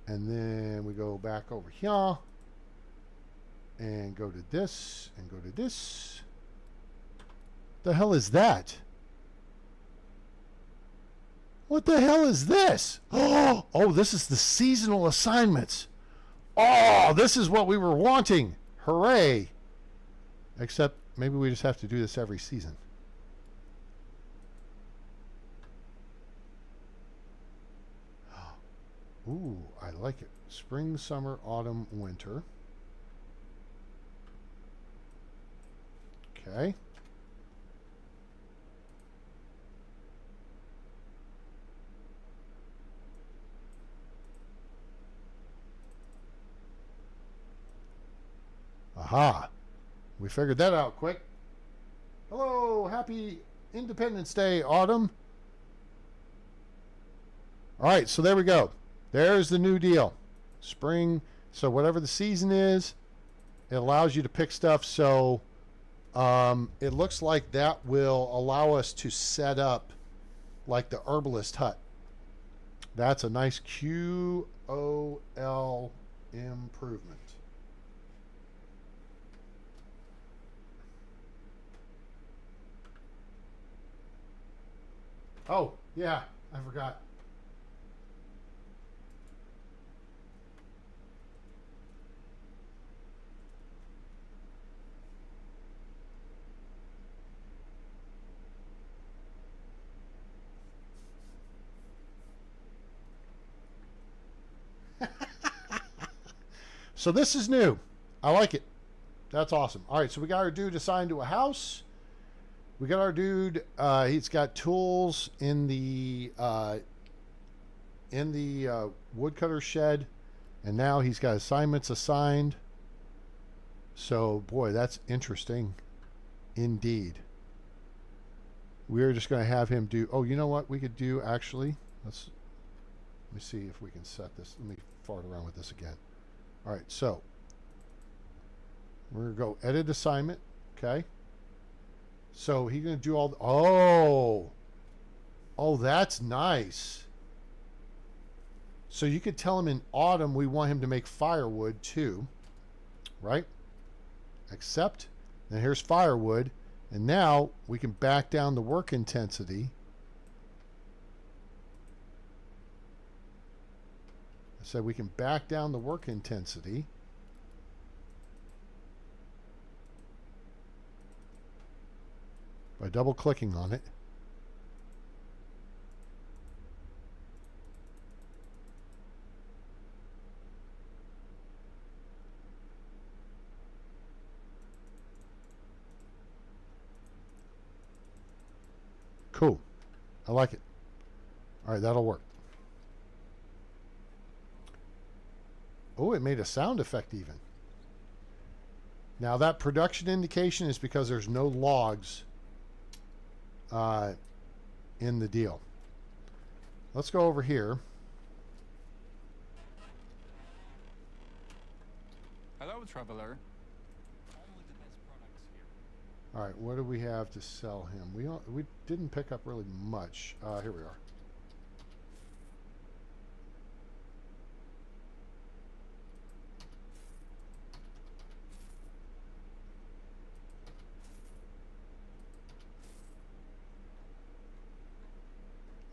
And then we go back over here. And go to this. And go to this. The hell is that? What the hell is this? Oh, this is the seasonal assignments. Oh, this is what we were wanting. Hooray. Except maybe we just have to do this every season. Ooh, I like it. Spring, summer, autumn, winter. Okay. Aha. We figured that out quick. Hello, happy Independence Day, Autumn. All right, so there we go. There's the new deal. Spring, so whatever the season is, it allows you to pick stuff. So It looks like that will allow us to set up like the herbalist hut. That's a nice QOL improvement. Oh, yeah, I forgot. So this is new. I like it. That's awesome. All right, so we got our dude assigned to a house. We got our dude. He's got tools in the woodcutter shed, and now he's got assignments assigned. So boy, that's interesting, indeed. We're just going to have him do. Oh, you know what we could do actually? Let me see if we can set this. Let me fart around with this again. All right, so we're going to go edit assignment. Okay. So he's going to do all the, oh, that's nice. So you could tell him in autumn we want him to make firewood too, right? Accept. And here's firewood. And now we can back down the work intensity. I said we can back down the work intensity. By double clicking on it. Cool. I like it. All right, that'll work. Oh, it made a sound effect even. Now that production indication is because there's no logs in the deal. Let's go over here. Hello, traveler. Only the best products here. All right, what do we have to sell him? We didn't pick up really much. Here we are.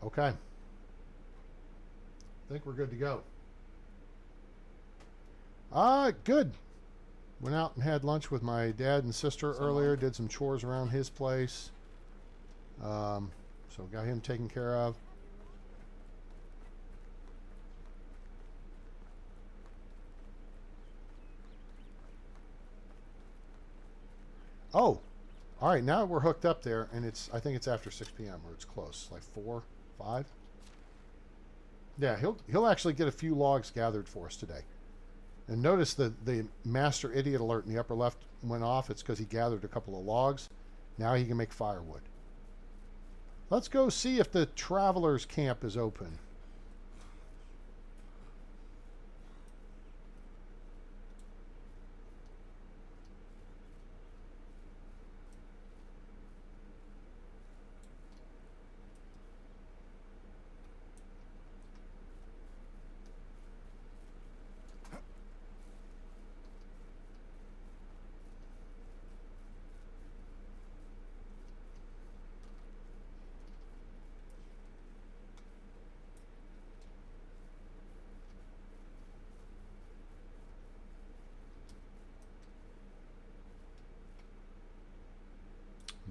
Okay. I think we're good to go. Good. Went out and had lunch with my dad and sister earlier. Did some chores around his place. So got him taken care of. Oh, all right. Now we're hooked up there, and I think it's after 6 p.m. or it's close, like 4, 5. Yeah, he'll actually get a few logs gathered for us today. And notice the master idiot alert in the upper left went off. It's because he gathered a couple of logs. Now he can make firewood. Let's go see if the traveler's camp is open.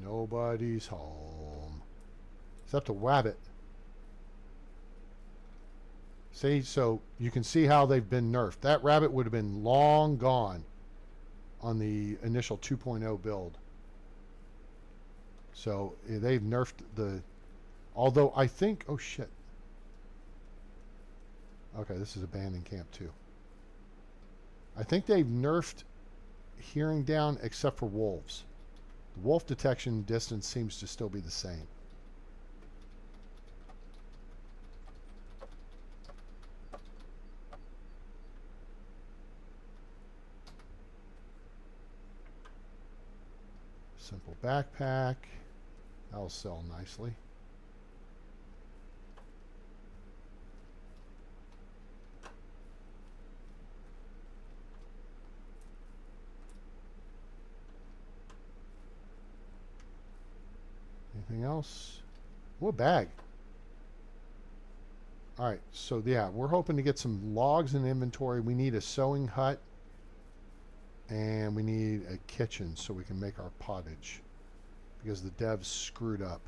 Nobody's home. Except a wabbit. See, so you can see how they've been nerfed. That rabbit would have been long gone on the initial 2.0 build. So they've nerfed the... Although I think... Oh, shit. Okay, this is abandoned camp too. I think they've nerfed hearing down except for wolves. The wolf detection distance seems to still be the same. Simple backpack. That'll sell nicely. Anything else? What bag? Alright, so yeah, we're hoping to get some logs in inventory. We need a sewing hut. And we need a kitchen so we can make our pottage. Because the devs screwed up.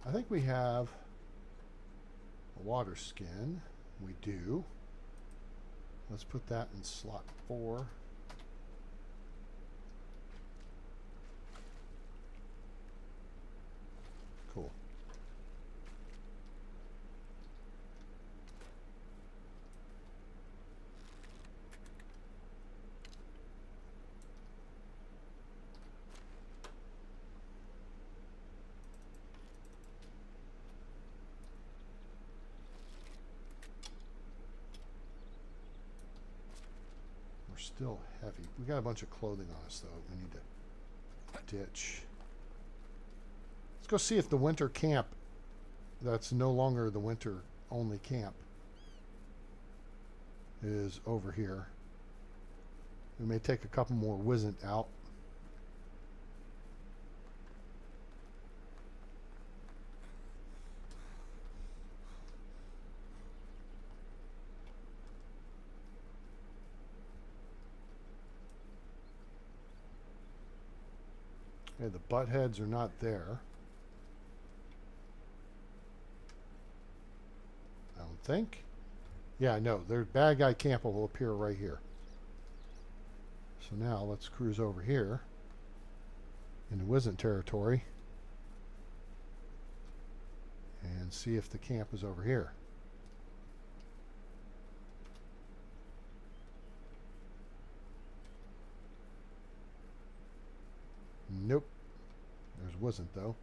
I think we have a water skin. We do. Let's put that in slot 4. Cool. Still heavy. We got a bunch of clothing on us, though. We need to ditch. Let's go see if the winter camp, that's no longer the winter only camp, is over here. We may take a couple more Wizzent out. Okay, the butt heads are not there. I don't think. Yeah, no, their bad guy camp will appear right here. So now let's cruise over here into Wizzent territory and see if the camp is over here. Nope. There's wasn't though.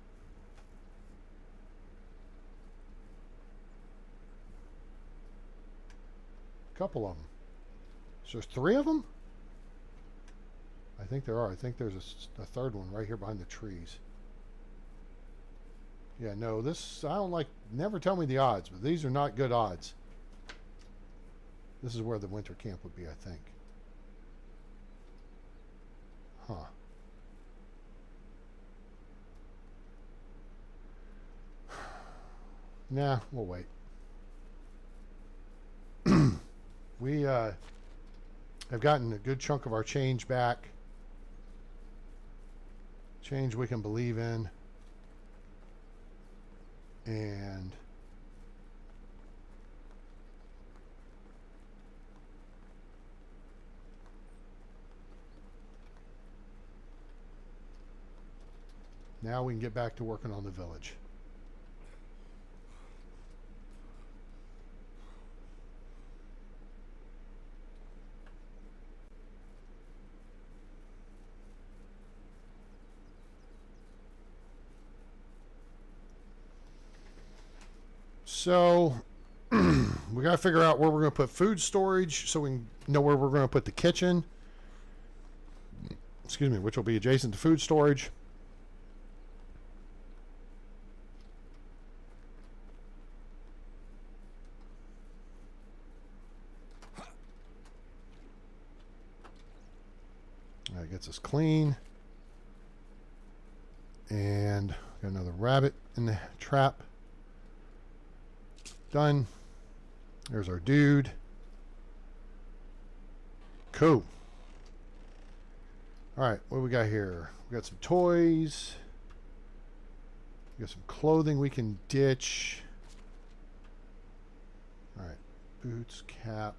Couple of them. So there's 3 of them? I think there are. I think there's a third one right here behind the trees. Yeah, no, this, I don't like, never tell me the odds, but these are not good odds. This is where the winter camp would be, I think. Huh. Nah, we'll wait. We have gotten a good chunk of our change back. Change we can believe in. And now we can get back to working on the village. So we got to figure out where we're going to put food storage so we can know where we're going to put the kitchen. Excuse me, which will be adjacent to food storage. That gets us clean. And got another rabbit in the trap. Done. There's our dude. Cool. Alright, what do we got here? We got some toys. We got some clothing we can ditch. Alright. Boots, cap,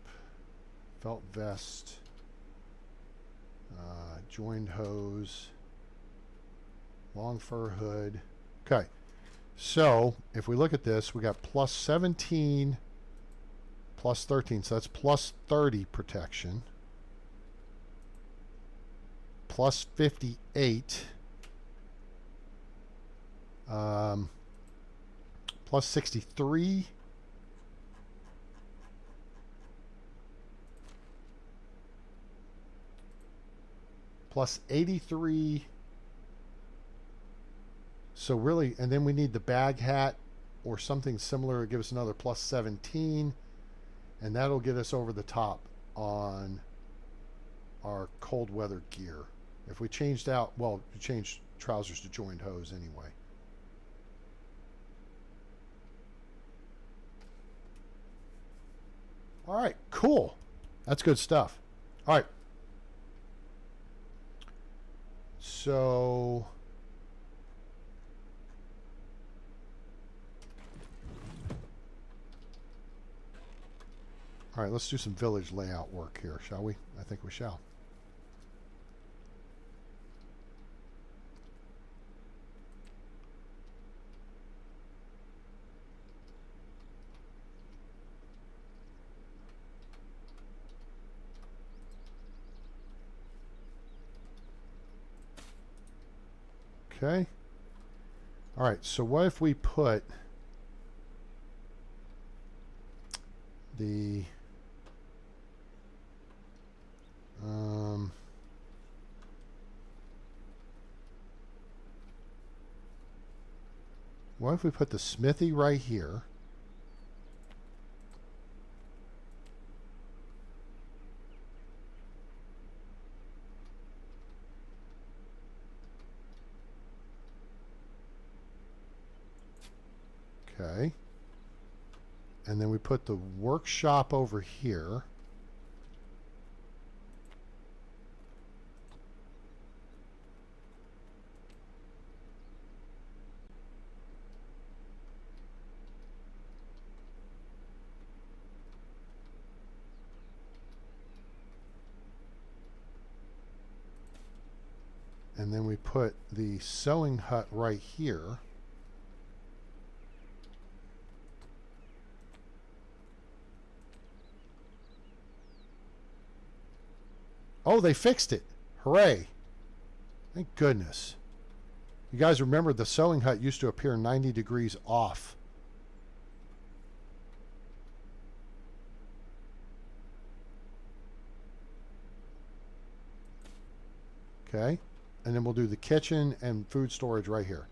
felt vest, joined hose, long fur hood. Okay. So, if we look at this, we got plus 17 Plus 13, so that's plus 30 protection. Plus 58. Plus 63. Plus 83. So really, and then we need the bag hat or something similar to give us another plus 17. And that'll get us over the top on our cold weather gear. If we changed out, well, we changed trousers to joined hose anyway. All right, cool. That's good stuff. All right. So all right, let's do some village layout work here, shall we? I think we shall. Okay. All right, so what if we put the what if we put the smithy right here? Okay. And then we put the workshop over here. And then we put the sewing hut right here. Oh, they fixed it. Hooray. Thank goodness. You guys remember the sewing hut used to appear 90 degrees off. Okay. And then we'll do the kitchen and food storage right here.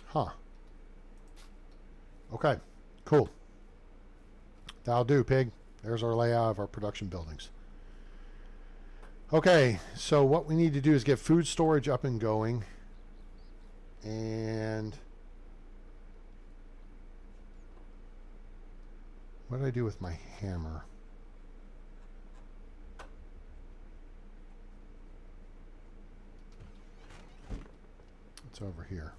Huh. Okay, cool. That'll do, pig. There's our layout of our production buildings. Okay, so what we need to do is get food storage up and going. And what did I do with my hammer? It's over here.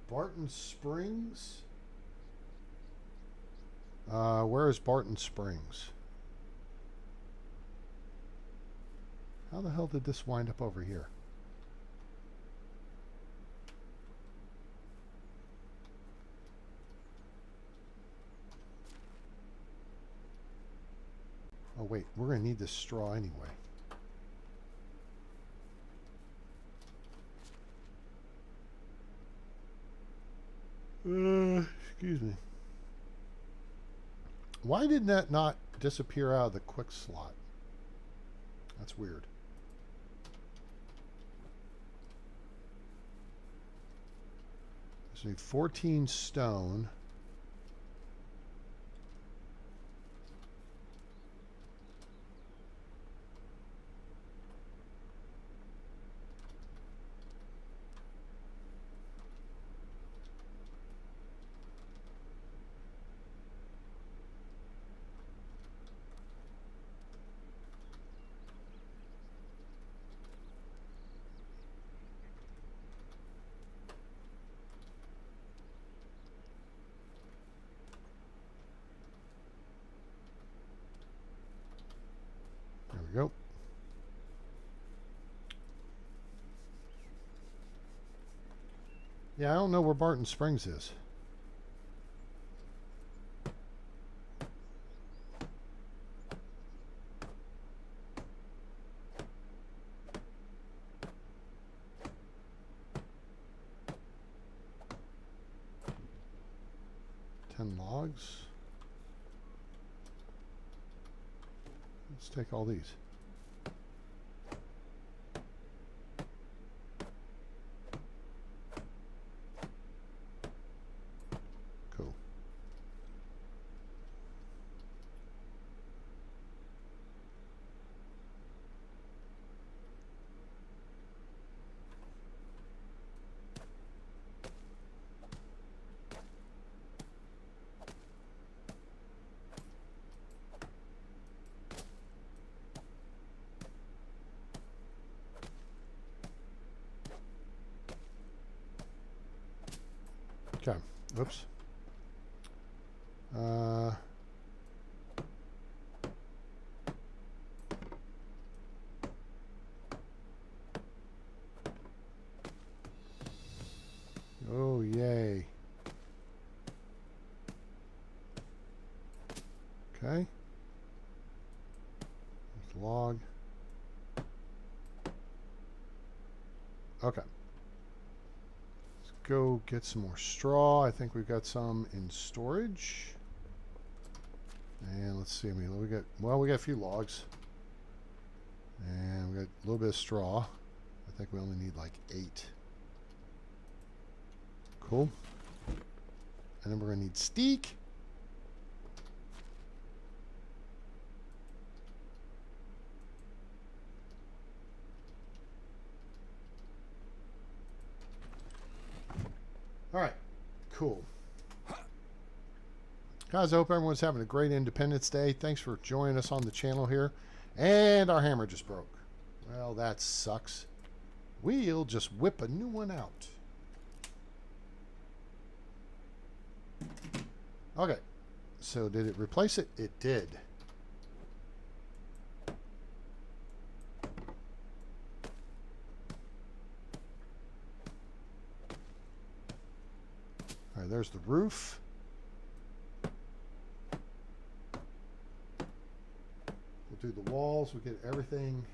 Barton Springs? Where is Barton Springs? How the hell did this wind up over here? Oh wait, we're going to need this straw anyway. Excuse me. Why did that not disappear out of the quick slot? That's weird. So we need 14 stone. go. Yeah, I don't know where Barton Springs is. Logs. Let's take all these. Cool. Okay. Oops. Oh, yay. Okay. There's the log. Okay. Go get some more straw. I think we've got some in storage. And let's see. I mean, we got a few logs. And we got a little bit of straw. I think we only need like 8. Cool. And then we're going to need steak. All right, cool. Guys, I hope everyone's having a great Independence Day. Thanks for joining us on the channel here. And our hammer just broke. Well, that sucks. We'll just whip a new one out. Okay, so did it replace it? It did. All right, there's the roof. We'll do the walls. We'll get everything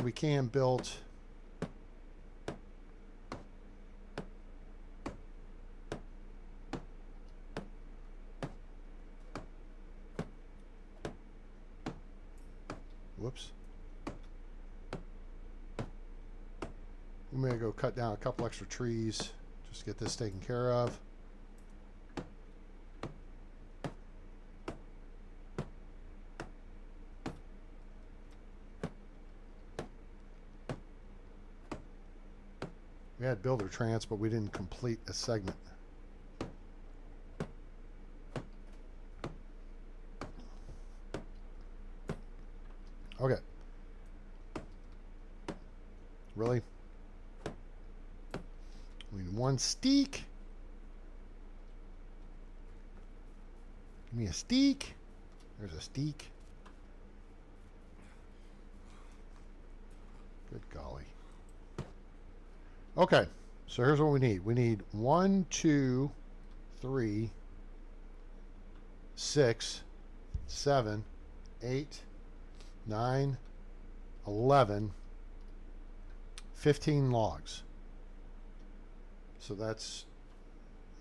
we can built. Whoops. We may go cut down a couple extra trees just to get this taken care of. We had builder trans, but we didn't complete a segment. Okay. Really? We need one steak. Give me a steak. There's a steak. Good golly. Okay, so here's what we need. We need 1, 2, 3, 6, 7, 8, 9, 11, 15 logs. So that's,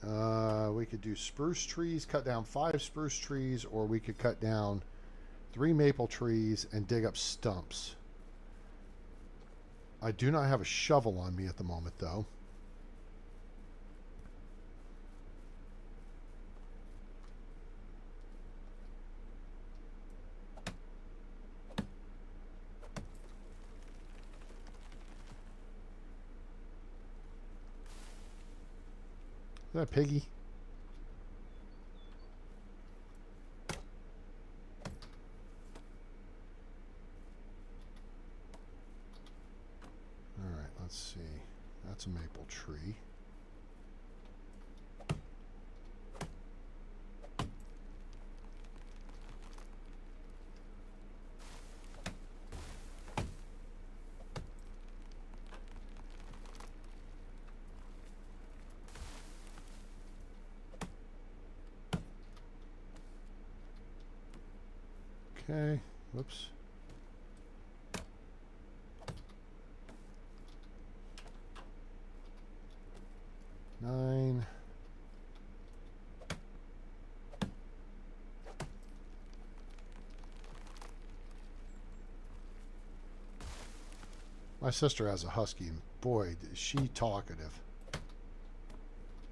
we could do spruce trees, cut down 5 spruce trees, or we could cut down 3 maple trees and dig up stumps. I do not have a shovel on me at the moment, though. Is that a piggy? Alright, let's see. That's a maple tree. Okay. Whoops. Nine. My sister has a husky, and boy, is she talkative.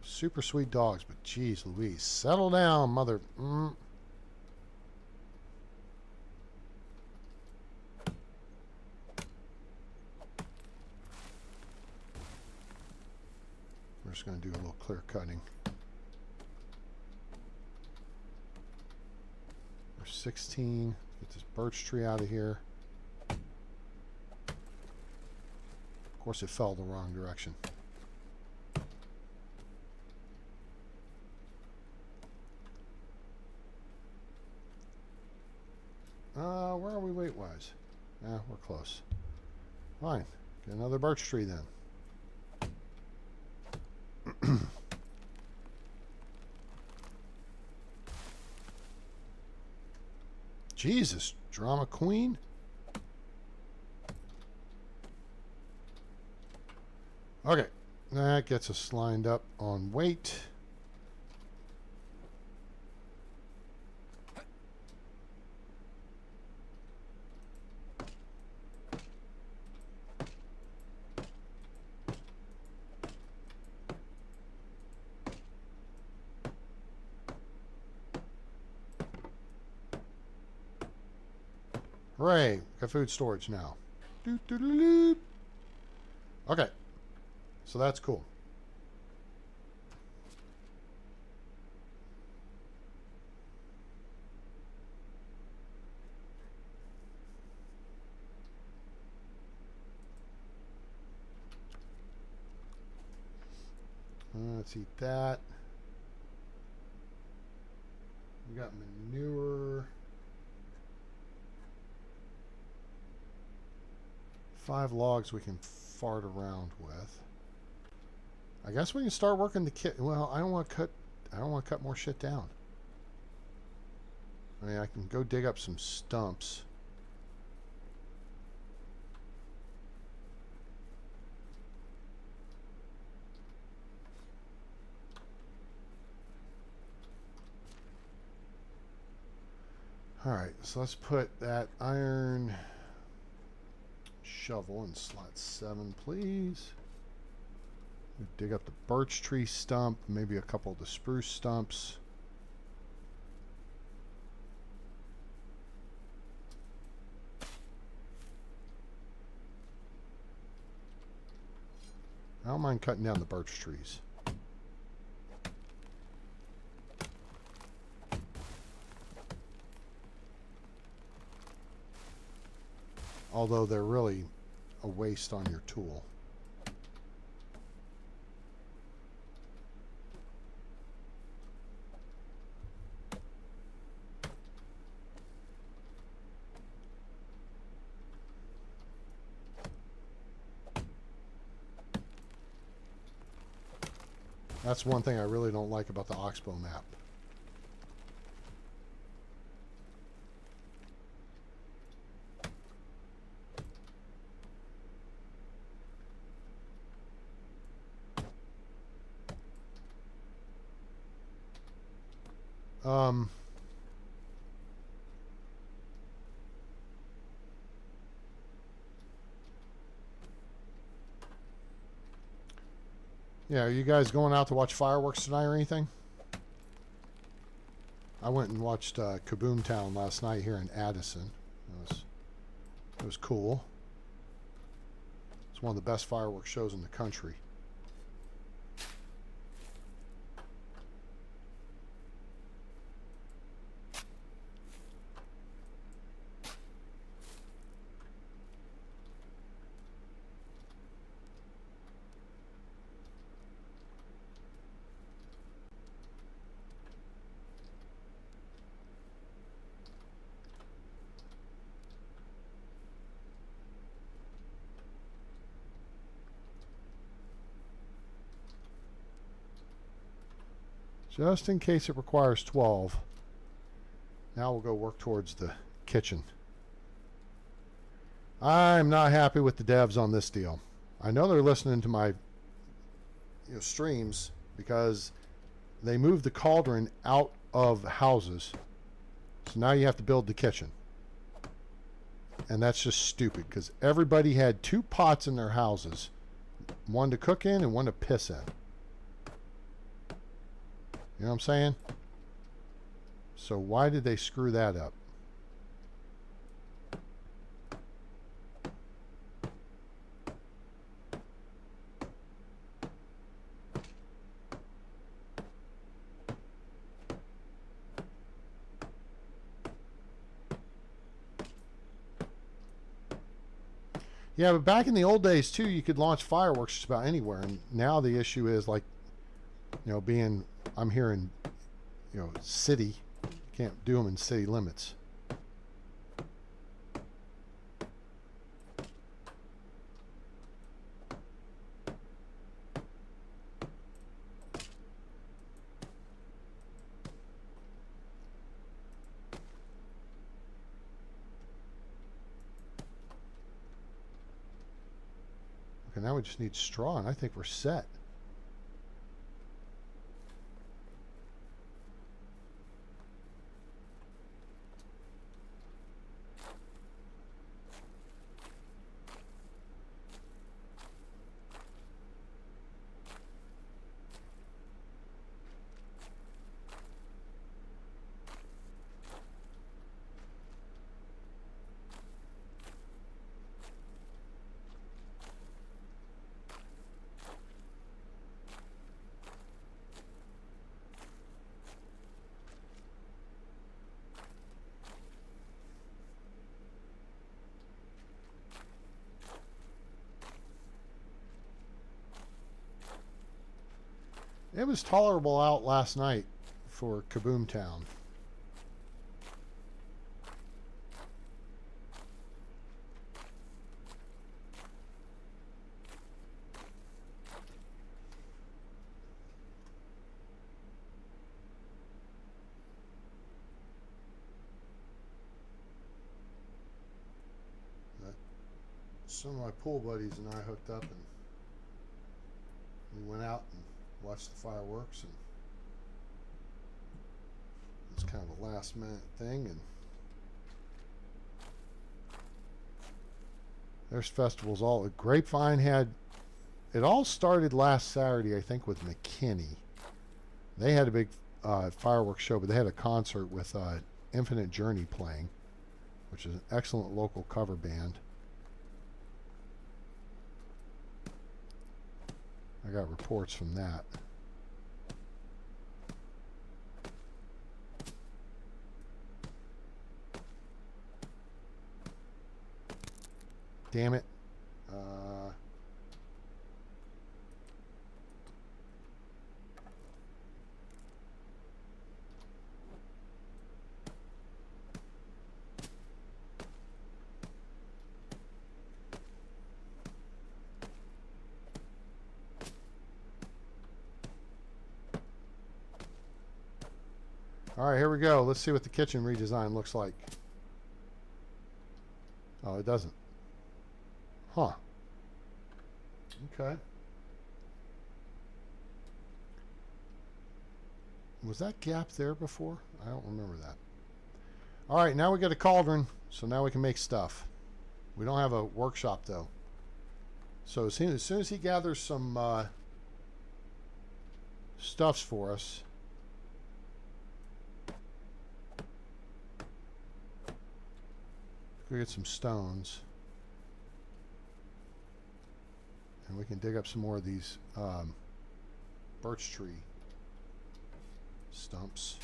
Super sweet dogs, but geez Louise. Settle down, mother. We're just going to do a little clear cutting. There's 16. Get this birch tree out of here. Of course, it fell the wrong direction. Where are we weight-wise? Yeah, we're close. Fine. Get another birch tree then. Jesus, drama queen. Okay, that gets us lined up on weight. Hooray, got food storage now. Okay, so that's cool. Let's eat that. We got manure. 5 logs we can fart around with. I guess we can start working the kit. Well, I don't want to cut more shit down. I mean, I can go dig up some stumps. All right, so let's put that iron shovel in slot 7, please. Dig up the birch tree stump, maybe a couple of the spruce stumps. I don't mind cutting down the birch trees. Although they're really a waste on your tool. That's one thing I really don't like about the Oxbow map. Yeah, are you guys going out to watch fireworks tonight or anything? I went and watched Kaboom Town last night here in Addison. It was cool. It's one of the best fireworks shows in the country. Just in case it requires 12. Now we'll go work towards the kitchen. I'm not happy with the devs on this deal. I know they're listening to my streams because they moved the cauldron out of houses. So now you have to build the kitchen. And that's just stupid because everybody had 2 pots in their houses. One to cook in and one to piss in. You know what I'm saying? So why did they screw that up? Yeah, but back in the old days too, you could launch fireworks just about anywhere, and now the issue is like, being I'm here in, city, can't do them in city limits. Okay, now we just need straw, and I think we're set. It was tolerable out last night for Kaboom Town. Some of my pool buddies and I hooked up and we went out and watched the fireworks, and it's kind of a last minute thing, and there's festivals all. Grapevine had, it all started last Saturday, I think, with McKinney. They had a big fireworks show, but they had a concert with Infinite Journey playing, which is an excellent local cover band. I got reports from that. Damn it. All right, here we go. Let's see what the kitchen redesign looks like. Oh, it doesn't. Huh. Okay. Was that gap there before? I don't remember that. All right, now we got a cauldron, so now we can make stuff. We don't have a workshop, though. So as soon as he gathers some stuffs for us, we get some stones, and we can dig up some more of these birch tree stumps.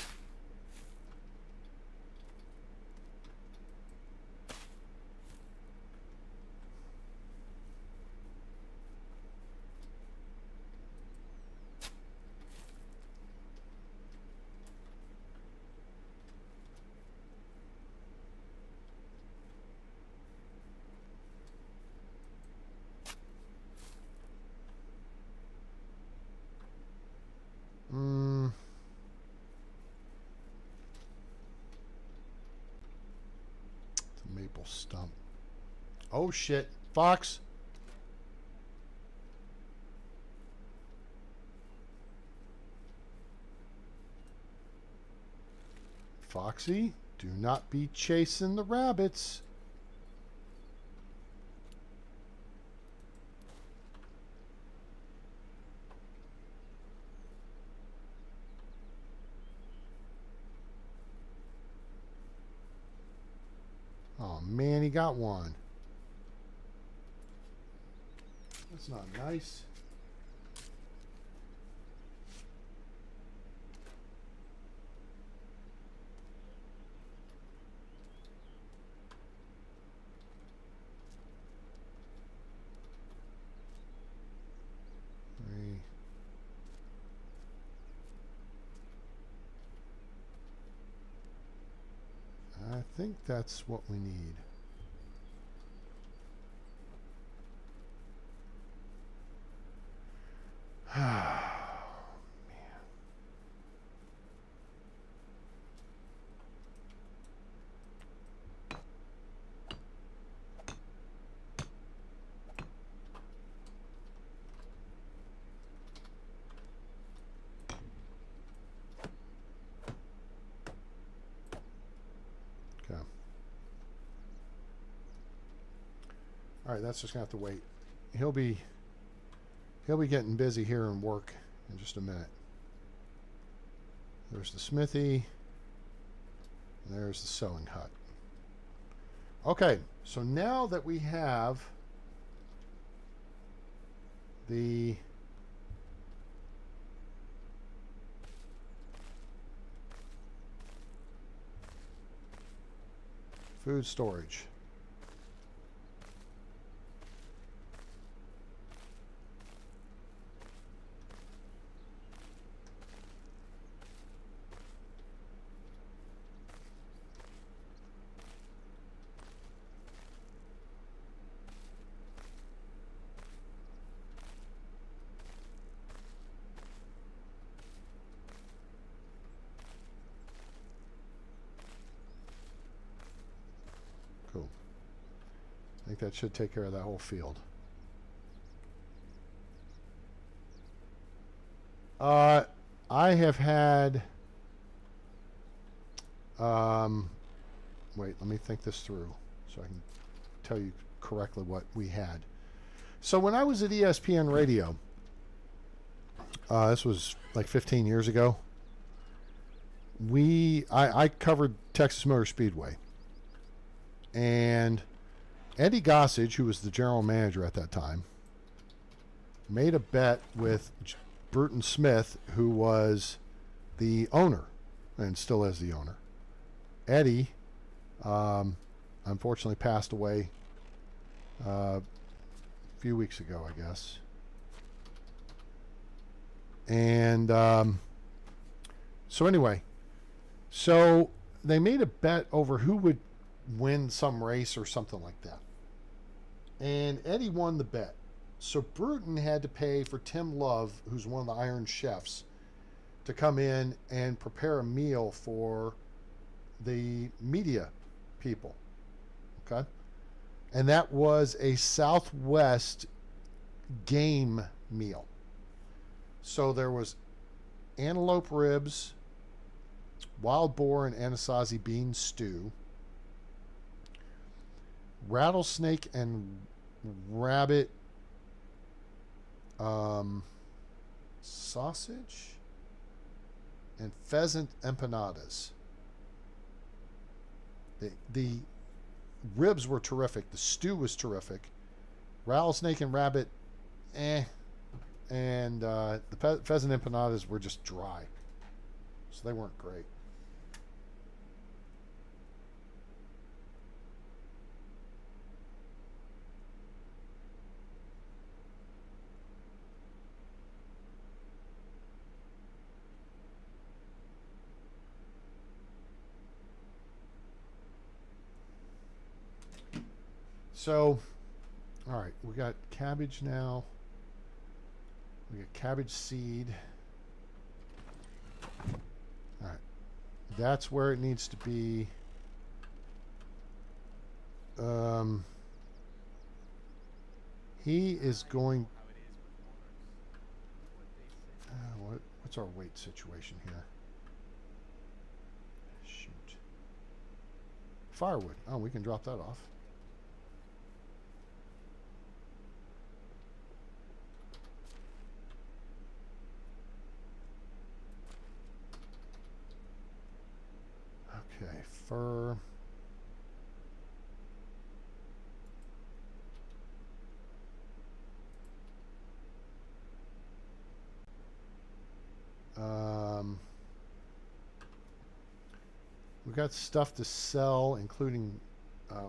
maple stump. Oh shit. Fox. Foxy, do not be chasing the rabbits. Oh man, he got one. That's not nice. Three. I think that's what we need. Okay. All right, that's just gonna have to wait. He'll be getting busy here and work in just a minute. There's the smithy. And there's the sewing hut. Okay, so now that we have the food storage. Cool. I think that should take care of that whole field. I have had wait, let me think this through so I can tell you correctly what we had. So when I was at ESPN Radio, this was like 15 years ago, I covered Texas Motor Speedway. And Eddie Gossage, who was the general manager at that time, made a bet with Bruton Smith, who was the owner and still is the owner. Eddie unfortunately passed away a few weeks ago, I guess. And so anyway, so they made a bet over who would win some race or something like that. And Eddie won the bet. So Bruton had to pay for Tim Love, who's one of the Iron Chefs, to come in and prepare a meal for the media people. Okay? And that was a Southwest game meal. So there was antelope ribs, wild boar and Anasazi bean stew, rattlesnake and rabbit sausage, and pheasant empanadas. The ribs were terrific. The stew was terrific. Rattlesnake and rabbit, and the pheasant empanadas were just dry, so they weren't great. So, all right, we got cabbage now. We got cabbage seed. All right, that's where it needs to be. He is going. What's our weight situation here? Shoot. Firewood. Oh, we can drop that off. Okay, fur. We got stuff to sell, including,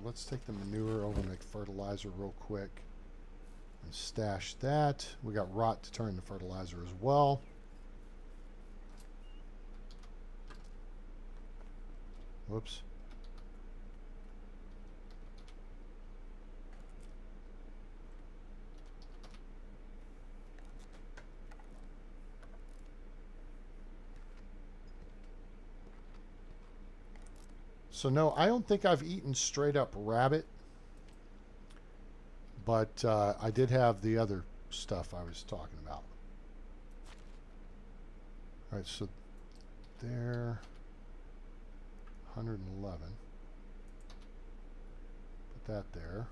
let's take the manure over and make fertilizer real quick and stash that. We got rot to turn to fertilizer as well. Whoops. So no, I don't think I've eaten straight up rabbit, but I did have the other stuff I was talking about. All right, so there, 111. Put that there.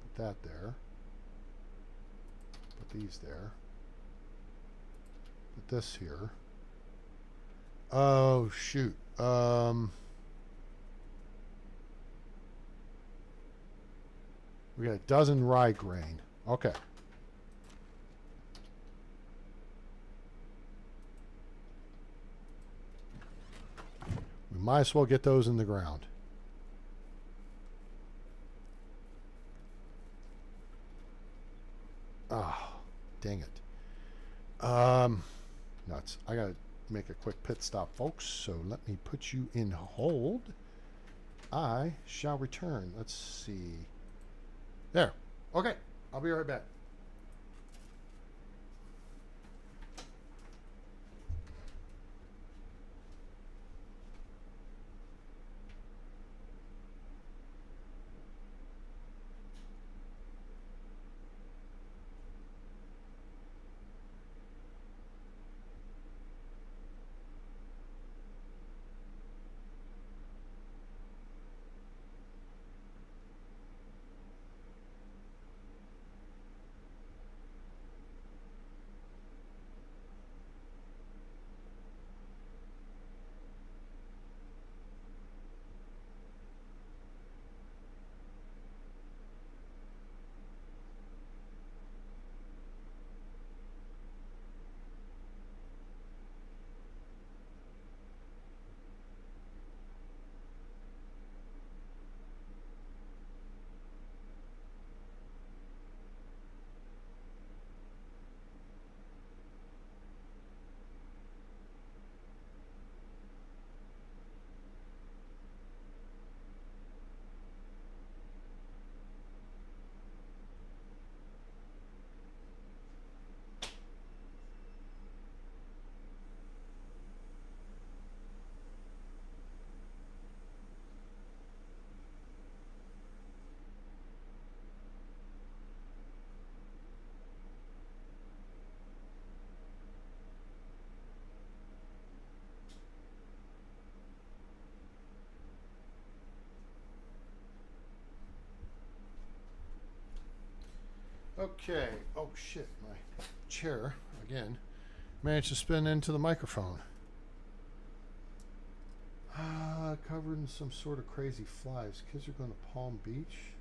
Put that there. Put these there. Put this here. Oh, shoot. We got a dozen rye grain. Okay. We might as well get those in the ground. Ah, dang it. Nuts. I gotta make a quick pit stop, folks, so let me put you in hold. I shall return. Let's see. There. Okay. I'll be right back. Okay. Oh, shit. My chair, again, managed to spin into the microphone. Covered in some sort of crazy flies. Kids are going to Palm Beach.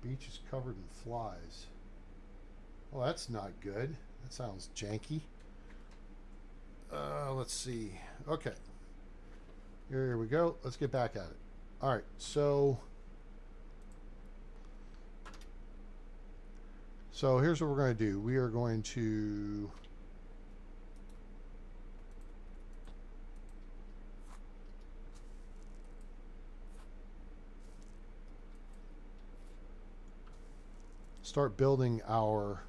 Beach is covered in flies. Well, that's not good. That sounds janky. Let's see. Okay. Here we go. Let's get back at it. All right, so here's what we're going to do. We are going to start building our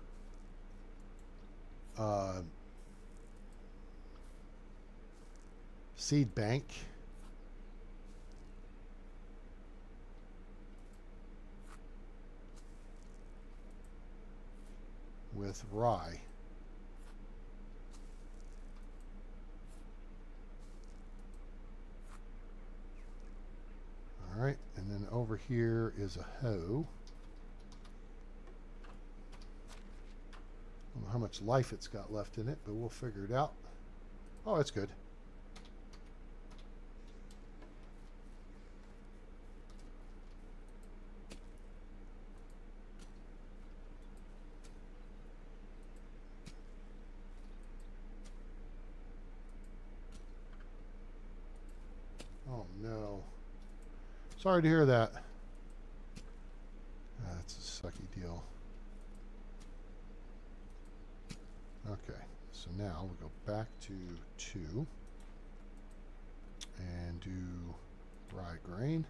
seed bank. With rye. All right, and then over here is a hoe. I don't know how much life it's got left in it, but we'll figure it out. Oh, it's good. Oh no. Sorry to hear that. That's a sucky deal. Okay, so now we go back to 2 and do rye grain.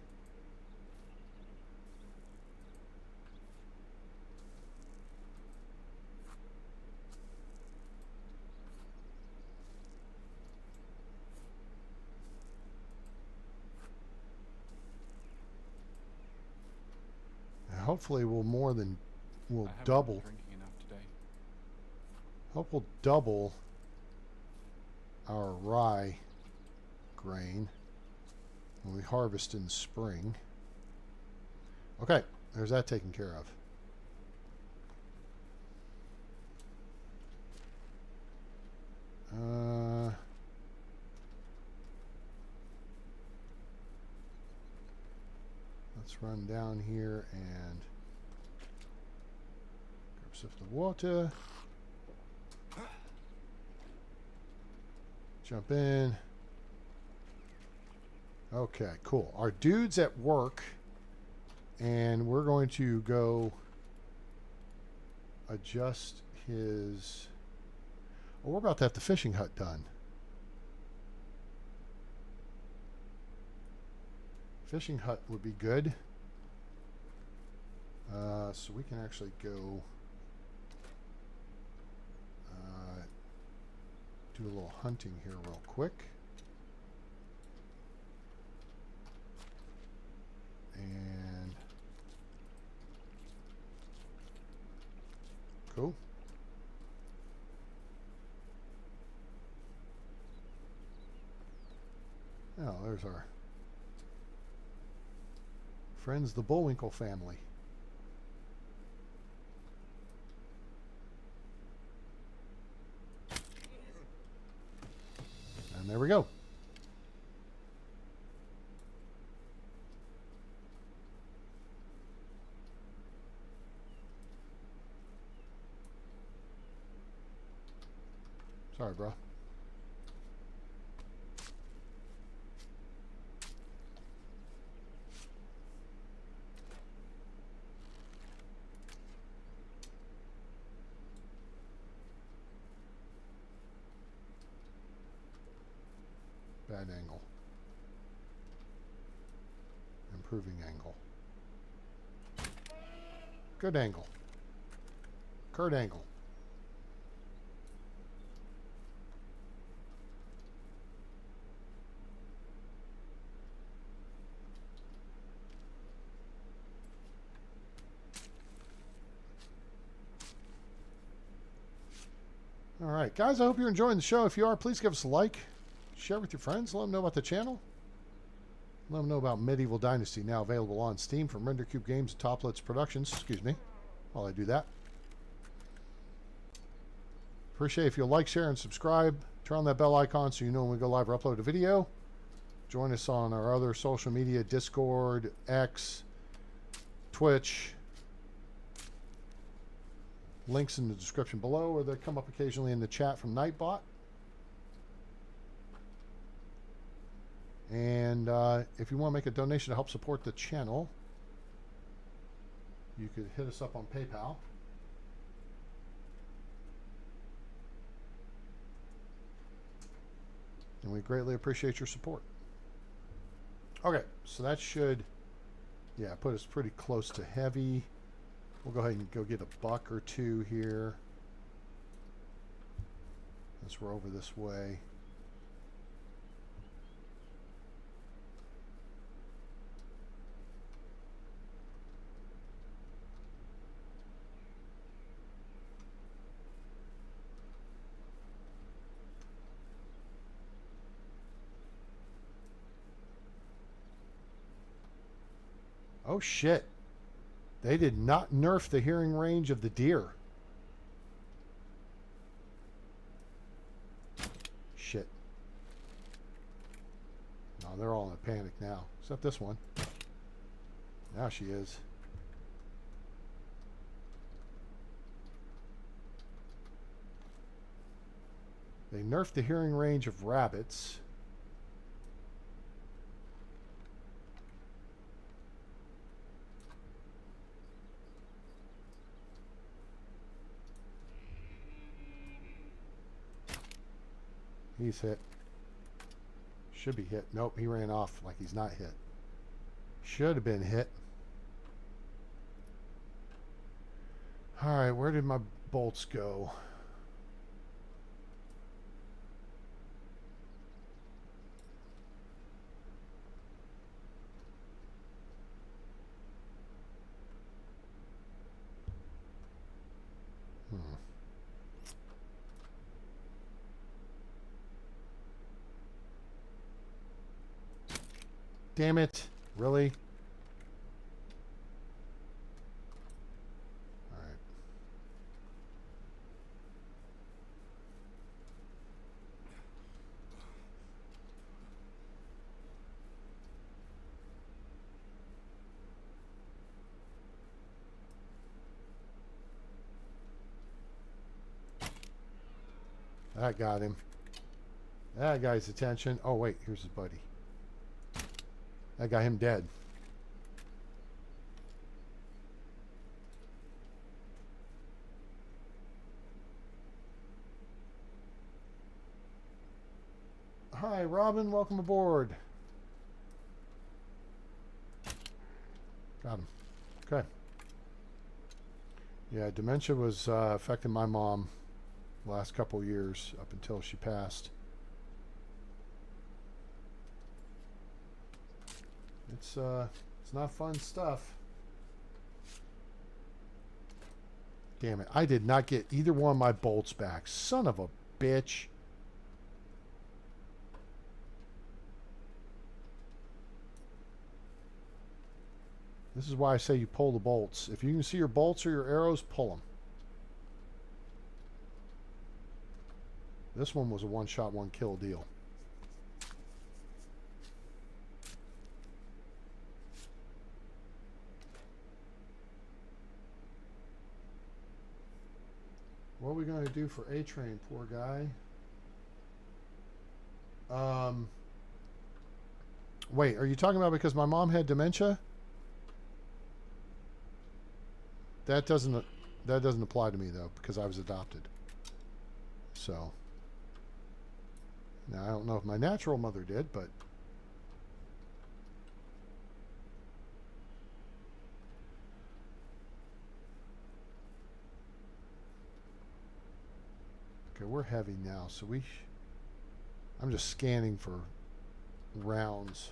Hopefully we'll double. Drinking enough today. Hope we'll double our rye grain when we harvest in spring. Okay, there's that taken care of. Let's run down here and grab sift of water. Jump in. Okay, cool. Our dude's at work, and we're going to go adjust his... Oh, we're about to have the fishing hut done. Fishing hut would be good. So we can actually go do a little hunting here real quick. And cool. Oh, there's our friends, the Bullwinkle family. And there we go. Sorry, bro. Bad angle. Improving angle. Good angle. Kurt angle. All right, guys, I hope you're enjoying the show. If you are, please give us a like. Share with your friends. Let them know about the channel. Let them know about Medieval Dynasty, now available on Steam from Render Cube Games and Toplets Productions. Excuse me while I do that. Appreciate if you'll like, share, and subscribe. Turn on that bell icon so you know when we go live or upload a video. Join us on our other social media, Discord, X, Twitch. Links in the description below, or they come up occasionally in the chat from Nightbot. And if you want to make a donation to help support the channel, you could hit us up on PayPal. And we greatly appreciate your support. Okay, so that should, yeah, put us pretty close to heavy. We'll go ahead and go get a buck or two here as we're over this way. Oh shit. They did not nerf the hearing range of the deer. Shit. No, they're all in a panic now. Except this one. Now she is. They nerfed the hearing range of rabbits. He's hit. Should be hit. Nope, he ran off like he's not hit. Should have been hit. Alright, where did my bolts go? Damn it. Really? Alright. That got him. That got his attention. Oh, wait. Here's his buddy. That got him dead. Hi, Robin. Welcome aboard. Got him. Okay. Yeah, dementia was affecting my mom the last couple years up until she passed. It's not fun stuff. Damn it. I did not get either one of my bolts back. Son of a bitch. This is why I say you pull the bolts. If you can see your bolts or your arrows, pull them. This one was a one-shot, one-kill deal. What are we going to do for A-Train, poor guy? Wait, are you talking about because my mom had dementia? That doesn't apply to me though, because I was adopted. So now I don't know if my natural mother did, but okay, we're heavy now, so I'm just scanning for rounds.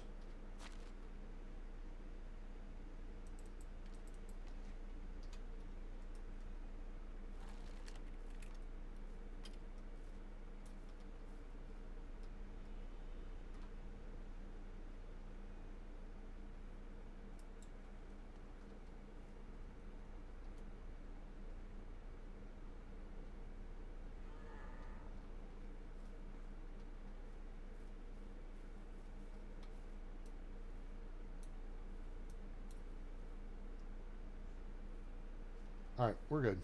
All right, we're good.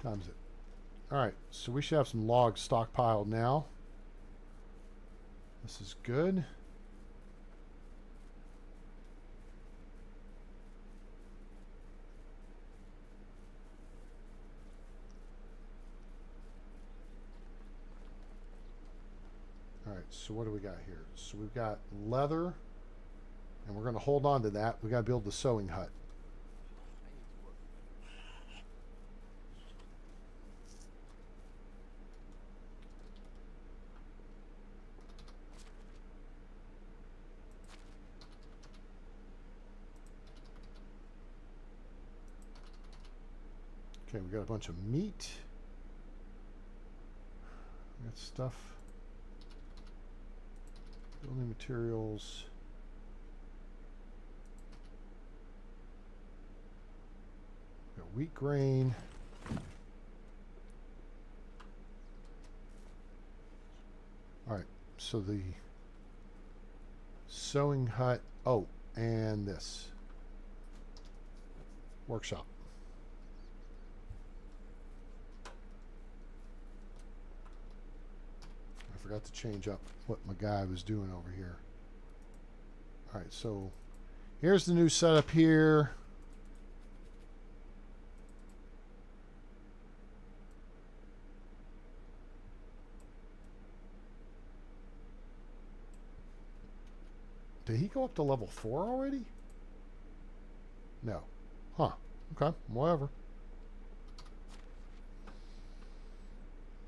Times it. All right, so we should have some logs stockpiled now. This is good. All right, so what do we got here? So we've got leather, and we're going to hold on to that. We got to build the sewing hut. Okay, we got a bunch of meat. We got stuff. Building materials. wheat grain. All right, so the sewing hut. Oh, and this workshop. I forgot to change up what my guy was doing over here. All right, so here's the new setup here. Did he go up to level 4 already? No. Huh. Okay, whatever.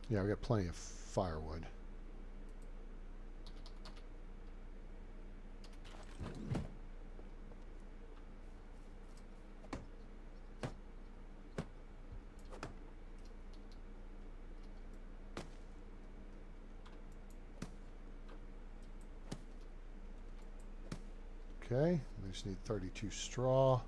Yeah, we got plenty of firewood. Okay, we just need 32 straw.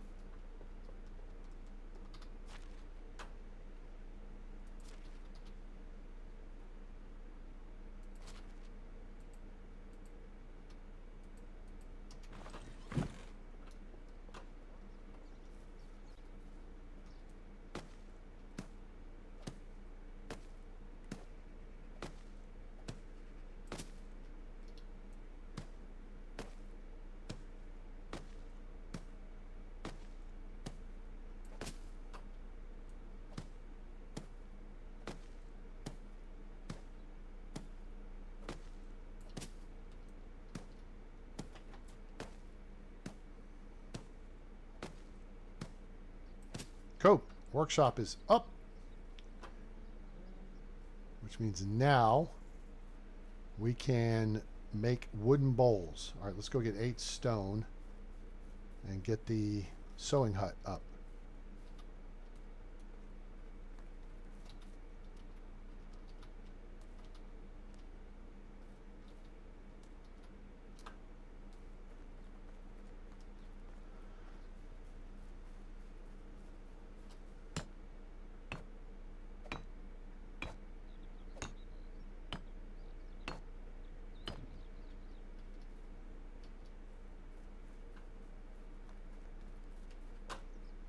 Cool. Workshop is up. Which means now we can make wooden bowls. All right, let's go get 8 stone and get the sewing hut up.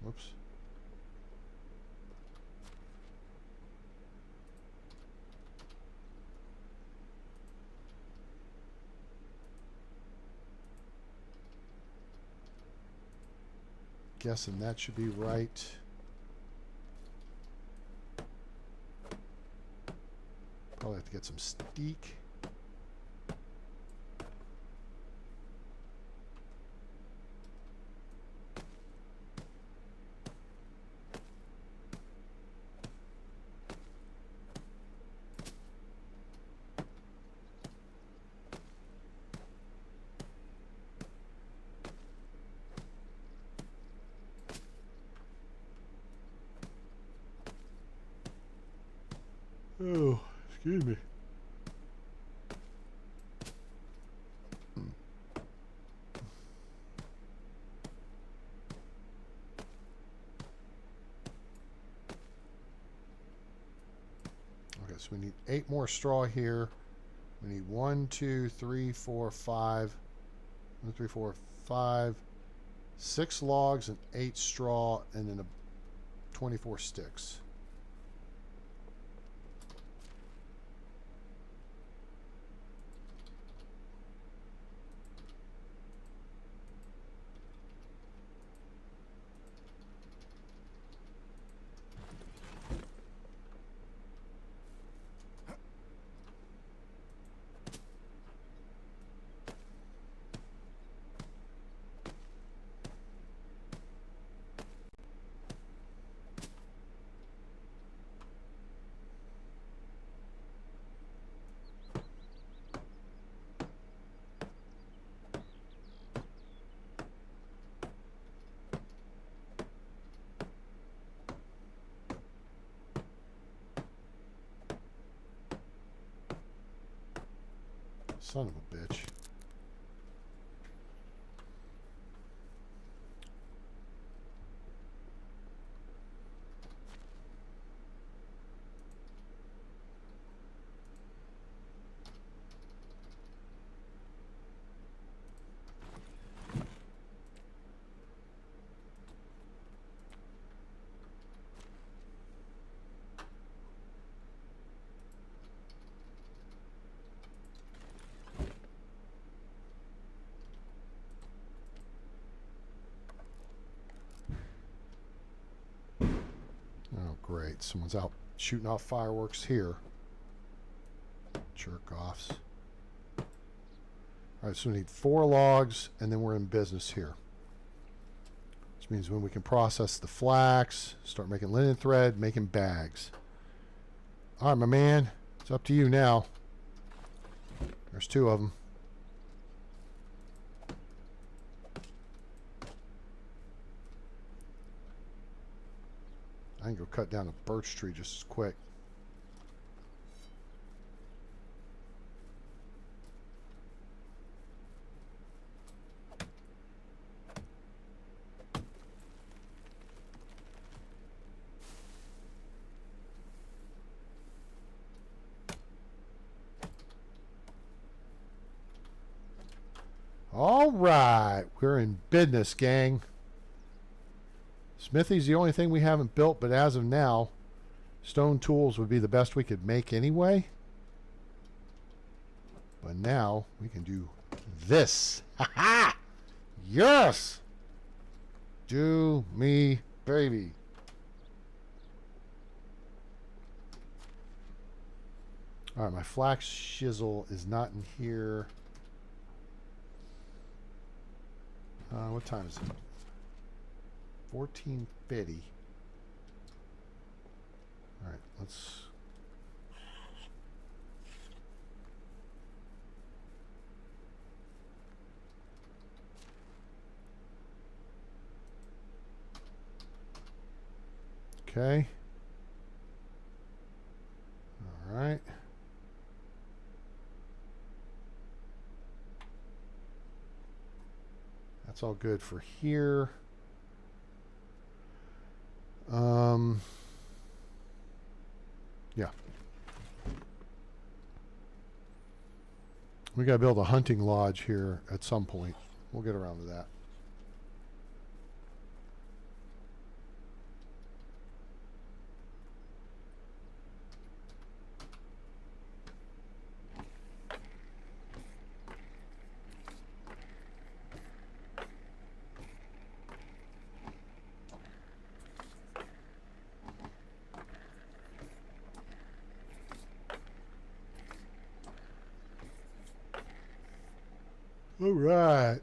Whoops. Guessing that should be right. Probably have to get some steak. Oh, excuse me. Okay, so we need 8 more straw here. We need 1, 2, 3, 4, 5. 1, 3, 4, 5. 6 logs and 8 straw, and then 24 sticks. Son of a bitch. right, someone's out shooting off fireworks here. Jerk offs. All right, so we need 4 logs, and then we're in business here. Which means when we can process the flax, start making linen thread, making bags. All right, my man, it's up to you now. There's 2 of them. I can go cut down a birch tree just as quick. All right, we're in business, gang. Smithy's the only thing we haven't built, but as of now, stone tools would be the best we could make anyway. But now we can do this. Ha ha! Yes! Do me, baby. All right, my flax shizzle is not in here. What time is it? 14:50. All right, let's. Okay. All right. That's all good for here. Yeah. We got to build a hunting lodge here at some point. We'll get around to that. All right.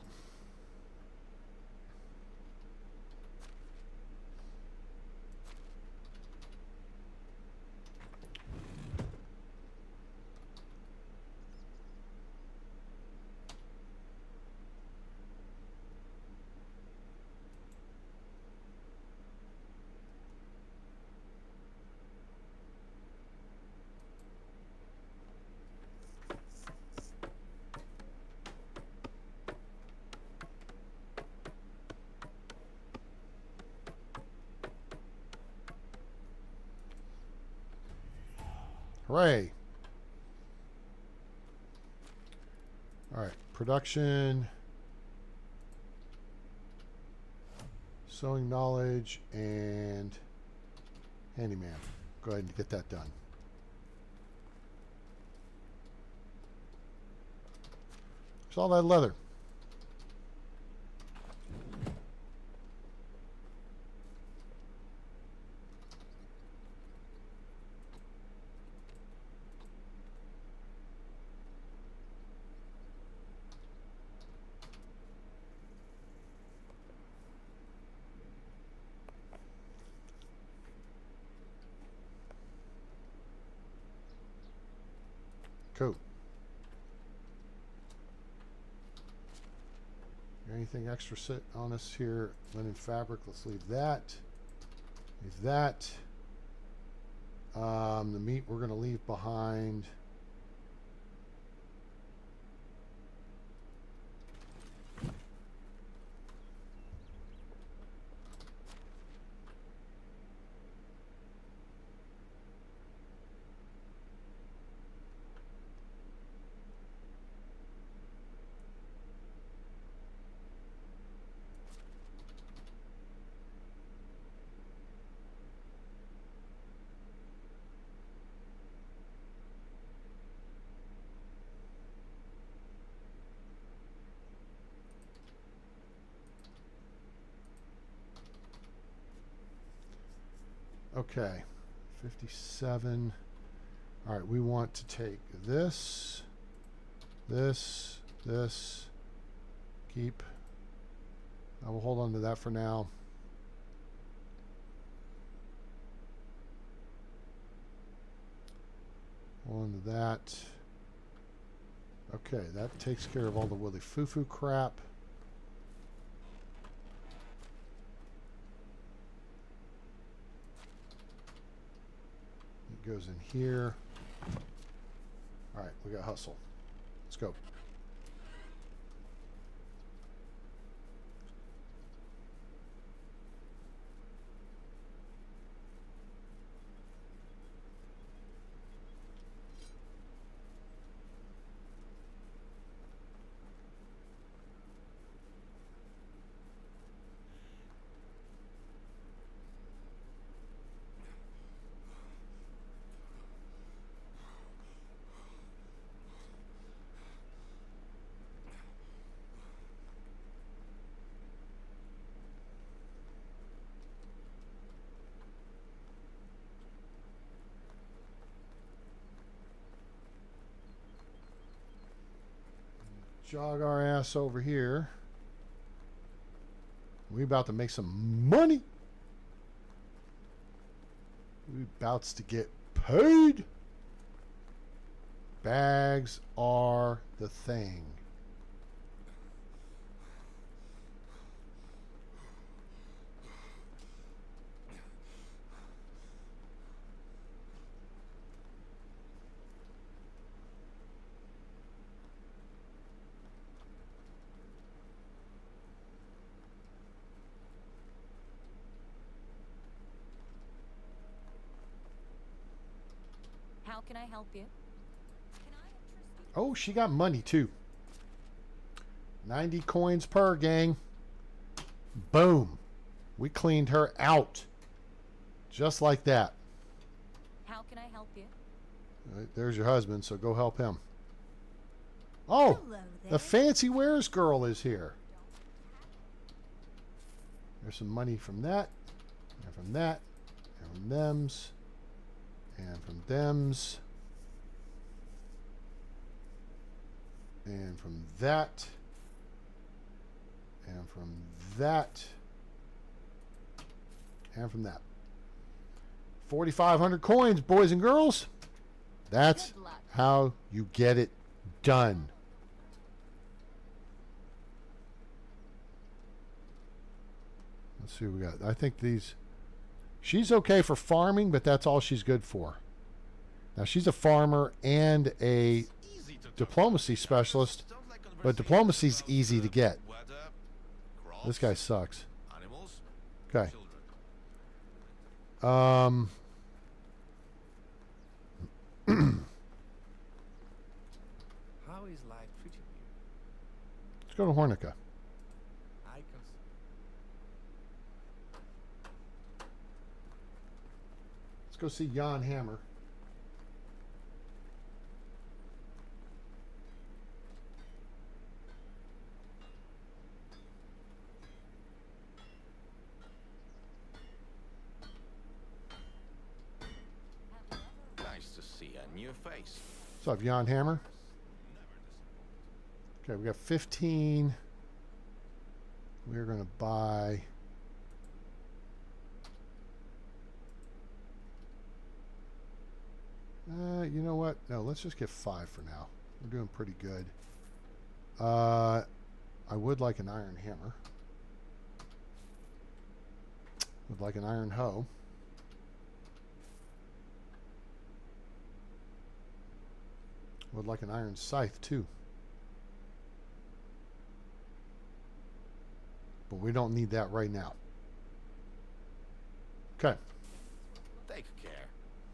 Hooray. All right, production, sewing knowledge, and handyman. Go ahead and get that done. It's all that leather. Cool. Anything extra sit on us here? Linen fabric. Let's leave that. Leave that. The meat we're going to leave behind. Okay, 57. All right, we want to take this, this, this, keep. I will hold on to that for now. Hold on to that. Okay, that takes care of all the Willy Foo-Foo crap. It goes in here. All right, we got hustle. Let's go. Jog our ass over here. We about to make some money. We about to get paid. Bags are the thing. How can I help you? Oh, she got money too. 90 coins per, gang. Boom. We cleaned her out. Just like that. How can I help you? Right, there's your husband, so go help him. Oh, Hello there. the fancy wares girl is here. There's some money from that, and from that, and from thems, and from thems, and from that, and from that, and from that. 4,500 coins, boys and girls. That's Good luck. how you get it done. Let's see what we got. I think these... She's okay for farming, but that's all she's good for. Now, she's a farmer and a Easy to diplomacy specialist, Don't like but conversation diplomacy's about, easy to get. weather, This crops, guy sucks. animals, Okay. children. How is life treating you? Let's go to Hornica. I can. Let's go see Jan Hammer. Nice to see a new face. What's up, Jan Hammer? Never disappoint. Okay, we got 15. We're going to buy... you know what? No, let's just get 5 for now. We're doing pretty good. I would like an iron hammer. Would like an iron hoe. Would like an iron scythe too. But we don't need that right now. Okay. Take care.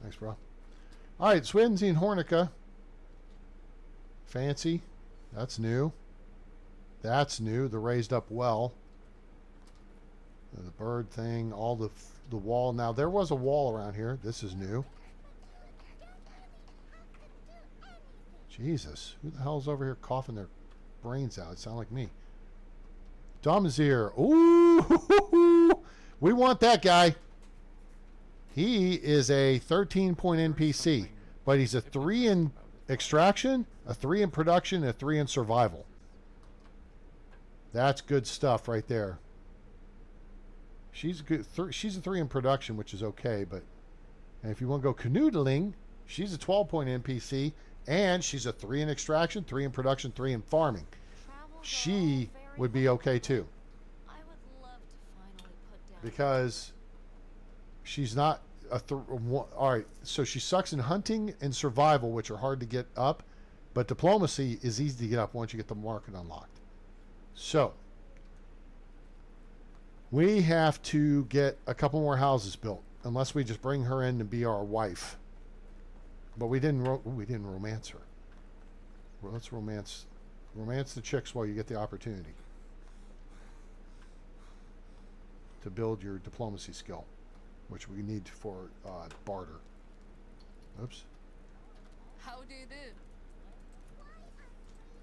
Thanks, bro. All right, Swinzine Hornica. Fancy. That's new. That's new. The raised up well. The bird thing. All the wall. Now, there was a wall around here. This is new. Jesus. Who the hell's over here coughing their brains out? It sounds like me. Domazir. Ooh. We want that guy. He is a 13-point NPC, but he's a 3 in extraction, a 3 in production, and a 3 in survival. That's good stuff right there. She's good. She's a 3 in production, which is okay. But and if you want to go canoodling, she's a 12-point NPC, and she's a 3 in extraction, 3 in production, 3 in farming. She would be okay too, I would love to finally put down because she's not a all right. So she sucks in hunting and survival, which are hard to get up, but diplomacy is easy to get up once you get the market unlocked. So we have to get a couple more houses built, unless we just bring her in to be our wife. But we didn't romance her. Well, let's romance the chicks while you get the opportunity to build your diplomacy skill, which we need for barter. Oops. How do you do?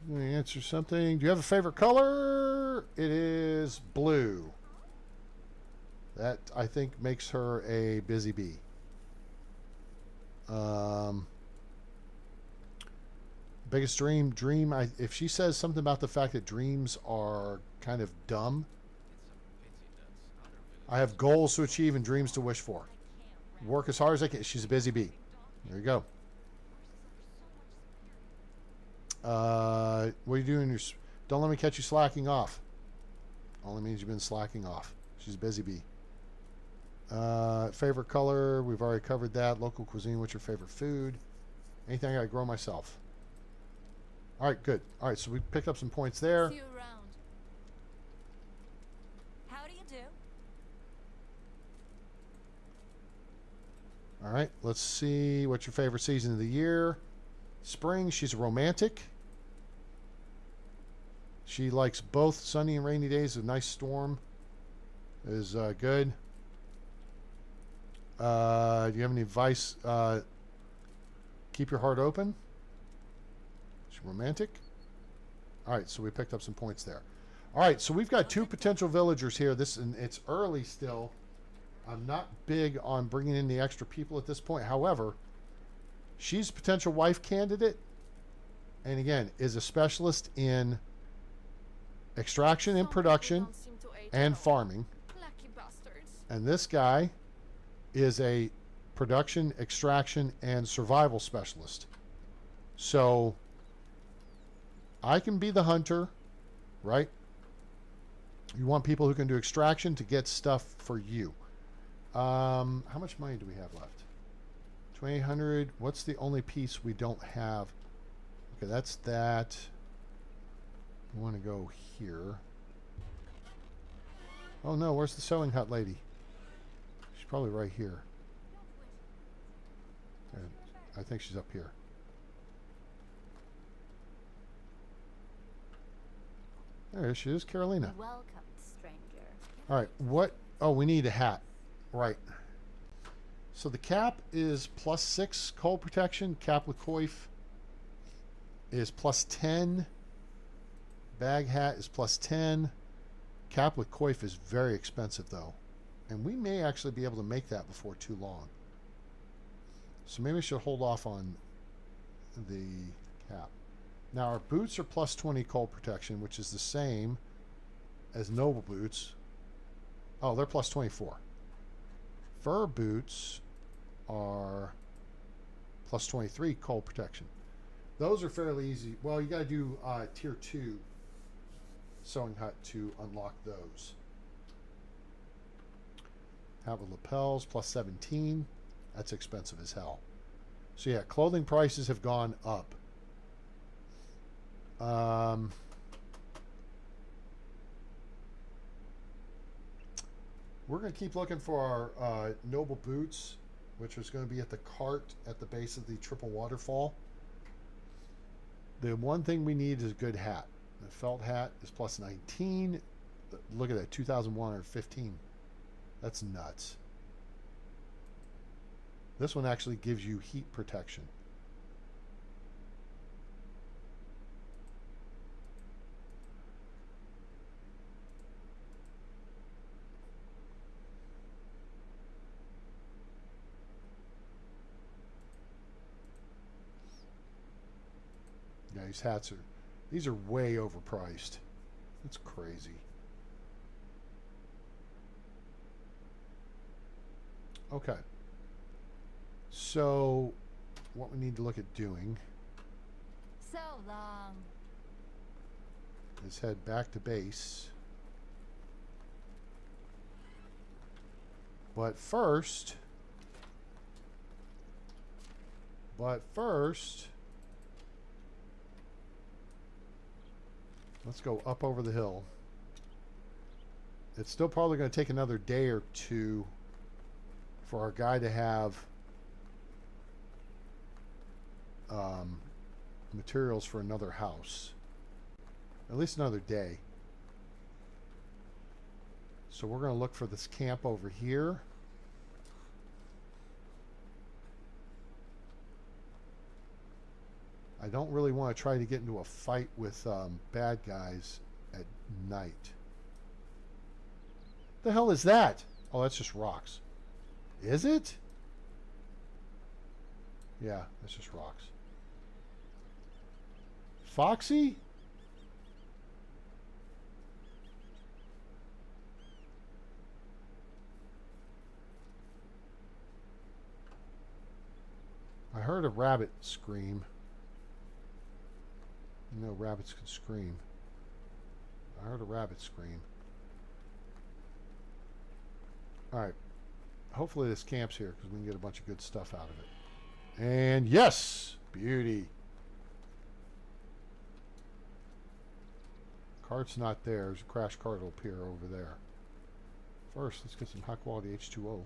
Let me answer something. Do you have a favorite color? It is blue. That, I think, makes her a busy bee. Biggest dream. If she says something about the fact that dreams are kind of dumb, I have goals to achieve and dreams to wish for. Work as hard as I can. She's a busy bee. There you go. What are you doing? Don't let me catch you slacking off. Only means you've been slacking off. She's a busy bee. Favorite color, we've already covered that. Local cuisine, what's your favorite food? Anything I grow myself. All right, good. All right, so we picked up some points there. See you around. How do you do? All right, let's see. What's your favorite season of the year? Spring. She's a romantic. She likes both sunny and rainy days. A nice storm is good. Do you have any advice? Keep your heart open. She's romantic. All right, so we picked up some points there. All right, so we've got 2 potential villagers here. And it's early still. I'm not big on bringing in the extra people at this point. However, she's a potential wife candidate, and again, is a specialist in extraction and production and farming. Lucky bastards. And this guy is a production, extraction, and survival specialist. So I can be the hunter, right? You want people who can do extraction to get stuff for you. How much money do we have left? 2,800. What's the only piece we don't have? Okay, that's that. We want to go here. Oh no, where's the sewing hut lady? She's probably right here. I think she's up here. There she is, Carolina. Welcome, stranger. All right, what? Oh, we need a hat. Right. So the cap is +6 cold protection. Cap with coif is +10. Bag hat is +10. Cap with coif is very expensive though. And we may actually be able to make that before too long. So maybe we should hold off on the cap. Now our boots are +20 cold protection, which is the same as noble boots. Oh, they're +24. Fur boots are +23 cold protection. Those are fairly easy. Well, you got to do tier 2 sewing hut to unlock those. Hat with lapels +17. That's expensive as hell. So yeah, clothing prices have gone up. We're going to keep looking for our noble boots, which is going to be at the cart at the base of the triple waterfall. The one thing we need is a good hat. The felt hat is +19. Look at that, 2,115. That's nuts. This one actually gives you heat protection. Yeah, these hats are... These are way overpriced. That's crazy. Okay. So, what we need to look at doing So long. is head back to base. But first, let's go up over the hill. It's still probably going to take another day or two for our guy to have materials for another house. At least another day. So we're going to look for this camp over here. I don't really want to try to get into a fight with bad guys at night. The hell is that? Oh, that's just rocks. Is it? Yeah, that's just rocks. Foxy? I heard a rabbit scream. You know, rabbits can scream. I heard a rabbit scream. Alright. Hopefully this camp's here because we can get a bunch of good stuff out of it. And yes! Beauty. Cart's not there. There's a crash cart will appear over there. First, let's get some high quality H2O.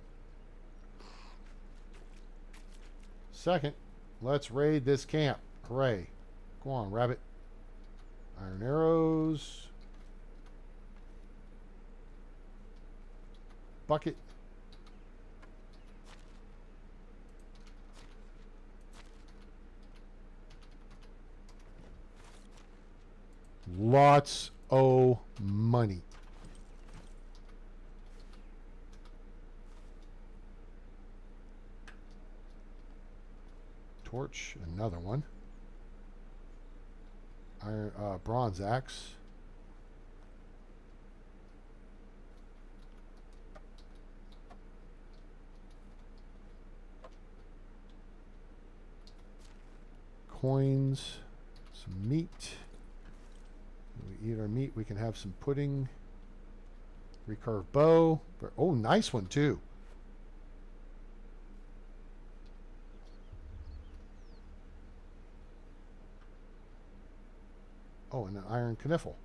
Second, let's raid this camp. Hooray. Go on, rabbit. Iron arrows. Bucket. Lots of money. Torch, another one. Iron, bronze axe. Coins, some meat. When we eat our meat, we can have some pudding. Recurve bow. Oh, nice one too. Oh, and an iron kniffle.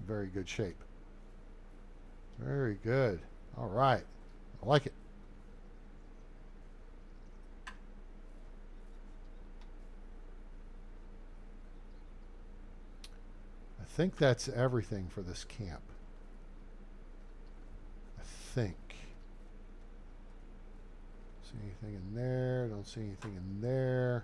Very good shape. Very good. All right. I like it. I think that's everything for this camp. I think. See anything in there? Don't see anything in there.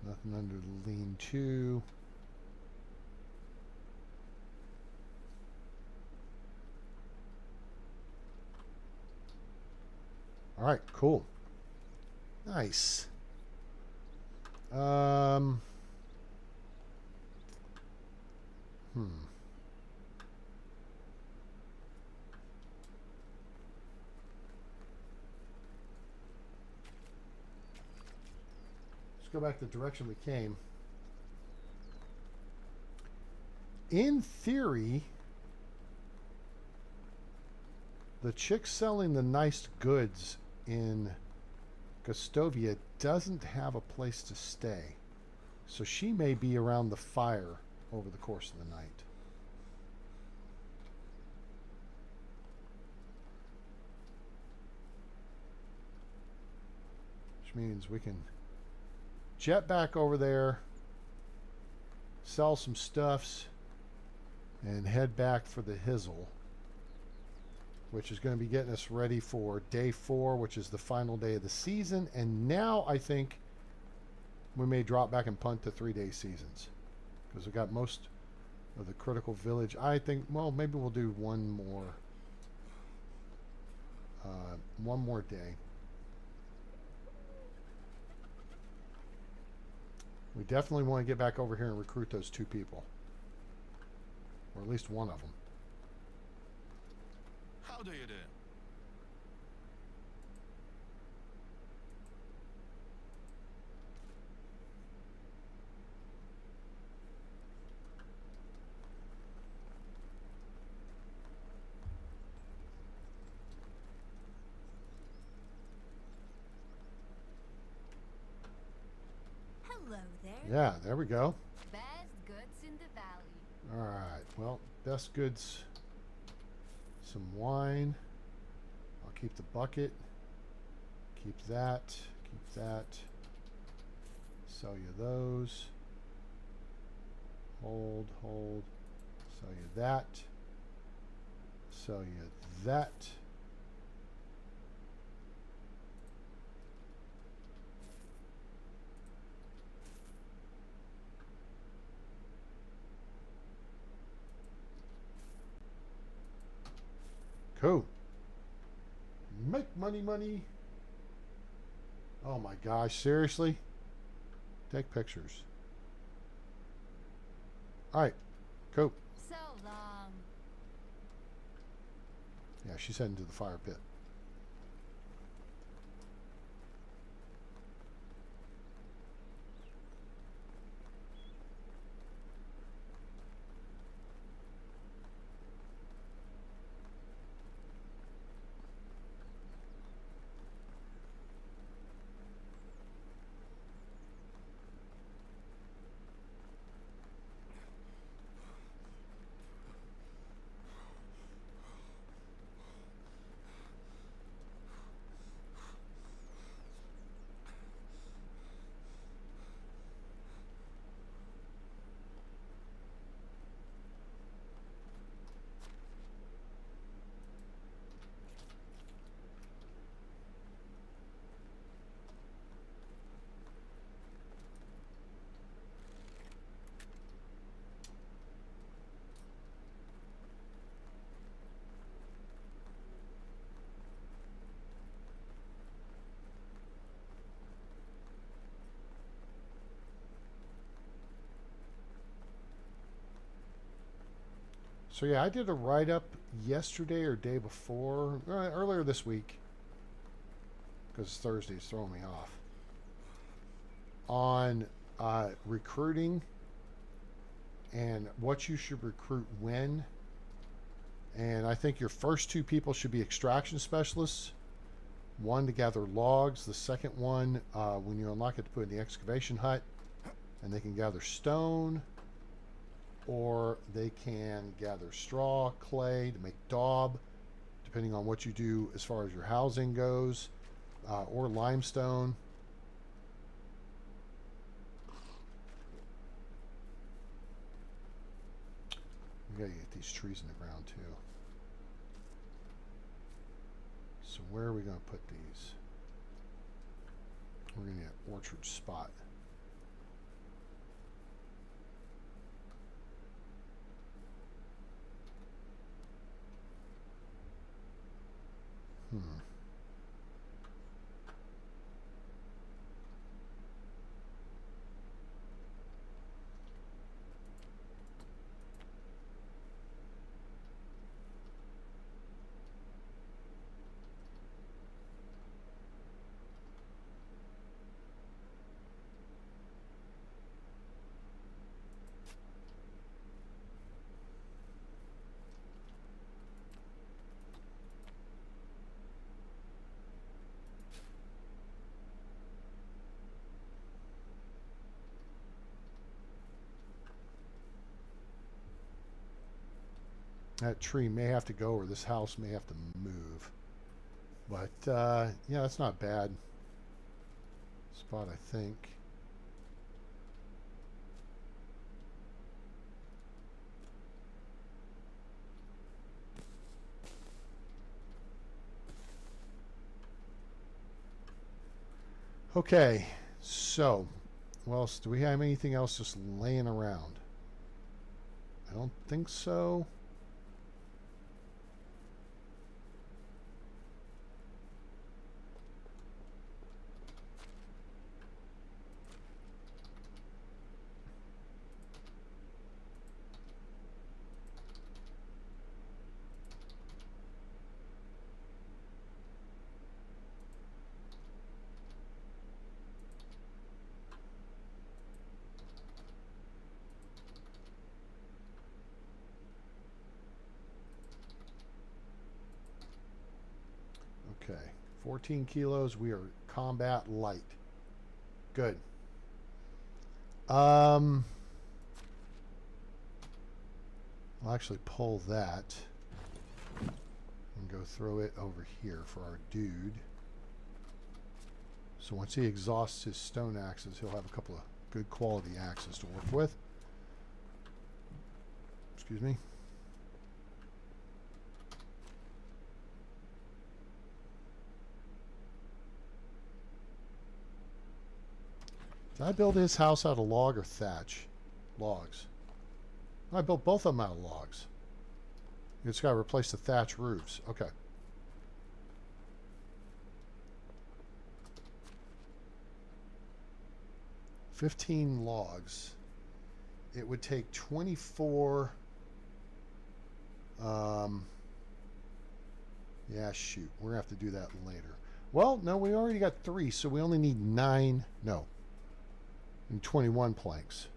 Nothing under the lean-to. All right, cool. Nice. Go back the direction we came. In theory, the chick selling the nice goods in Gustovia doesn't have a place to stay. So she may be around the fire over the course of the night. Which means we can jet back over there, sell some stuffs, and head back for the Hizzle, which is going to be getting us ready for day 4, which is the final day of the season. And now I think we may drop back and punt to 3-day seasons because we got most of the critical village. I think, well, maybe we'll do one more day. We definitely want to get back over here and recruit those 2 people. Or at least one of them. How do you do? Hello there. Yeah, there we go. Best goods in the valley. Alright, well, best goods. Some wine. I'll keep the bucket. Keep that. Keep that. Sell you those. Hold, hold. Sell you that. Sell you that. Cool. Make money, money. Oh my gosh, seriously? Take pictures. Alright, cool. So long. Yeah, she's heading to the fire pit. So yeah, I did a write-up yesterday or day before, earlier this week, because Thursday is throwing me off, on recruiting and what you should recruit when. And I think your first 2 people should be extraction specialists. One to gather logs. The second one, when you unlock it, to put in the excavation hut, and they can gather stone. Or they can gather straw, clay to make daub, depending on what you do as far as your housing goes, or limestone. We gotta get these trees in the ground too. So where are we gonna put these? We're gonna get orchard spot. That tree may have to go, or this house may have to move. But, yeah, that's not bad spot, I think. Okay, so, what else? Do we have anything else just laying around? I don't think so. 14 kilos. We are combat light. Good. I'll actually pull that and go throw it over here for our dude. So once he exhausts his stone axes, he'll have a couple of good quality axes to work with. Excuse me. Did I build his house out of log or thatch? Logs. I built both of them out of logs. You just got to replace the thatch roofs. Okay. $15 logs. It would take 24. Yeah, shoot. We're going to have to do that later. Well, no, we already got 3, so we only need 9. No. And 21 planks.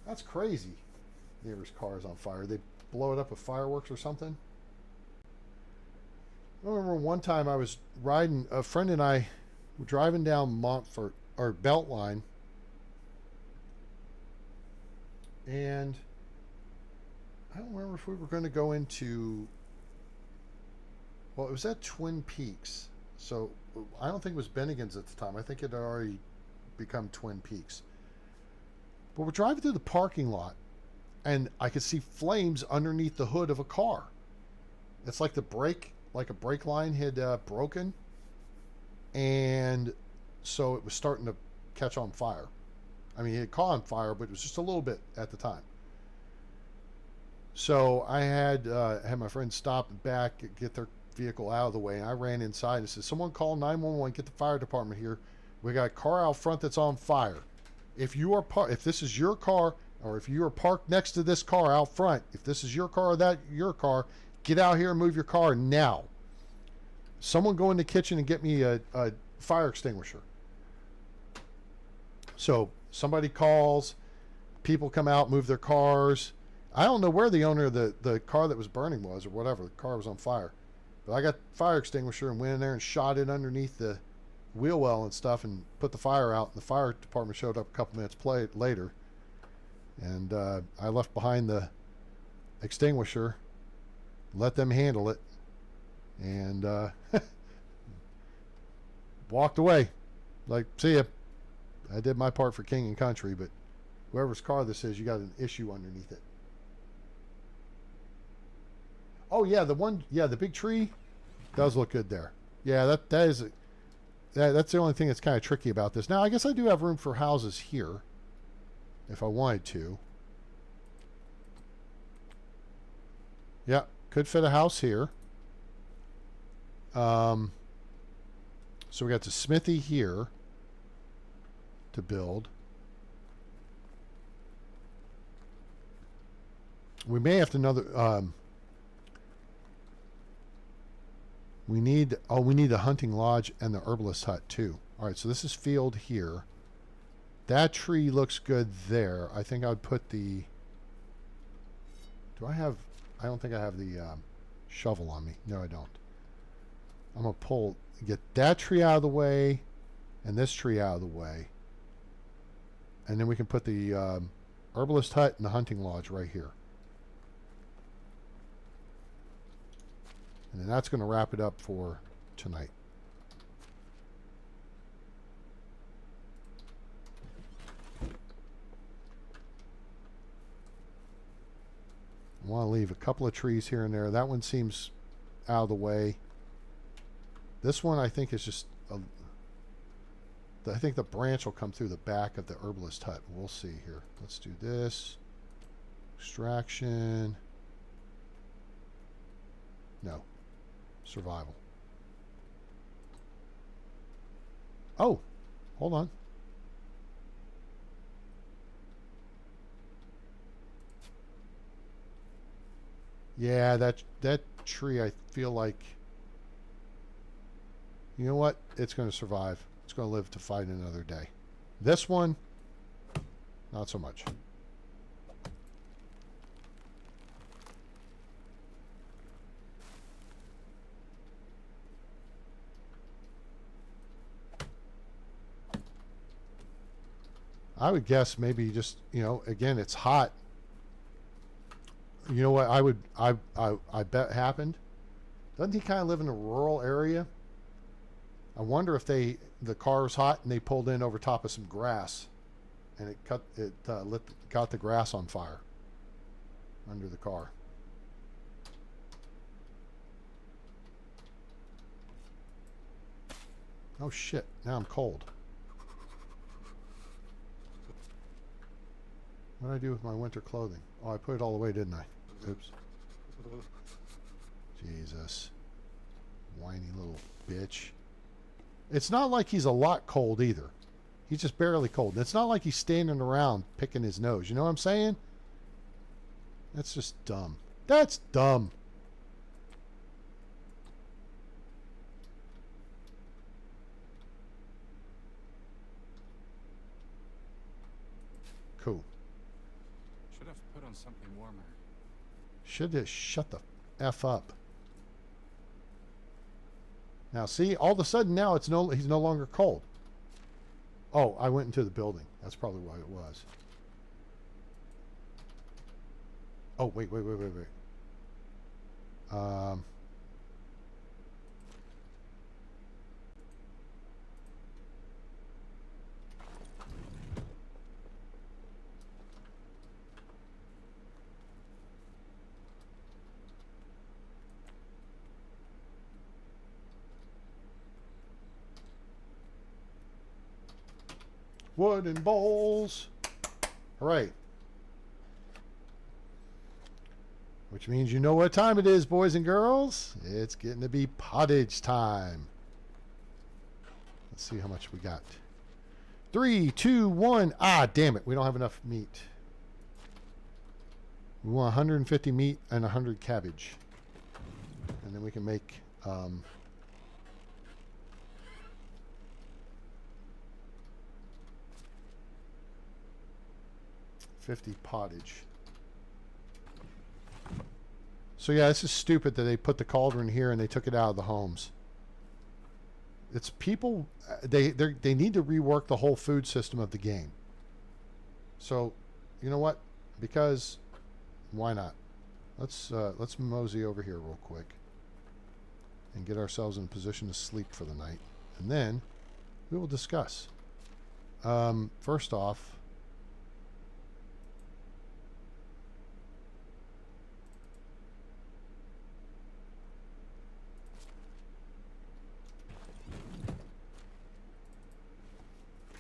That's crazy. Neighbor's car is on fire. They blow it up with fireworks or something. I remember one time I was riding, a friend and I were driving down Montfort, or Beltline, and I don't remember if we were going to go into, well, it was at Twin Peaks. So I don't think it was Bennigan's at the time. I think it had already become Twin Peaks. But we're driving through the parking lot, and I could see flames underneath the hood of a car. It's like the brake, like a brake line had broken, and so it was starting to catch on fire. I mean, it caught on fire, but it was just a little bit at the time. So I had my friend stop back, get their vehicle out of the way, and I ran inside and said, "Someone call 911, get the fire department here. We got a car out front that's on fire. If you are if this is your car, or if you are parked next to this car out front, if this is your car or that your car, get out here and move your car now. Someone go in the kitchen and get me a fire extinguisher." So somebody calls, people come out, move their cars. I don't know where the owner of the car that was burning was, or whatever. The car was on fire. But I got the fire extinguisher and went in there and shot it underneath the wheel well and stuff and put the fire out. And the fire department showed up a couple minutes later. And I left behind the extinguisher, let them handle it, and walked away. Like, see ya. I did my part for King and Country, but whoever's car this is, you got an issue underneath it. Oh yeah, the big tree does look good there. Yeah, that's the only thing that's kind of tricky about this. Now, I guess I do have room for houses here if I wanted to. Yeah, could fit a house here. So we got the smithy here to build. We may have to we need a hunting lodge and the herbalist hut too. All right, so this is field here. That tree looks good there. I think I would put the, I don't think I have the shovel on me. No, I don't. I'm going to get that tree out of the way and this tree out of the way. And then we can put the herbalist hut and the hunting lodge right here. And then that's going to wrap it up for tonight. I want to leave a couple of trees here and there. That one seems out of the way. This one I think is just I think the branch will come through the back of the herbalist hut. We'll see here. Let's do this. Extraction. No. Survival. Oh, hold on. Yeah, that tree, I feel like, you know what? It's going to survive. It's going to live to fight another day. This one, not so much. I would guess maybe just, you know, again, it's hot. You know what I bet happened? Doesn't he kind of live in a rural area? I wonder if the car was hot and they pulled in over top of some grass, and it got the grass on fire under the car. Oh shit! Now I'm cold. What did I do with my winter clothing? Oh, I put it all away, didn't I? Oops. Jesus. Whiny little bitch. It's not like he's a lot cold either. He's just barely cold. It's not like he's standing around picking his nose. You know what I'm saying? That's just dumb. That's dumb. Cool. Should have put on something warmer. Should have shut the F up. Now see, all of a sudden now he's no longer cold. Oh, I went into the building. That's probably why it was. Oh, wait. Wooden bowls. All right. Which means you know what time it is, boys and girls. It's getting to be pottage time. Let's see how much we got. 3, 2, 1. Ah, damn it. We don't have enough meat. We want 150 meat and 100 cabbage. And then we can make... 50 pottage. So yeah, this is stupid that they put the cauldron here and they took it out of the homes. It's people, they need to rework the whole food system of the game. So, you know what? Because why not? Let's mosey over here real quick and get ourselves in a position to sleep for the night, and then we will discuss. First off,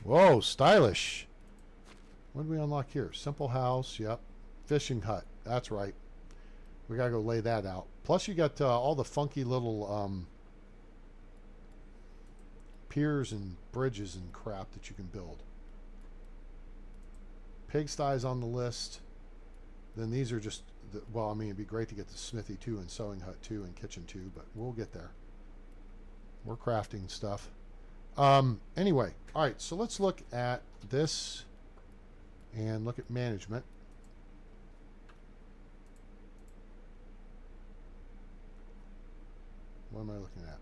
whoa, stylish. What did we unlock here? Simple house, yep. Fishing hut, that's right. We gotta go lay that out. Plus you got all the funky little piers and bridges and crap that you can build. Pigsties on the list. Then these are just, well, I mean, it'd be great to get the smithy too, and sewing hut too, and kitchen too, but we'll get there. We're crafting stuff. Anyway, all right, so let's look at this and look at management. What am I looking at?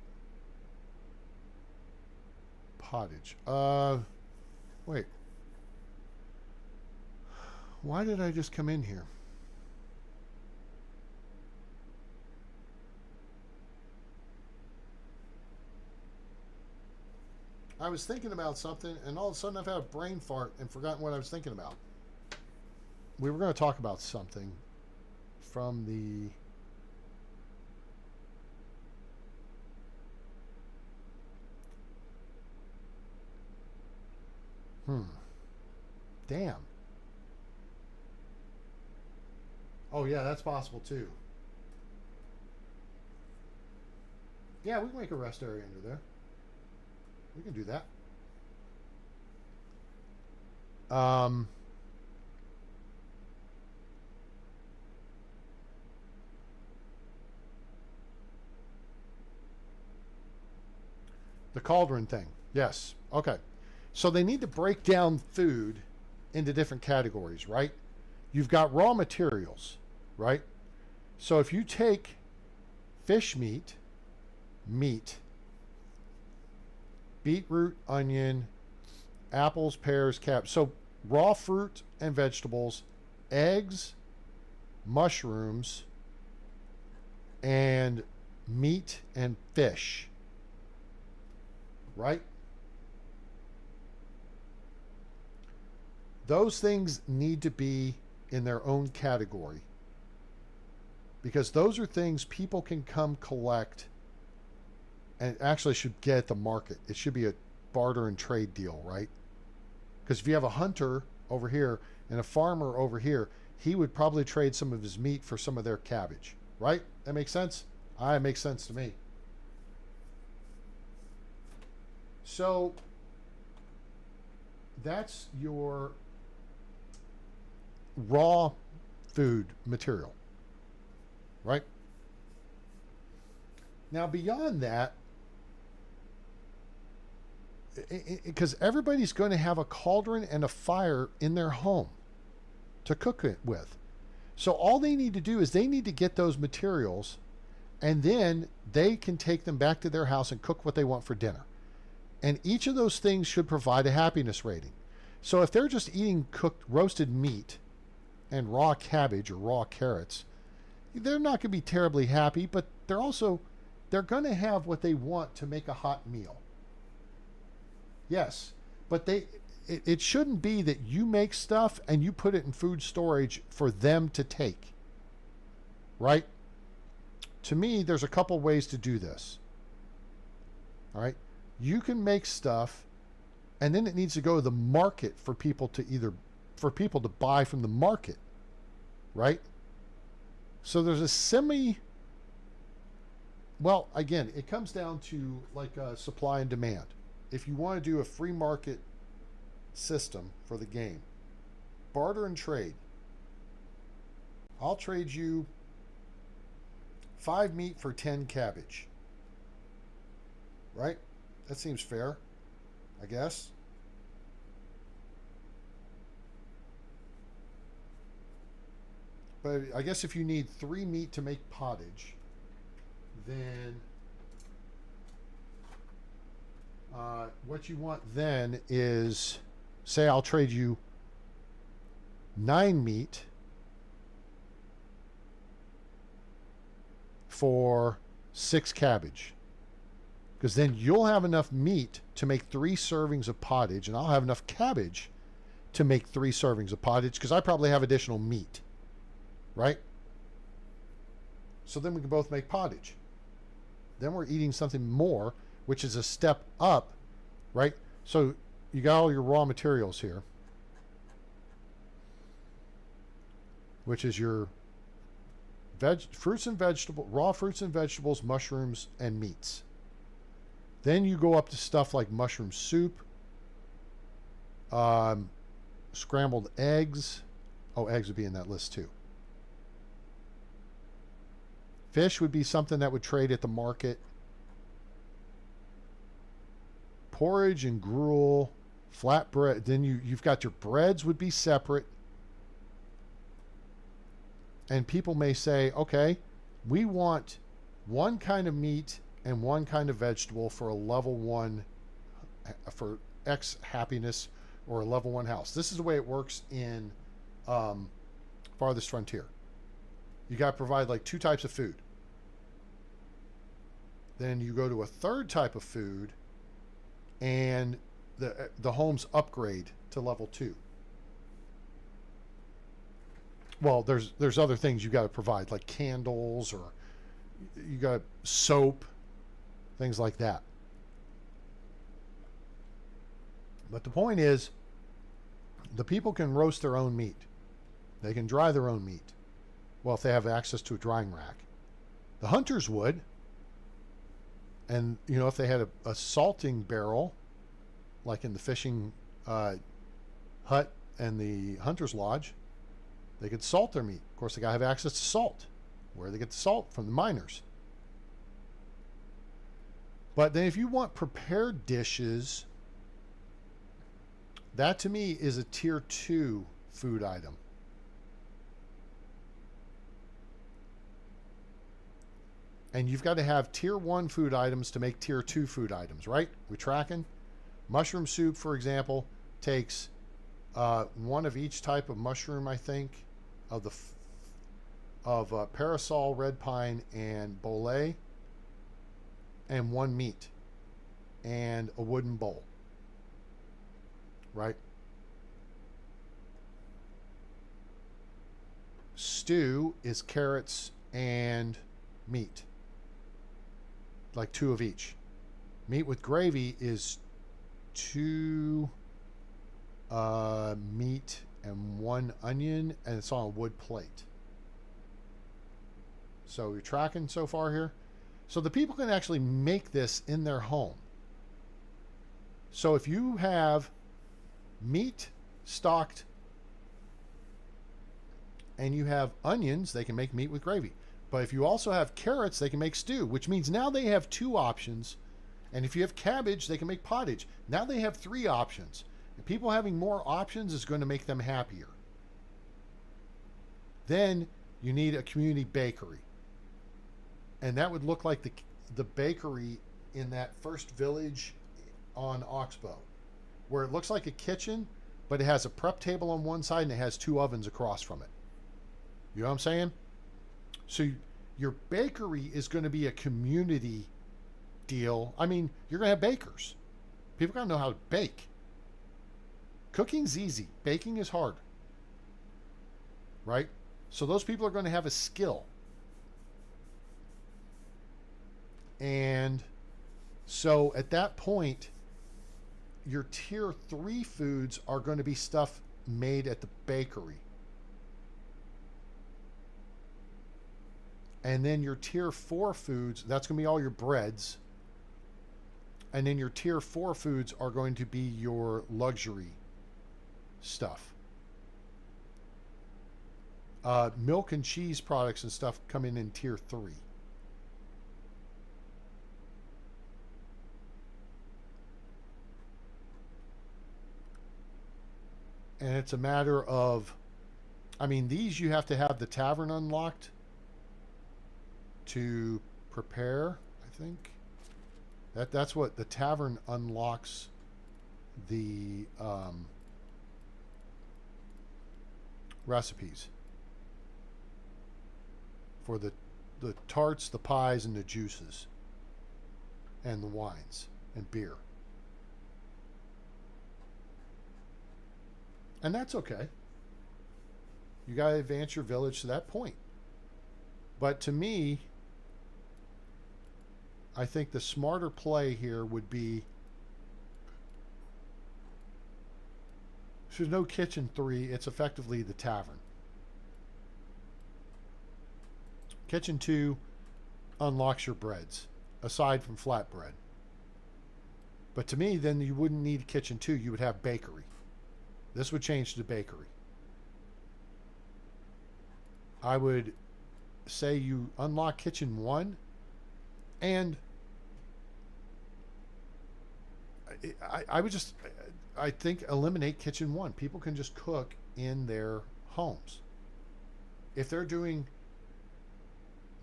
Pottage. Wait. Why did I just come in here? I was thinking about something, and all of a sudden I've had a brain fart and forgotten what I was thinking about. We were going to talk about something from the... Damn. Oh, yeah, that's possible, too. Yeah, we can make a rest area under there. We can do that. The cauldron thing. Yes. Okay. So they need to break down food into different categories, right? You've got raw materials, right? So if you take fish meat, beetroot, onion, apples, pears, cap. So raw fruit and vegetables, eggs, mushrooms, and meat and fish. Right? Those things need to be in their own category, because those are things people can come collect and actually should get at the market. It should be a barter and trade deal, right? Because if you have a hunter over here and a farmer over here, he would probably trade some of his meat for some of their cabbage, right? That makes sense? It makes sense to me. So that's your raw food material, right? Now, beyond that, because everybody's going to have a cauldron and a fire in their home to cook it with. So all they need to do is they need to get those materials, and then they can take them back to their house and cook what they want for dinner. And each of those things should provide a happiness rating. So if they're just eating cooked roasted meat and raw cabbage or raw carrots, they're not going to be terribly happy, but they're going to have what they want to make a hot meal. Yes, but it shouldn't be that you make stuff and you put it in food storage for them to take. Right? To me, there's a couple ways to do this. All right? You can make stuff, and then it needs to go to the market for people to buy from the market. Right? So there's a well, again, it comes down to like supply and demand. If you want to do a free market system for the game, barter and trade. I'll trade you 5 meat for 10 cabbage. Right? That seems fair, I guess. But I guess if you need 3 meat to make pottage, then what you want then is, say I'll trade you 9 meat for 6 cabbage. Because then you'll have enough meat to make 3 servings of pottage, and I'll have enough cabbage to make 3 servings of pottage, because I probably have additional meat. Right? So then we can both make pottage. Then we're eating something more, which is a step up, right? So you got all your raw materials here, which is your raw fruits and vegetables, mushrooms, and meats. Then you go up to stuff like mushroom soup, scrambled eggs. Oh, eggs would be in that list too. Fish would be something that would trade at the market. Porridge and gruel, flatbread. Then you've got your breads would be separate. And people may say, okay, we want one kind of meat and one kind of vegetable for a level 1, for X happiness, or a level 1 house. This is the way it works in Farthest Frontier. You got to provide like 2 types of food. Then you go to a 3rd type of food, and the homes upgrade to level 2. Well, there's other things you got to provide, like candles, or you got soap, things like that. But the point is, the people can roast their own meat. They can dry their own meat. Well, if they have access to a drying rack. The hunters would. And, if they had a salting barrel, like in the fishing hut and the hunter's lodge, they could salt their meat. Of course, they got to have access to salt. Where do they get the salt? From the miners. But then if you want prepared dishes, that to me is a tier 2 food item. And you've got to have tier 1 food items to make tier 2 food items, right? We tracking? Mushroom soup, for example, takes one of each type of mushroom, I think, of parasol, red pine, and bolete, and one meat, and a wooden bowl. Right? Stew is carrots and meat, like 2 of each. Meat with gravy is 2 meat and 1 onion, and it's on a wood plate. So you're tracking so far here? So the people can actually make this in their home. So if you have meat stocked and you have onions, they can make meat with gravy. But if you also have carrots, they can make stew, which means now they have 2 options. And if you have cabbage, they can make pottage. Now they have 3 options. And people having more options is going to make them happier. Then you need a community bakery. And that would look like the bakery in that first village on Oxbow, where it looks like a kitchen, but it has a prep table on one side and it has 2 ovens across from it. You know what I'm saying? So your bakery is going to be a community deal. I mean, you're going to have bakers. People got to know how to bake. Cooking's easy. Baking is hard. Right? So those people are going to have a skill. And so at that point, your tier 3 foods are going to be stuff made at the bakery. And then your tier 4 foods, that's going to be all your breads. And then your tier 4 foods are going to be your luxury stuff. Milk and cheese products and stuff come in tier 3. And it's a matter of, I mean, these you have to have the tavern unlocked to prepare, I think. That's what the tavern unlocks the recipes for the tarts, the pies, and the juices, and the wines and beer. And that's okay. You got to advance your village to that point. But to me, I think the smarter play here would be, there's no kitchen 3, it's effectively the tavern. Kitchen 2 unlocks your breads, aside from flatbread. But to me, then you wouldn't need kitchen 2, you would have bakery. This would change to bakery. I would say you unlock kitchen 1, and I would just, I think, eliminate kitchen 1. People can just cook in their homes. If they're doing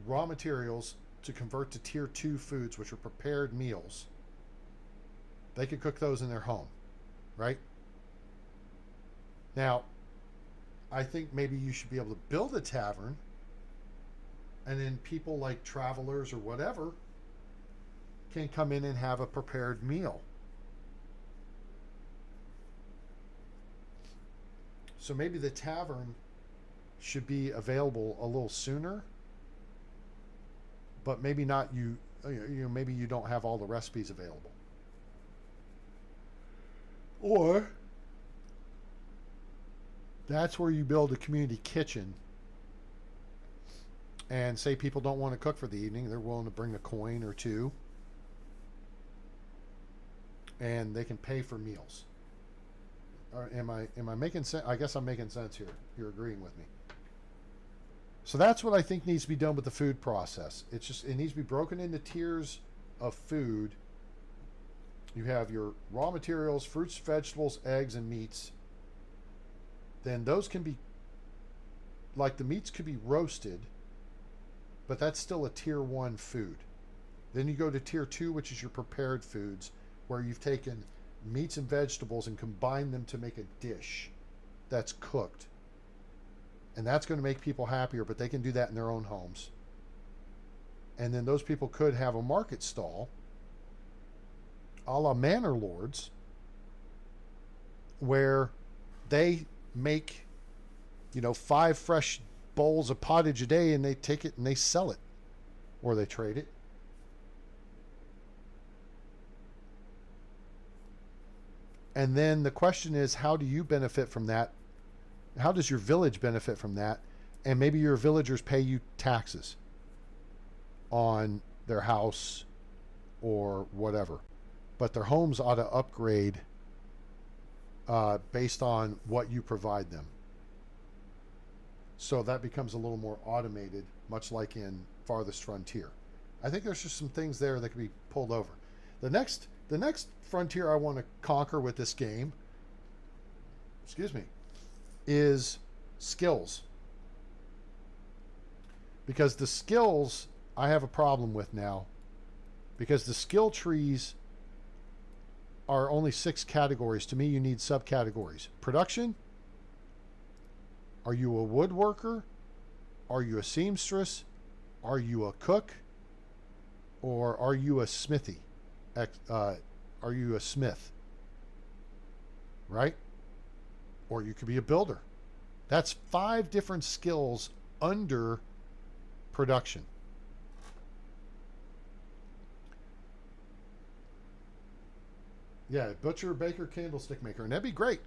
raw materials to convert to tier 2 foods, which are prepared meals, they could cook those in their home, right? Now, I think maybe you should be able to build a tavern, and then people like travelers or whatever can come in and have a prepared meal. So maybe the tavern should be available a little sooner, but maybe not maybe you don't have all the recipes available. Or that's where you build a community kitchen, and say people don't want to cook for the evening, they're willing to bring a coin or 2, and they can pay for meals. Or am I making sense? I guess I'm making sense here. You're agreeing with me. So that's what I think needs to be done with the food process. It needs to be broken into tiers of food. You have your raw materials, fruits, vegetables, eggs, and meats. Then those can be, like the meats could be roasted, but that's still a tier 1 food. Then you go to tier 2, which is your prepared foods, where you've taken meats and vegetables and combined them to make a dish. that's cooked. And that's going to make people happier, but they can do that in their own homes. And then those people could have a market stall, a la Manor Lords, where they make, 5 fresh bowls of pottage a day, and they take it and they sell it, or they trade it. And then the question is, how do you benefit from that? How does your village benefit from that? And maybe your villagers pay you taxes on their house or whatever. But their homes ought to upgrade based on what you provide them. So that becomes a little more automated, much like in Farthest Frontier. I think there's just some things there that can be pulled over. The next frontier I want to conquer with this game, is skills. Because the skills I have a problem with now, because the skill trees are only 6 categories. To me, you need subcategories. Production. Are you a woodworker? Are you a seamstress? Are you a cook? Or are you a smithy? Are you a smith? Right? Or you could be a builder. That's 5 different skills under production. Yeah, butcher, baker, candlestick maker, and that'd be great.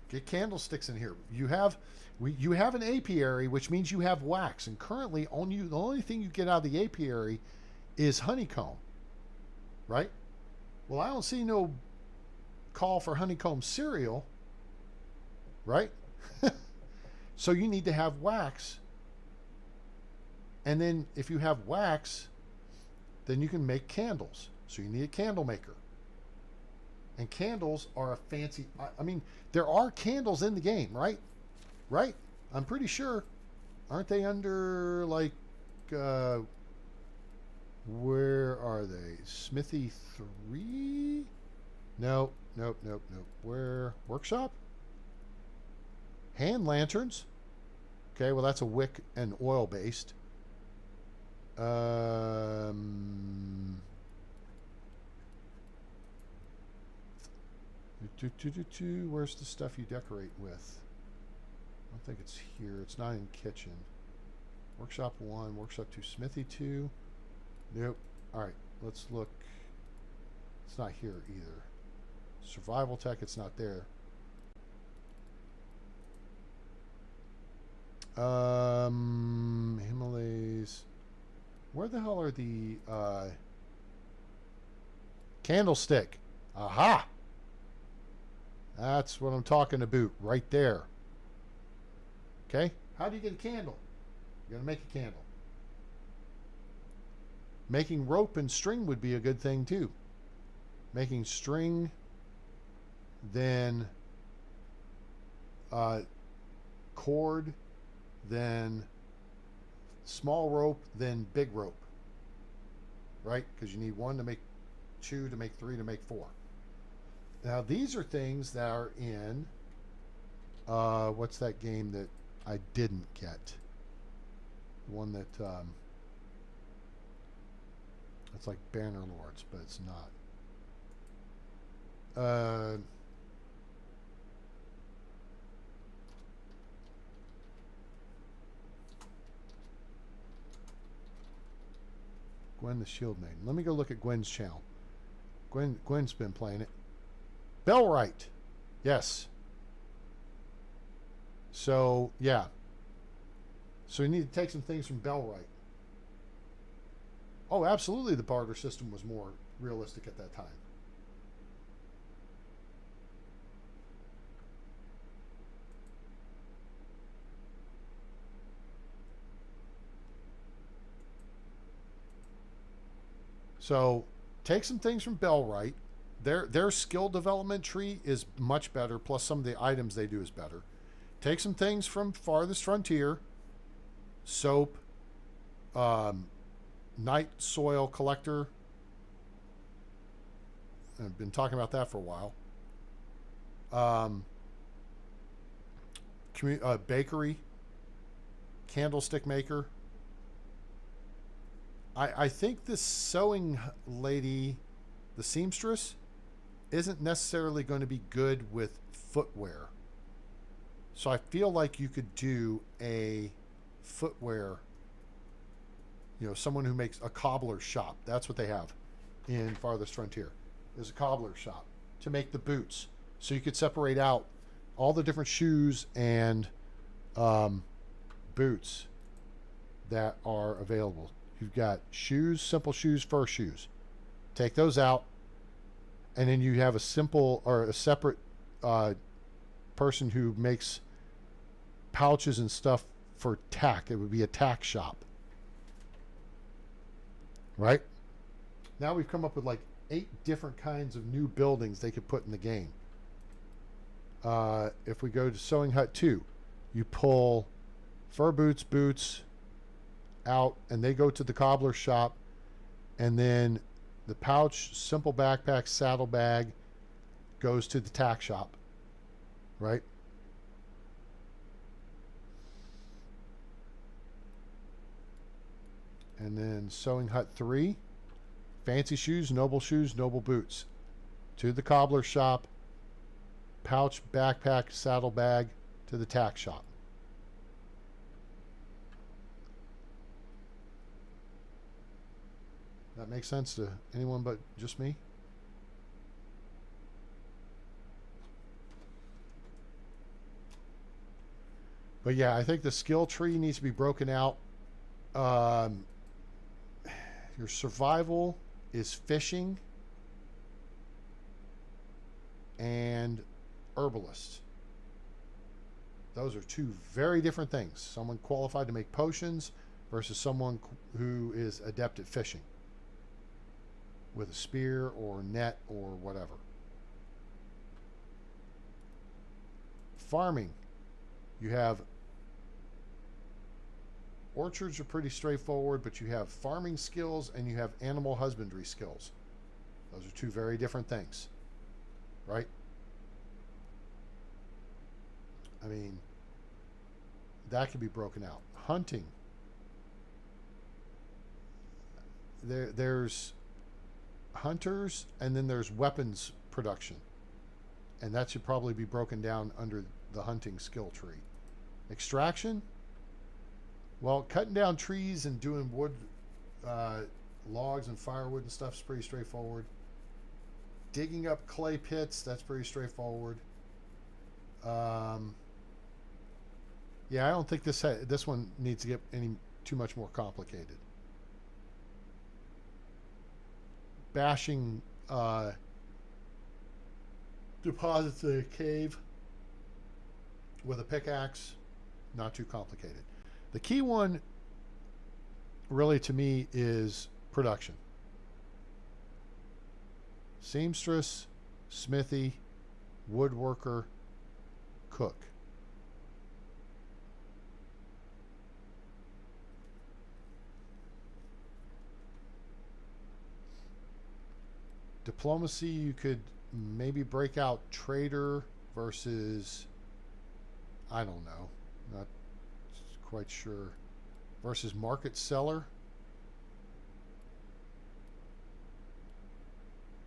Get candlesticks in here. You have an apiary, which means you have wax, and currently the only thing you get out of the apiary is honeycomb, right? Well, I don't see no call for honeycomb cereal, right? So you need to have wax, and then if you have wax, then you can make candles. So you need a candle maker. And candles are a fancy... I mean, there are candles in the game, right? Right? I'm pretty sure. Aren't they under, like... where are they? Smithy 3? Nope. Where? Workshop? Hand lanterns. Okay, well, that's a wick and oil-based. Where's the stuff you decorate with? I don't think it's here. It's not in kitchen. Workshop 1, Workshop 2, Smithy 2. Nope. Alright, let's look. It's not here either. Survival tech, it's not there. Himalayas. Where the hell are the candlestick? Aha! That's what I'm talking about right there. Okay? How do you get a candle? You gotta make a candle. Making rope and string would be a good thing too. Making string, then cord, then small rope, then big rope. Right? Because you need 1 to make 2 to make 3 to make 4. Now, these are things that are in, what's that game that I didn't get? The one that, it's like Banner Lords, but it's not. Gwen the Shield Maiden. Let me go look at Gwen's channel. Gwen's been playing it. Bellwright. Yes. So, yeah. So you need to take some things from Bellwright. Oh, absolutely the barter system was more realistic at that time. So, take some things from Bellwright. Their skill development tree is much better, plus some of the items they do is better. Take some things from Farthest Frontier, soap, night soil collector. I've been talking about that for a while. bakery, candlestick maker. I think this sewing lady, the seamstress, isn't necessarily going to be good with footwear. So I feel like you could do a footwear, someone who makes a cobbler shop. That's what they have in Farthest Frontier, is a cobbler shop to make the boots. So you could separate out all the different shoes and boots that are available. You've got shoes, simple shoes, fur shoes. Take those out, and then you have a simple or a separate person who makes pouches and stuff for tack. It would be a tack shop. Right? Now we've come up with like 8 different kinds of new buildings they could put in the game. If we go to Sewing Hut 2, you pull fur boots out, and they go to the cobbler shop, and then the pouch, simple backpack, saddlebag goes to the tack shop. Right? And then Sewing Hut 3, fancy shoes, noble boots, to the cobbler shop, pouch, backpack, saddlebag to the tack shop. That makes sense to anyone but just me? But yeah, I think the skill tree needs to be broken out. Your survival is fishing and herbalist. Those are 2 very different things. Someone qualified to make potions versus someone who is adept at fishing with a spear or net or whatever. Farming. You have orchards are pretty straightforward, but you have farming skills and you have animal husbandry skills. Those are 2 very different things. Right? I mean, that can be broken out. Hunting. There's hunters, and then there's weapons production. And that should probably be broken down under the hunting skill tree. Extraction. Well, cutting down trees and doing wood, logs and firewood and stuff is pretty straightforward. Digging up clay pits, that's pretty straightforward. Yeah, I don't think this one needs to get too much more complicated. Bashing deposits in a cave with a pickaxe, not too complicated. The key one, really, to me, is production. Seamstress, smithy, woodworker, cook. Diplomacy, you could maybe break out trader versus, I don't know, not quite sure, versus market seller.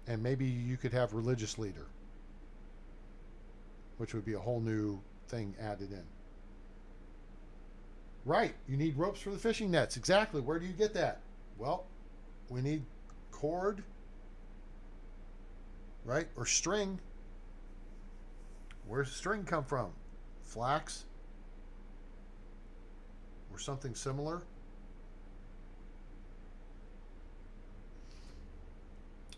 And maybe you could have religious leader, which would be a whole new thing added in. Right, you need ropes for the fishing nets. Exactly. Where do you get that? Well, we need cord, right? Or string. Where's the string come from? Flax? Or something similar?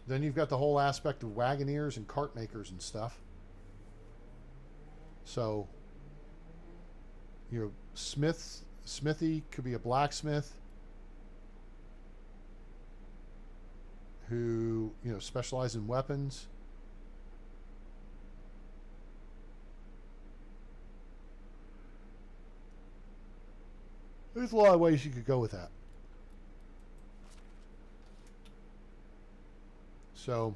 Then you've got the whole aspect of wagoneers and cart makers and stuff. So, smithy could be a blacksmith who, specialize in weapons. There's a lot of ways you could go with that. So,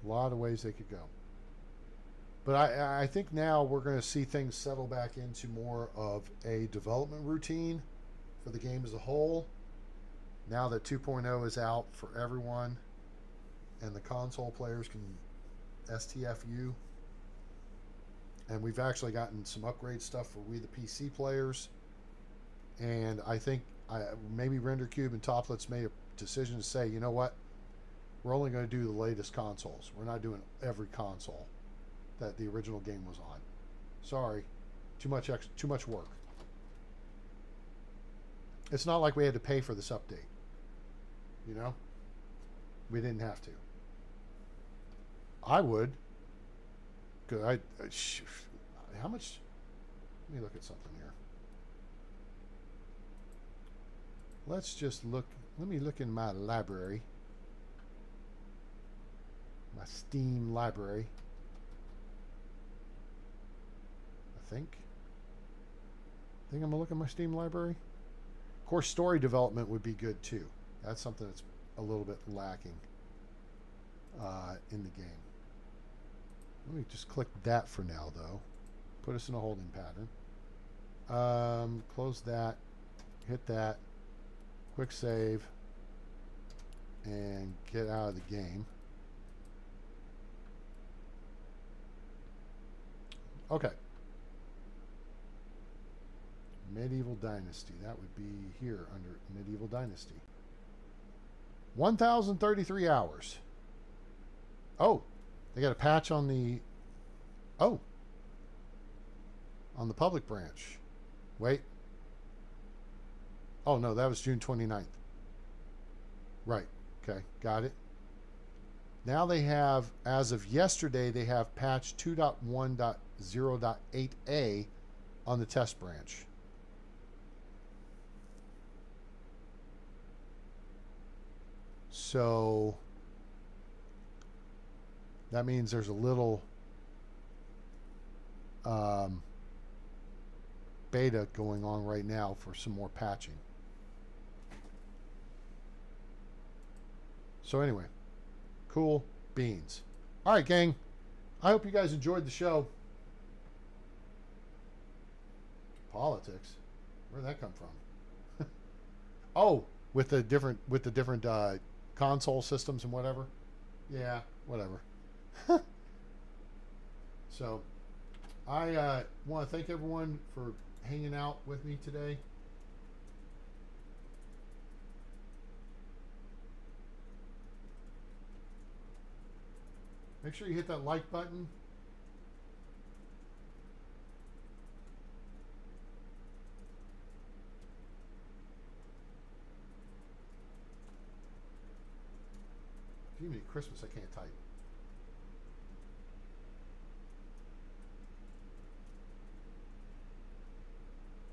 a lot of ways they could go. But I think now we're going to see things settle back into more of a development routine for the game as a whole. Now that 2.0 is out for everyone and the console players can STFU. And we've actually gotten some upgrade stuff for we the PC players. And I think maybe RenderCube and Toplets made a decision to say, you know what? We're only going to do the latest consoles. We're not doing every console that the original game was on. Sorry. Too much work. It's not like we had to pay for this update. You know? We didn't have to. I would. Good. How much? Let me look at something here. Let's just look. Let me look in my library. My Steam library. I think I'm gonna look at my Steam library. Of course, story development would be good too. That's something that's a little bit lacking in the game. Let me just click that for now, though. Put us in a holding pattern. Close that. Hit that. Quick save. And get out of the game. Okay. Medieval Dynasty. That would be here under Medieval Dynasty. 1,033 hours. Oh. They got a patch on the... Oh. On the public branch. Wait. Oh, no, that was June 29th. Right. Okay, got it. Now they have, as of yesterday, they have patch 2.1.0.8a on the test branch. So... that means there's a little beta going on right now for some more patching. So anyway, cool beans. All right, gang. I hope you guys enjoyed the show. Politics? Where'd that come from? Oh, with the different console systems and whatever. Yeah, whatever. So I want to thank everyone for hanging out with me today. Make sure you hit that like button. Jiminy Christmas, I can't type.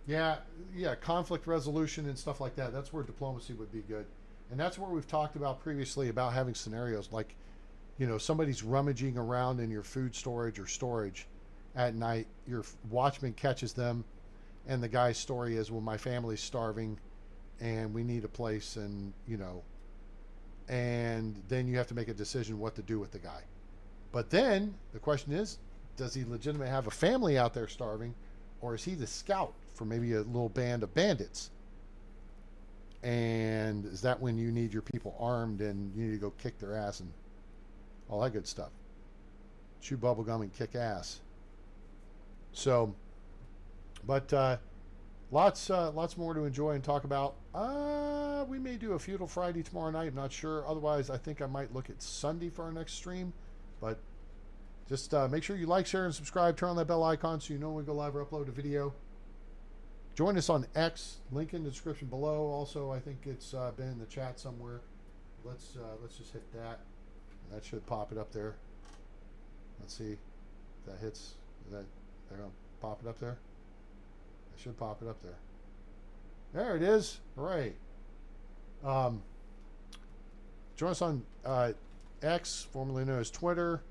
Yeah, conflict resolution and stuff like that. That's where diplomacy would be good. And that's where we've talked about previously about having scenarios like, you know, somebody's rummaging around in your food storage or storage at night. Your watchman catches them, and the guy's story is, well, my family's starving and we need a place, and, you know, and then you have to make a decision what to do with the guy. But then the question is, does he legitimately have a family out there starving, or is he the scout for maybe a little band of bandits? And is that when you need your people armed and you need to go kick their ass and all that good stuff? Chew bubblegum and kick ass. So, but lots more to enjoy and talk about. We may do a Feudal Friday tomorrow night. I'm not sure. Otherwise, I think I might look at Sunday for our next stream. But just make sure you like, share, and subscribe. Turn on that bell icon so you know when we go live or upload a video. Join us on X. Link in the description below. Also, I think it's been in the chat somewhere. Let's just hit that. And that should pop it up there. Let's see if that hits. They're gonna pop it up there. It should pop it up there. There it is. Hooray. Join us on X, formerly known as Twitter,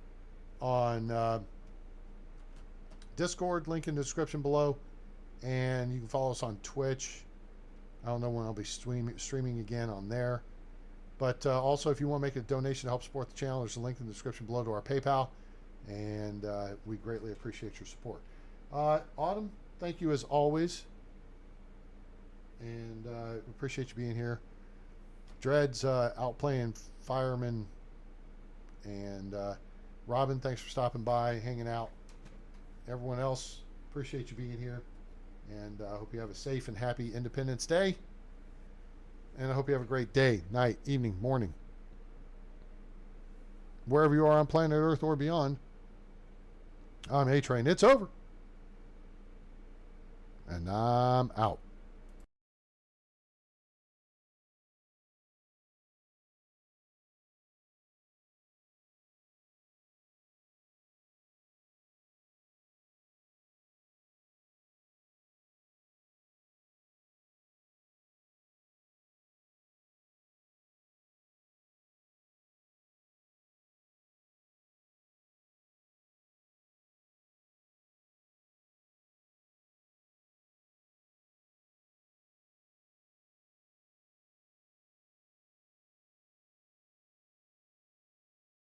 on Discord, link in the description below, and you can follow us on Twitch. I don't know when I'll be streaming again on there. But also, if you want to make a donation to help support the channel, there's a link in the description below to our PayPal. and we greatly appreciate your support. Autumn, thank you as always, and appreciate you being here. Dred's out playing fireman, and Robin, thanks for stopping by, hanging out. Everyone else, appreciate you being here, and I hope you have a safe and happy Independence Day, and I hope you have a great day, night, evening, morning, wherever you are on planet Earth or beyond. I'm A-Train. It's over. And I'm out.